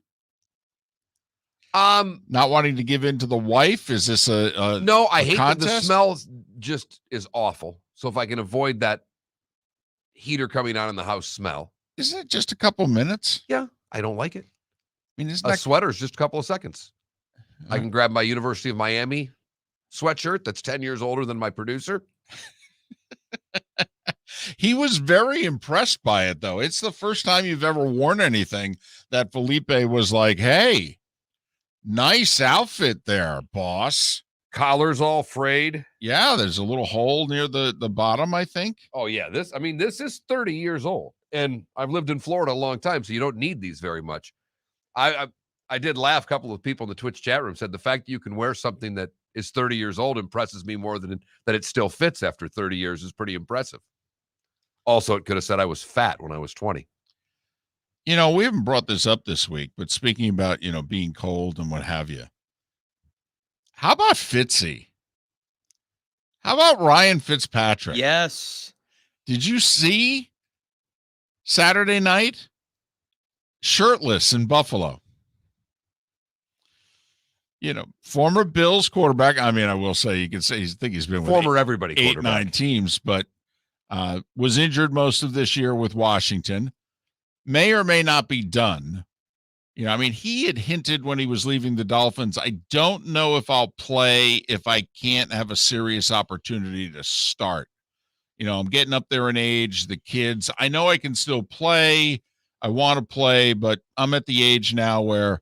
Not wanting to give in to the wife? Is this a no? I hate that the contest? smell just is awful. So if I can avoid that heater coming on in the house smell, Isn't it just a couple minutes? Yeah, I don't like it. I mean, isn't A that sweater is just a couple of seconds. I can grab my University of Miami sweatshirt that's 10 years older than my producer. He was very impressed by it, though. It's the first time you've ever worn anything that Felipe was like, hey, nice outfit there, boss. Collar's all frayed. Yeah, there's a little hole near the bottom, I think. Oh, yeah. This is 30 years old. And I've lived in Florida a long time, so you don't need these very much. I did laugh. A couple of people in the Twitch chat room said the fact that you can wear something that is 30 years old impresses me more than that it still fits after 30 years is pretty impressive. Also, it could have said I was fat when I was 20. You know, we haven't brought this up this week, but speaking about, you know, being cold and what have you. How about Fitzy? How about Ryan Fitzpatrick? Yes. Did you see Saturday night? Shirtless in Buffalo. You know, former Bills quarterback. I mean, I will say, you can say I think he's been with former everybody 8-9 teams, but was injured most of this year with Washington. May or may not be done. You know, I mean, he had hinted when he was leaving the Dolphins, I don't know if I'll play if I can't have a serious opportunity to start. You know, I'm getting up there in age, the kids, I know I can still play. I want to play, but I'm at the age now where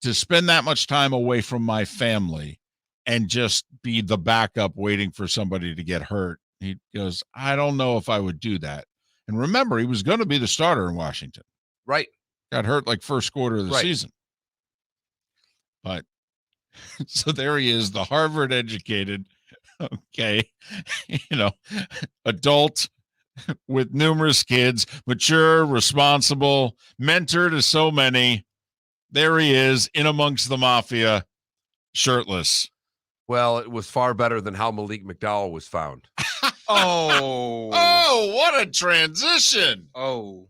to spend that much time away from my family and just be the backup waiting for somebody to get hurt. He goes, I don't know if I would do that. And remember, he was going to be the starter in Washington. Right. Got hurt like first quarter of the season. But so there he is, the Harvard educated, okay, you know, adult with numerous kids, mature, responsible, mentor to so many. There he is in amongst the mafia, shirtless. Well, it was far better than how Malik McDowell was found. Oh, what a transition. For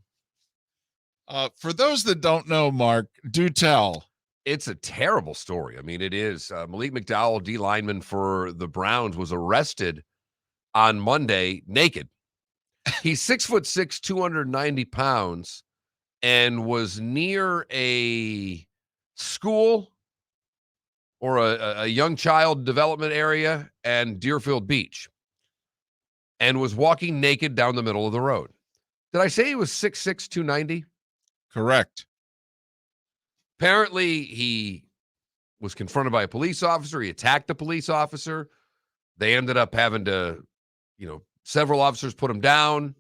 those that don't know, Mark, do tell. It's a terrible story. I mean, it is. Malik McDowell, D lineman for the Browns, was arrested on Monday naked. He's 6'6", 290 pounds, and was near a school or a young child development area and Deerfield Beach, and was walking naked down the middle of the road. Did I say he was 6'6", 290? Correct. Apparently, he was confronted by a police officer. He attacked the police officer. They ended up having to, several officers put him down.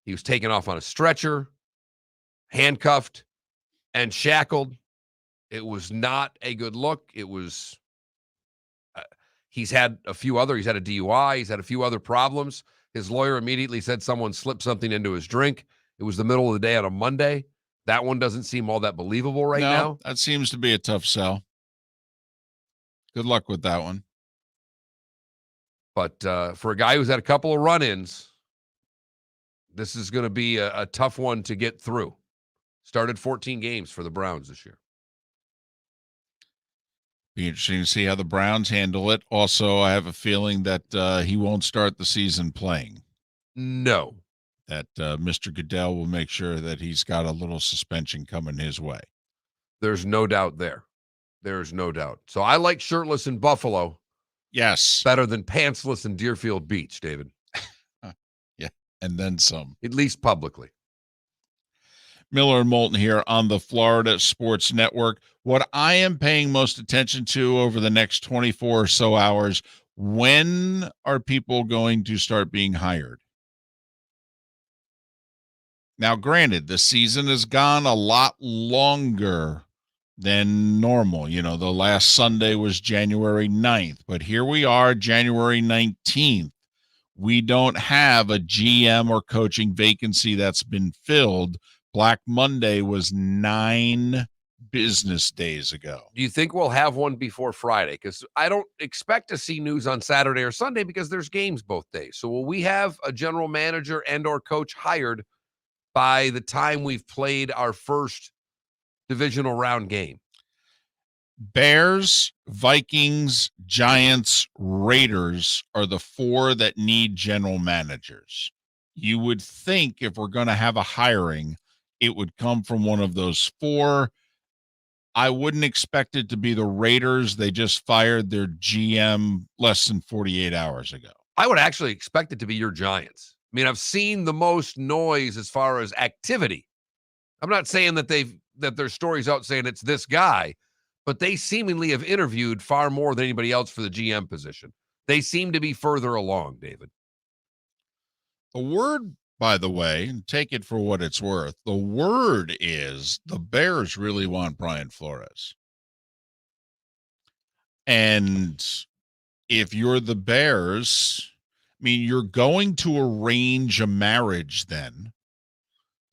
He was taken off on a stretcher, handcuffed, and shackled. It was not a good look. It was, he's had a DUI. He's had a few other problems. His lawyer immediately said someone slipped something into his drink. It was the middle of the day on a Monday. That one doesn't seem all that believable right now. That seems to be a tough sell. Good luck with that one. But for a guy who's had a couple of run-ins, this is going to be a tough one to get through. Started 14 games for the Browns this year. Be interesting to see how the Browns handle it. Also, I have a feeling that he won't start the season playing. No. That Mr. Goodell will make sure that he's got a little suspension coming his way. There's no doubt there. There's no doubt. So I like shirtless in Buffalo. Yes. Better than pantsless in Deerfield Beach, David. Yeah, and then some. At least publicly. Miller and Moulton here on the Florida Sports Network. What I am paying most attention to over the next 24 or so hours, when are people going to start being hired? Now, granted, the season has gone a lot longer than normal. The last Sunday was January 9th, but here we are, January 19th. We don't have a GM or coaching vacancy that's been filled. Black Monday was 9 business days ago. Do you think we'll have one before Friday? Because I don't expect to see news on Saturday or Sunday because there's games both days. So will we have a general manager and or coach hired by the time we've played our first divisional round game? Bears, Vikings, Giants, Raiders are the 4 that need general managers. You would think if we're going to have a hiring, it would come from one of those four. I wouldn't expect it to be the Raiders. They just fired their GM less than 48 hours ago. I would actually expect it to be your Giants. I mean, I've seen the most noise as far as activity. I'm not saying that there's stories out saying it's this guy, but they seemingly have interviewed far more than anybody else for the GM position. They seem to be further along, David. The word, by the way, and take it for what it's worth, the word is the Bears really want Brian Flores. And if you're the Bears, I mean, you're going to arrange a marriage then.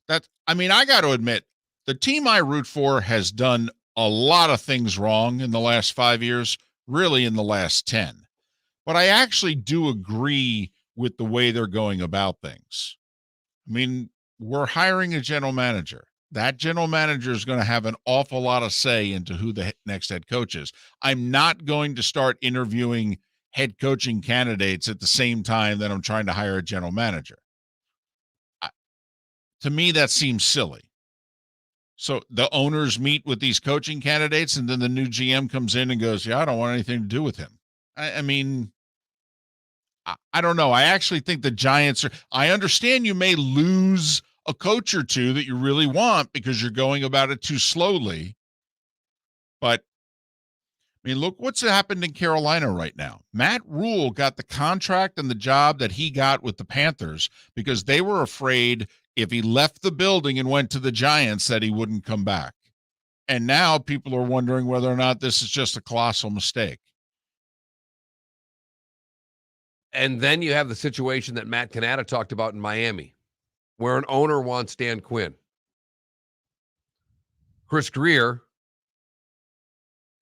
I got to admit, the team I root for has done a lot of things wrong in the last 5 years, really in the last 10. But I actually do agree with the way they're going about things. I mean, we're hiring a general manager. That general manager is going to have an awful lot of say into who the next head coach is. I'm not going to start interviewing head coaching candidates at the same time that I'm trying to hire a general manager. To me, that seems silly. So the owners meet with these coaching candidates, and then the new GM comes in and goes, yeah, I don't want anything to do with him. I mean, I don't know. I actually think the Giants I understand you may lose a coach or two that you really want because you're going about it too slowly. But I mean, look what's happened in Carolina right now. Matt Rule got the contract and the job that he got with the Panthers because they were afraid if he left the building and went to the Giants that he wouldn't come back. And now people are wondering whether or not this is just a colossal mistake. And then you have the situation that Matt Cannata talked about in Miami, where an owner wants Dan Quinn. Chris Greer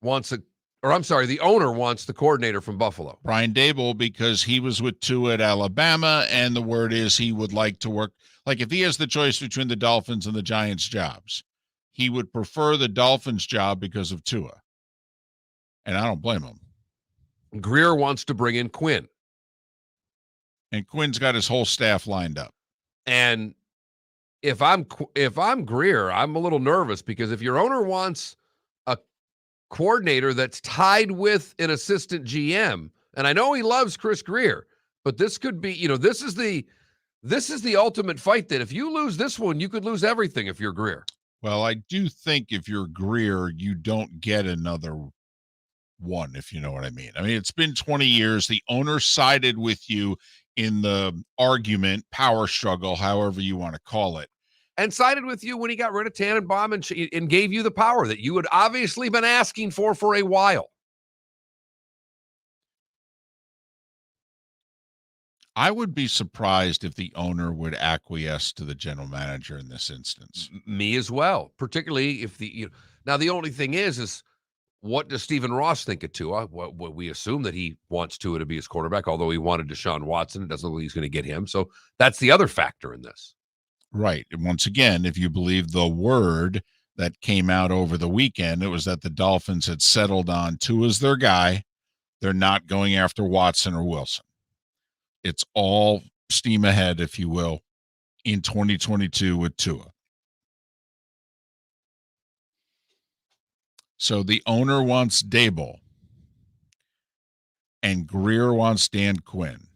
wants the owner wants the coordinator from Buffalo. Brian Daboll, because he was with Tua at Alabama, and the word is he would like to work. Like if he has the choice between the Dolphins and the Giants jobs, he would prefer the Dolphins job because of Tua. And I don't blame him. Greer wants to bring in Quinn. And Quinn's got his whole staff lined up. And if I'm Greer, I'm a little nervous because if your owner wants a coordinator that's tied with an assistant GM, and I know he loves Chris Greer, but this could be, this is the ultimate fight that if you lose this one, you could lose everything if you're Greer. Well, I do think if you're Greer, you don't get another one, if you know what I mean. I mean, it's been 20 years. The owner sided with you in the argument, power struggle, however you want to call it. And sided with you when he got rid of Tannenbaum and gave you the power that you had obviously been asking for a while. I would be surprised if the owner would acquiesce to the general manager in this instance. Me as well, particularly if now the only thing is what does Stephen Ross think of Tua? What we assume that he wants Tua to be his quarterback, although he wanted Deshaun Watson. It doesn't look like he's going to get him. So that's the other factor in this. Right. And once again, if you believe the word that came out over the weekend, it was that the Dolphins had settled on Tua's their guy. They're not going after Watson or Wilson. It's all steam ahead, if you will, in 2022 with Tua. So the owner wants Daboll, and Greer wants Dan Quinn.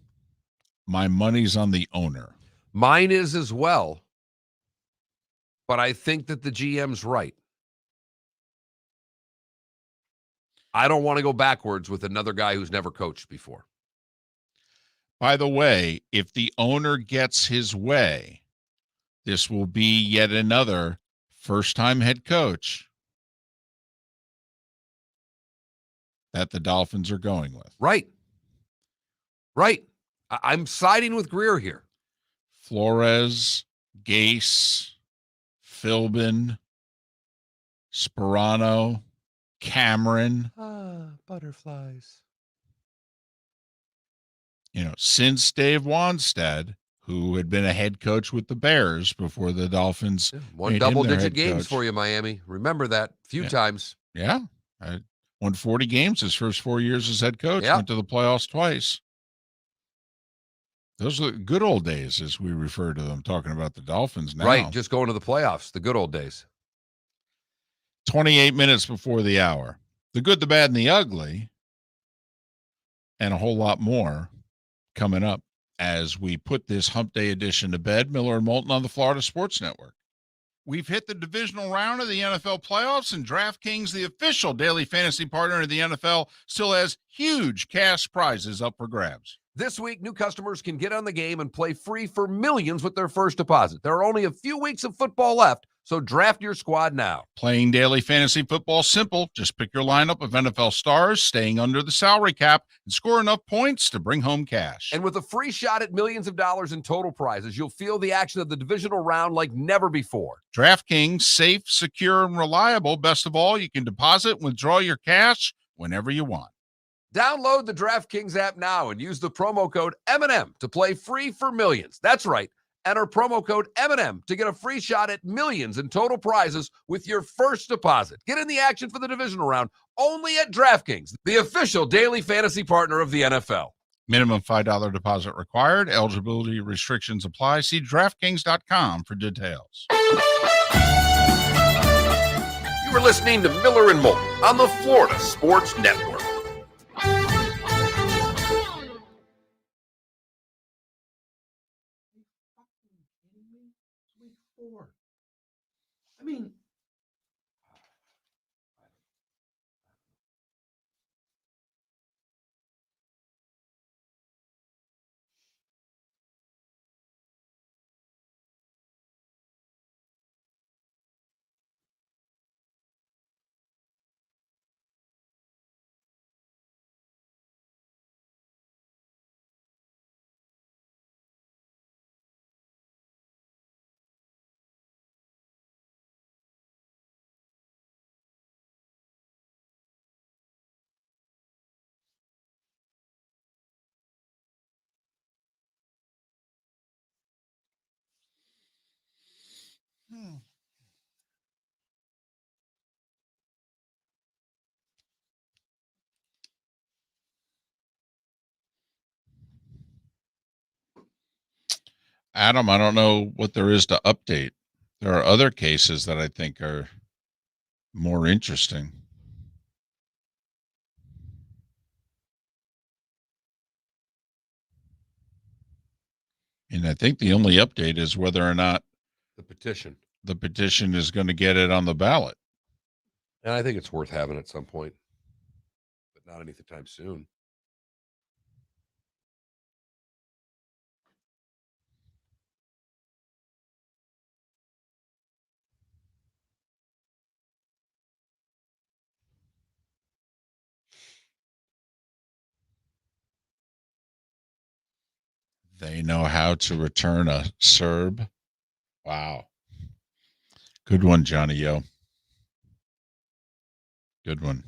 My money's on the owner. Mine is as well, but I think that the GM's right. I don't want to go backwards with another guy who's never coached before. By the way, if the owner gets his way, this will be yet another first-time head coach that the Dolphins are going with. Right. I'm siding with Greer here. Flores, Gase, Philbin, Sperano, Cameron. Butterflies. Since Dave Wanstead, who had been a head coach with the Bears before the Dolphins won double-digit games for you, Miami. Remember that a few times. Yeah. Won 40 games his first 4 years as head coach. Yeah. Went to the playoffs twice. Those are the good old days, as we refer to them, talking about the Dolphins now. Right, just going to the playoffs, the good old days. 28 minutes before the hour. The good, the bad, and the ugly, and a whole lot more coming up as we put this Hump Day edition to bed. Miller and Moulton on the Florida Sports Network. We've hit the divisional round of the NFL playoffs, and DraftKings, the official daily fantasy partner of the NFL, still has huge cash prizes up for grabs. This week, new customers can get on the game and play free for millions with their first deposit. There are only a few weeks of football left, so draft your squad now. Playing daily fantasy football simple. Just pick your lineup of NFL stars, staying under the salary cap, and score enough points to bring home cash. And with a free shot at millions of dollars in total prizes, you'll feel the action of the divisional round like never before. DraftKings, safe, secure, and reliable. Best of all, you can deposit and withdraw your cash whenever you want. Download the DraftKings app now and use the promo code M&M to play free for millions. That's right. Enter promo code M&M to get a free shot at millions in total prizes with your first deposit. Get in the action for the divisional round only at DraftKings, the official daily fantasy partner of the NFL. Minimum $5 deposit required. Eligibility restrictions apply. See DraftKings.com for details. You are listening to Miller and Moulton on the Florida Sports Network. I mean, Adam, I don't know what there is to update. There are other cases that I think are more interesting. And I think the only update is whether or not the petition is going to get it on the ballot. And I think it's worth having at some point, but not anytime soon. They know how to return a Serb. Wow. Good one, Johnny O. Good one.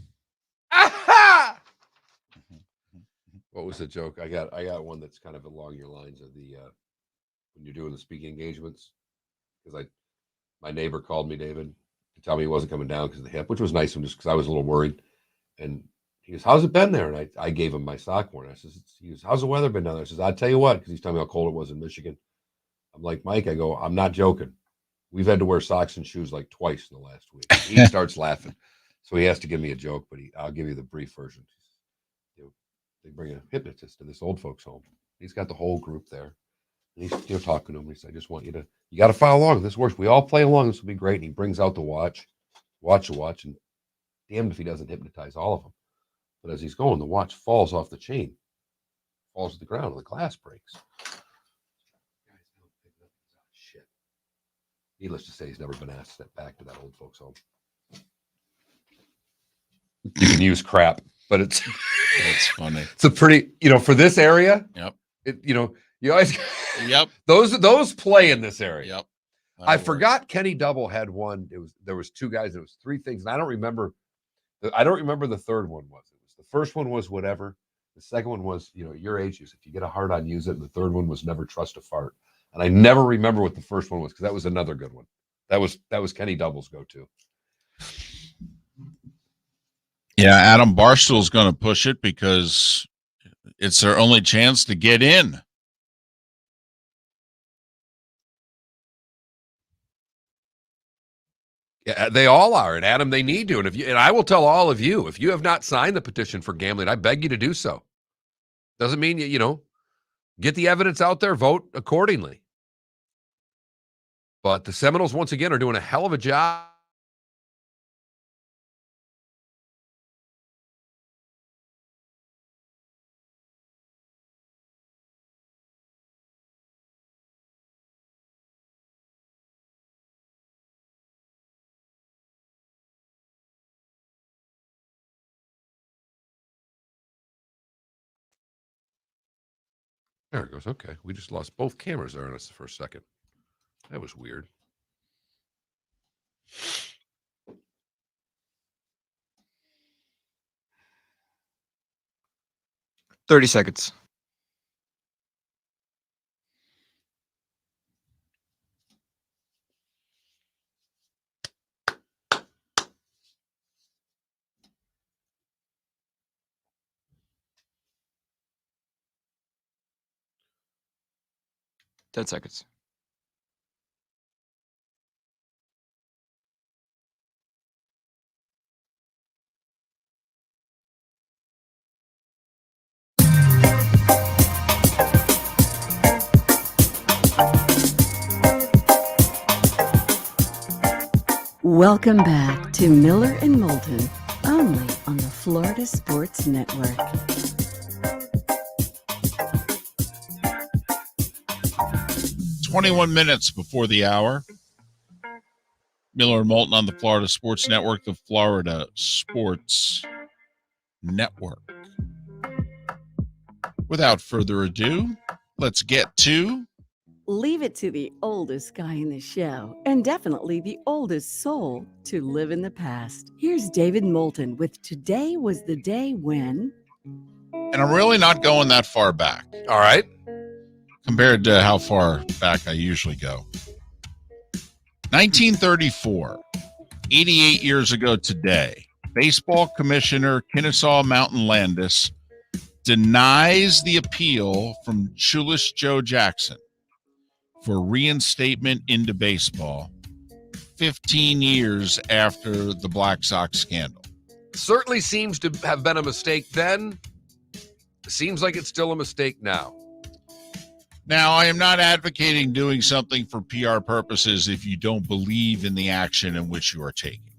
What was the joke? I got one that's kind of along your lines of the when you're doing the speaking engagements, because my neighbor called me, David, to tell me he wasn't coming down because of the hip, which was nice of him just because I was a little worried. And he goes, "How's it been there?" And I gave him my sock warning. I says, he goes, "How's the weather been down there?" I says, "I'll tell you what," because he's telling me how cold it was in Michigan. I'm like, "Mike," I go, "I'm not joking. We've had to wear socks and shoes like twice in the last week." He starts laughing. So he has to give me a joke, but I'll give you the brief version. They bring a hypnotist to this old folks home. He's got the whole group there. And he's talking to him. He said, "I just want you got to follow along. This works. We all play along. This will be great." And he brings out the watch, and damned if he doesn't hypnotize all of them. But as he's going, the watch falls off the chain, falls to the ground, and the glass breaks. Shit. Needless to say, he's never been asked to step back to that old folks home. You can use crap, but it's funny. It's a pretty, for this area. Yep. You always. Yep. Those play in this area. Yep. I forgot Kenny Double had one. There was two guys. It was three things, and I don't remember. I don't remember the third one was. It was the first one was whatever. The second one was your age use. If you get a hard on, use it. And the third one was never trust a fart. And I never remember what the first one was because that was another good one. That was Kenny Double's go-to. Yeah, Adam, Barstool's going to push it because it's their only chance to get in. Yeah, they all are. And Adam, they need to. And I will tell all of you, if you have not signed the petition for gambling, I beg you to do so. Doesn't mean get the evidence out there, vote accordingly. But the Seminoles, once again, are doing a hell of a job. There it goes. Okay. We just lost both cameras there on us for a second. That was weird. "30 seconds." "10 seconds." Welcome back to Miller and Moulton, only on the Florida Sports Network. "21 minutes before the hour. Miller and Moulton on the Florida Sports Network, the Florida Sports Network. Without further ado, let's get to... Leave it to the oldest guy in the show, and definitely the oldest soul to live in the past. Here's David Moulton with Today Was the Day When... And I'm really not going that far back. All right. Compared to how far back I usually go. 1934, 88 years ago today, baseball commissioner Kennesaw Mountain Landis denies the appeal from Shoeless Joe Jackson for reinstatement into baseball 15 years after the Black Sox scandal. Certainly seems to have been a mistake then. Seems like it's still a mistake now. Now, I am not advocating doing something for PR purposes if you don't believe in the action in which you are taking.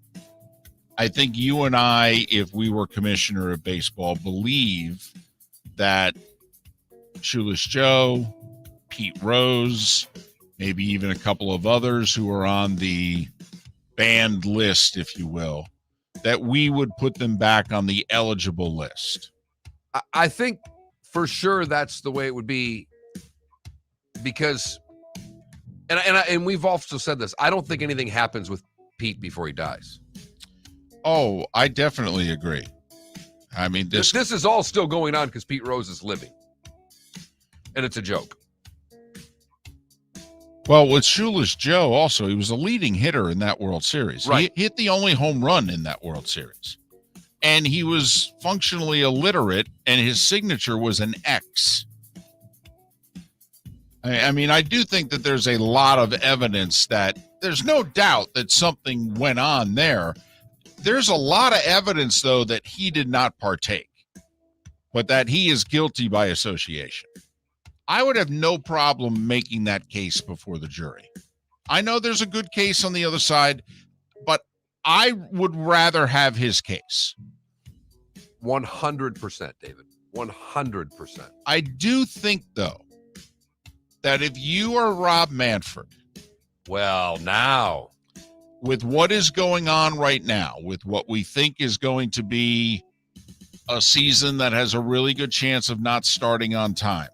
I think you and I, if we were commissioner of baseball, believe that Shoeless Joe, Pete Rose, maybe even a couple of others who are on the banned list, if you will, that we would put them back on the eligible list. I think for sure that's the way it would be, because, and we've also said this, I don't think anything happens with Pete before he dies. Oh, I definitely agree. I mean, This is all still going on because Pete Rose is living. And it's a joke. Well, with Shoeless Joe also, he was a leading hitter in that World Series. Right. He hit the only home run in that World Series. And he was functionally illiterate, and his signature was an X. I mean, I do think that there's a lot of evidence that there's no doubt that something went on there. There's a lot of evidence, though, that he did not partake, but that he is guilty by association. I would have no problem making that case before the jury. I know there's a good case on the other side, but I would rather have his case. 100%, David. 100%. I do think, though, that if you are Rob Manfred, well, now, with what is going on right now, with what we think is going to be a season that has a really good chance of not starting on time,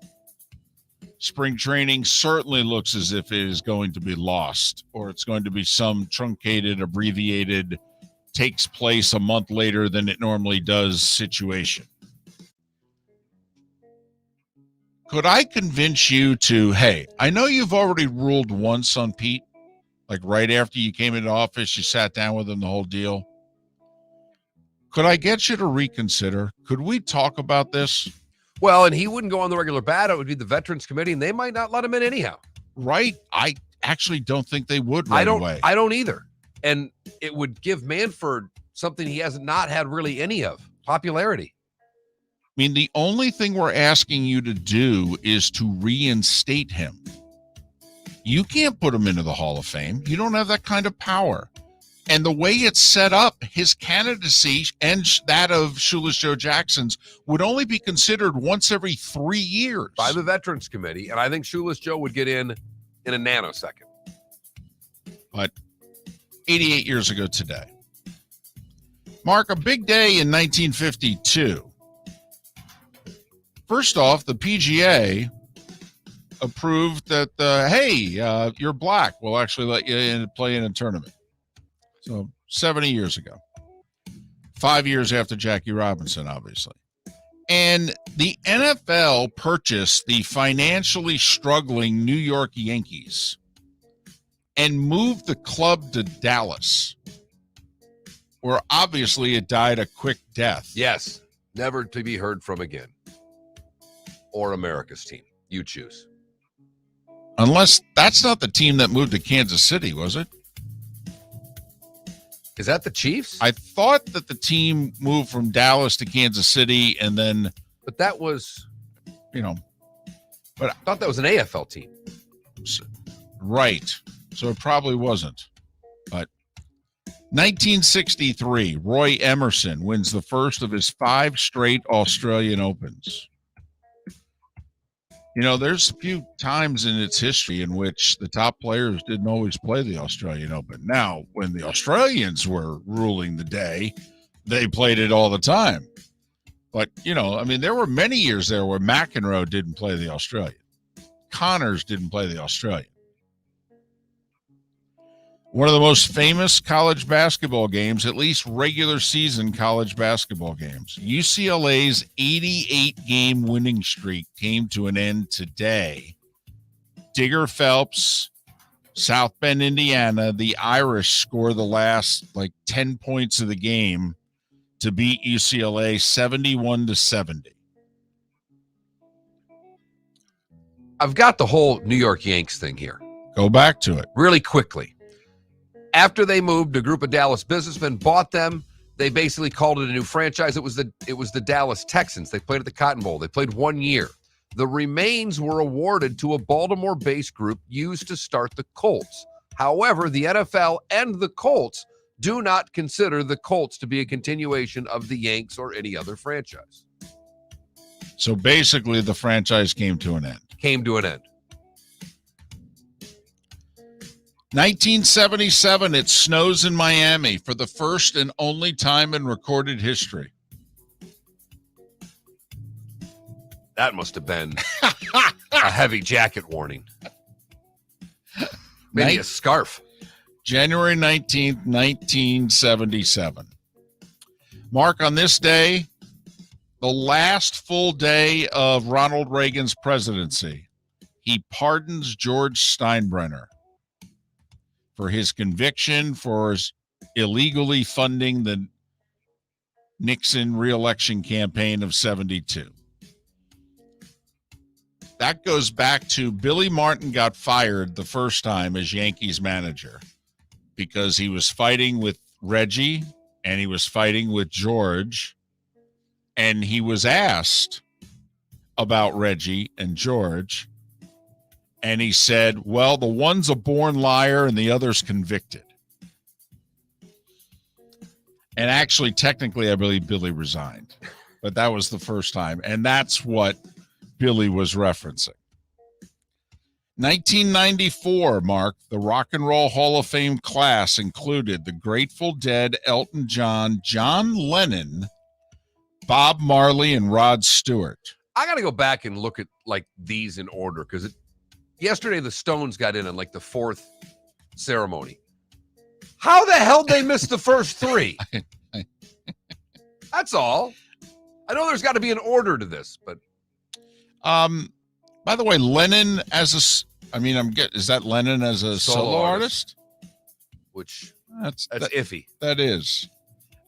spring training certainly looks as if it is going to be lost, or it's going to be some truncated, abbreviated, takes place a month later than it normally does situation. Could I convince you to, hey, I know you've already ruled once on Pete, like right after you came into office, you sat down with him, the whole deal. Could I get you to reconsider? Could we talk about this? Well, and he wouldn't go on the regular bat. It would be the Veterans Committee, and they might not let him in anyhow. Right? I actually don't think they would right away. I don't either. And it would give Manford something he has not had really any of, popularity. I mean, the only thing we're asking you to do is to reinstate him. You can't put him into the Hall of Fame. You don't have that kind of power. And the way it's set up, his candidacy and that of Shoeless Joe Jackson's would only be considered once every 3 years. By the Veterans Committee, and I think Shoeless Joe would get in a nanosecond. But 88 years ago today. Mark, a big day in 1952. First off, the PGA approved that, hey, you're black. We'll actually let you play in a tournament. So 70 years ago. 5 years after Jackie Robinson, obviously. And the NFL purchased the financially struggling New York Yankees and moved the club to Dallas, where obviously it died a quick death. Yes, never to be heard from again. Or America's team. You choose. Unless that's not the team that moved to Kansas City, was it? Is that the Chiefs? I thought that the team moved from Dallas to Kansas City and then... But that was... But I thought that was an AFL team. Right. So it probably wasn't. But 1963, Roy Emerson wins the first of his 5 straight Australian Opens. There's a few times in its history in which the top players didn't always play the Australian Open. Now, when the Australians were ruling the day, they played it all the time. But, there were many years there where McEnroe didn't play the Australian. Connors didn't play the Australian. One of the most famous college basketball games, at least regular season college basketball games. UCLA's 88-game winning streak came to an end today. Digger Phelps, South Bend, Indiana, the Irish score the last 10 points of the game to beat UCLA 71-70. I've got the whole New York Yanks thing here. Go back to it. Really quickly. After they moved, a group of Dallas businessmen bought them. They basically called it a new franchise. It was the Dallas Texans. They played at the Cotton Bowl. They played 1 year. The remains were awarded to a Baltimore-based group used to start the Colts. However, the NFL and the Colts do not consider the Colts to be a continuation of the Yanks or any other franchise. So basically, the franchise came to an end. 1977, it snows in Miami for the first and only time in recorded history. That must have been a heavy jacket warning. Maybe a scarf. January 19th, 1977. Mark, on this day, the last full day of Ronald Reagan's presidency, he pardons George Steinbrenner for his conviction for illegally funding the Nixon re-election campaign of 72. That goes back to Billy Martin got fired the first time as Yankees manager because he was fighting with Reggie and he was fighting with George, and he was asked about Reggie and George, and he said, well, the one's a born liar and the other's convicted. And actually, technically, I believe Billy resigned. But that was the first time. And that's what Billy was referencing. 1994, Mark, the Rock and Roll Hall of Fame class included the Grateful Dead, Elton John, John Lennon, Bob Marley, and Rod Stewart. I got to go back and look at these in order because yesterday the Stones got in on the 4th ceremony. How the hell they missed the first 3? That's all. I know there's got to be an order to this, but by the way, Lennon is that Lennon as a solo artist? Which that's iffy. That is.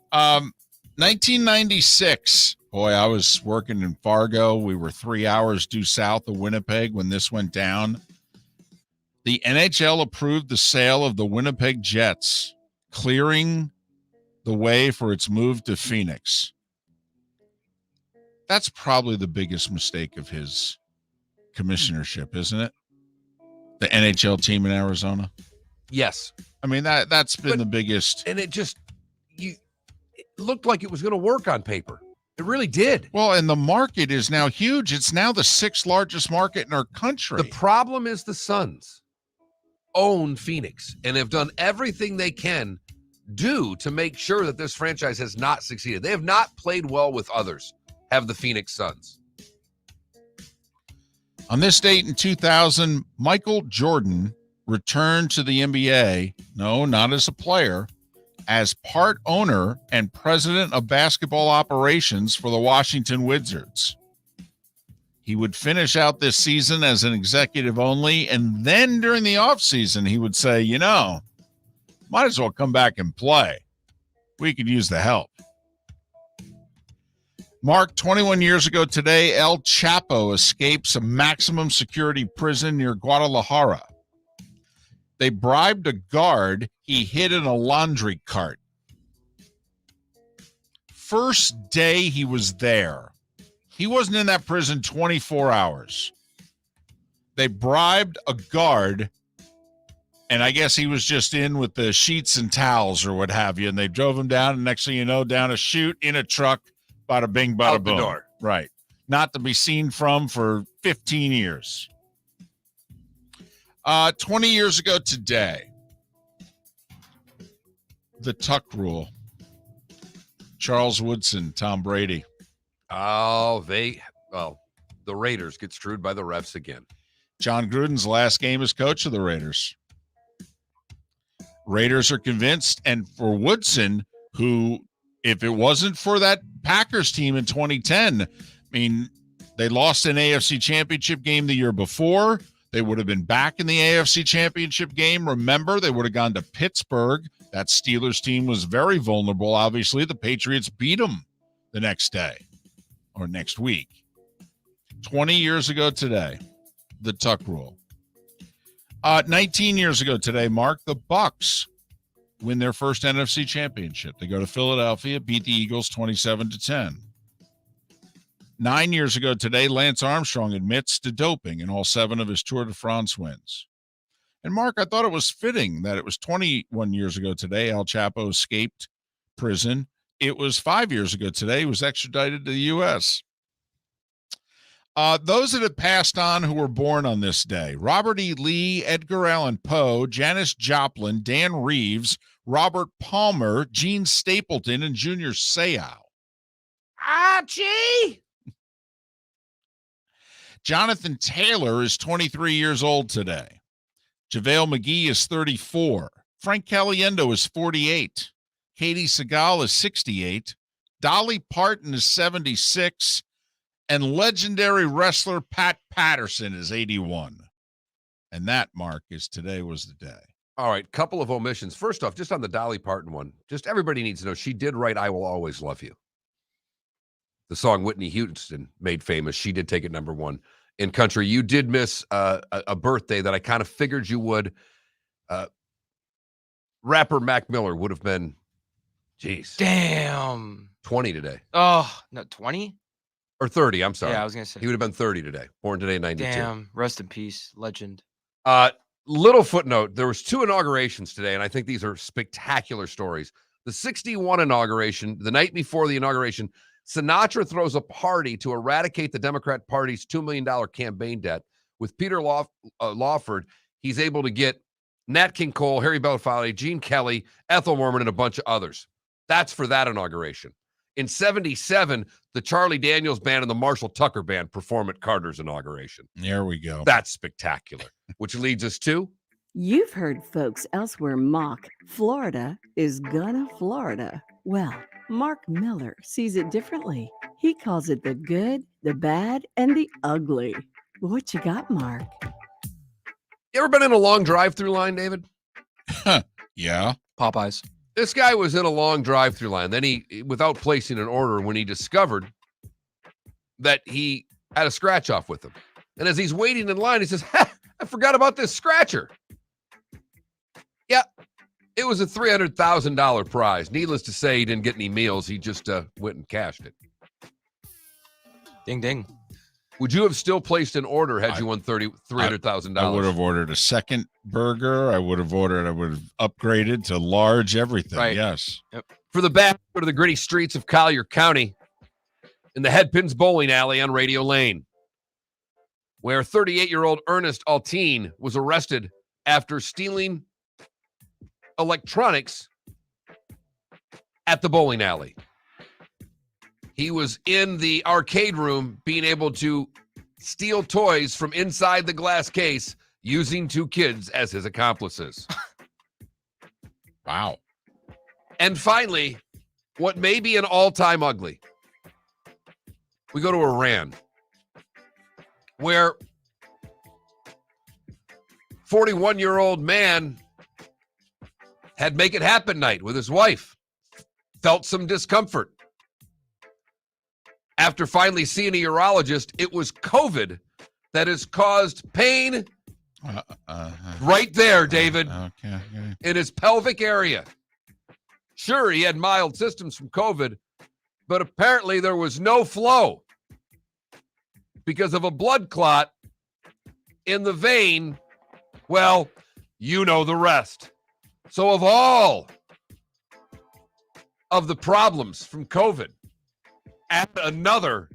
1996. Boy, I was working in Fargo. We were 3 hours due south of Winnipeg when this went down. The NHL approved the sale of the Winnipeg Jets clearing the way for its move to Phoenix. That's probably the biggest mistake of his commissionership, isn't it? The NHL team in Arizona. Yes. I mean, that's been the biggest. And it looked like it was going to work on paper. It really did. Well, and the market is now huge. It's now the 6th largest market in our country. The problem is the Suns own Phoenix and have done everything they can do to make sure that this franchise has not succeeded. They have not played well with others, have the Phoenix Suns. On this date in 2000, Michael Jordan returned to the NBA, no, not as a player, as part owner and president of basketball operations for the Washington Wizards. He would finish out this season as an executive only, and then during the offseason, he would say, might as well come back and play. We could use the help. Mark, 21 years ago today, El Chapo escapes a maximum security prison near Guadalajara. They bribed a guard he hid in a laundry cart. First day he was there, he wasn't in that prison 24 hours. They bribed a guard, and I guess he was just in with the sheets and towels or what have you, and they drove him down, and next thing you know, down a chute in a truck, bada bing, bada Out boom. the door. Right. Not to be seen from for 15 years. 20 years ago today, the Tuck rule. Charles Woodson, Tom Brady. Oh, the Raiders get screwed by the refs again. John Gruden's last game as coach of the Raiders. Raiders are convinced, and for Woodson, who, if it wasn't for that Packers team in 2010, I mean, they lost an AFC championship game the year before. They would have been back in the AFC championship game. Remember, they would have gone to Pittsburgh. That Steelers team was very vulnerable. Obviously, the Patriots beat them the next day or next week. 20 years ago today, the Tuck rule. 19 years ago today, Mark, the Bucks win their first NFC championship. They go to Philadelphia, beat the Eagles 27-10. 9 years ago today, Lance Armstrong admits to doping in all 7 of his Tour de France wins. And Mark, I thought it was fitting that it was 21 years ago today, El Chapo escaped prison. It was 5 years ago today, he was extradited to the U.S. Those that have passed on who were born on this day: Robert E. Lee, Edgar Allan Poe, Janis Joplin, Dan Reeves, Robert Palmer, Gene Stapleton, and Junior Seau. Archie! Jonathan Taylor is 23 years old today. JaVale McGee is 34. Frank Caliendo is 48. Katie Seagal is 68. Dolly Parton is 76. And legendary wrestler Pat Patterson is 81. And that, Mark, is today was the day. All right, couple of omissions. First off, just on the Dolly Parton one, just everybody needs to know she did write I Will Always Love You. The song Whitney Houston made famous. She did take it number 1 in country. You did miss a birthday that I kind of figured you would. Rapper Mac Miller would have been, geez. Damn. 20 today. Oh, no, 20? Or 30, I'm sorry. Yeah, I was going to say. He would have been 30 today. Born today, 92. Damn. Rest in peace. Legend. Little footnote, there was 2 inaugurations today, and I think these are spectacular stories. The 61 inauguration, the night before the inauguration, Sinatra throws a party to eradicate the Democrat Party's $2 million campaign debt. With Peter Lawford, he's able to get Nat King Cole, Harry Belafonte, Gene Kelly, Ethel Merman, and a bunch of others. That's for that inauguration. In 77, the Charlie Daniels Band and the Marshall Tucker Band perform at Carter's inauguration. There we go. That's spectacular. Which leads us to... You've heard folks elsewhere mock Florida is gonna Florida. Well, Mark Miller sees it differently. He calls it the good, the bad, and the ugly. What you got, Mark? You ever been in a long drive-through line, David? Yeah. Popeyes. This guy was in a long drive-through line. Then he, without placing an order, when he discovered that he had a scratch-off with him. And as he's waiting in line, he says, I forgot about this scratcher. Yeah, It was a $300,000 prize. Needless to say, he didn't get any meals. He just went and cashed it. Ding, ding. Would you have still placed an order had you won $300,000? I would have ordered a second burger. I would have upgraded to large everything. Right. Yes. Yep. For the back to the gritty streets of Collier County in the Headpins Bowling Alley on Radio Lane, where 38-year-old Ernest Altine was arrested after stealing electronics at the bowling alley. He was in the arcade room being able to steal toys from inside the glass case using two kids as his accomplices. Wow. And finally, what may be an all-time ugly. We go to Iran, where 41-year-old man had make it happen night with his wife, felt some discomfort. After finally seeing a urologist, it was COVID that has caused pain right there, David, Okay. in his pelvic area. Sure, he had mild symptoms from COVID, but apparently there was no flow because of a blood clot in the vein. Well, you know the rest. So of all of the problems from COVID, add another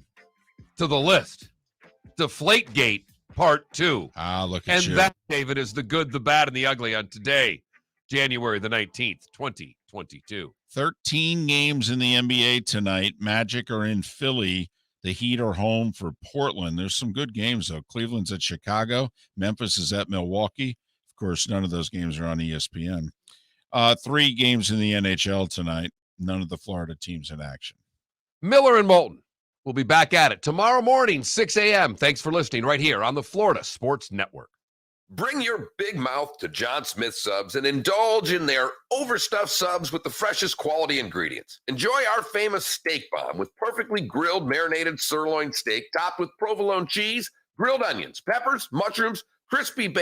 to the list. Deflategate Part 2. Look at And you. that, David, is the good, the bad, and the ugly on today, January the 19th, 2022. 13 games in the NBA tonight. Magic are in Philly. The Heat are home for Portland. There's some good games, though. Cleveland's at Chicago. Memphis is at Milwaukee. Of course, none of those games are on ESPN. 3 games in the NHL tonight. None of the Florida teams in action. Miller and Moulton. We'll be back at it tomorrow morning, 6 a.m. Thanks for listening right here on the Florida Sports Network. Bring your big mouth to John Smith Subs and indulge in their overstuffed subs with the freshest quality ingredients. Enjoy our famous steak bomb with perfectly grilled marinated sirloin steak topped with provolone cheese, grilled onions, peppers, mushrooms, crispy bacon,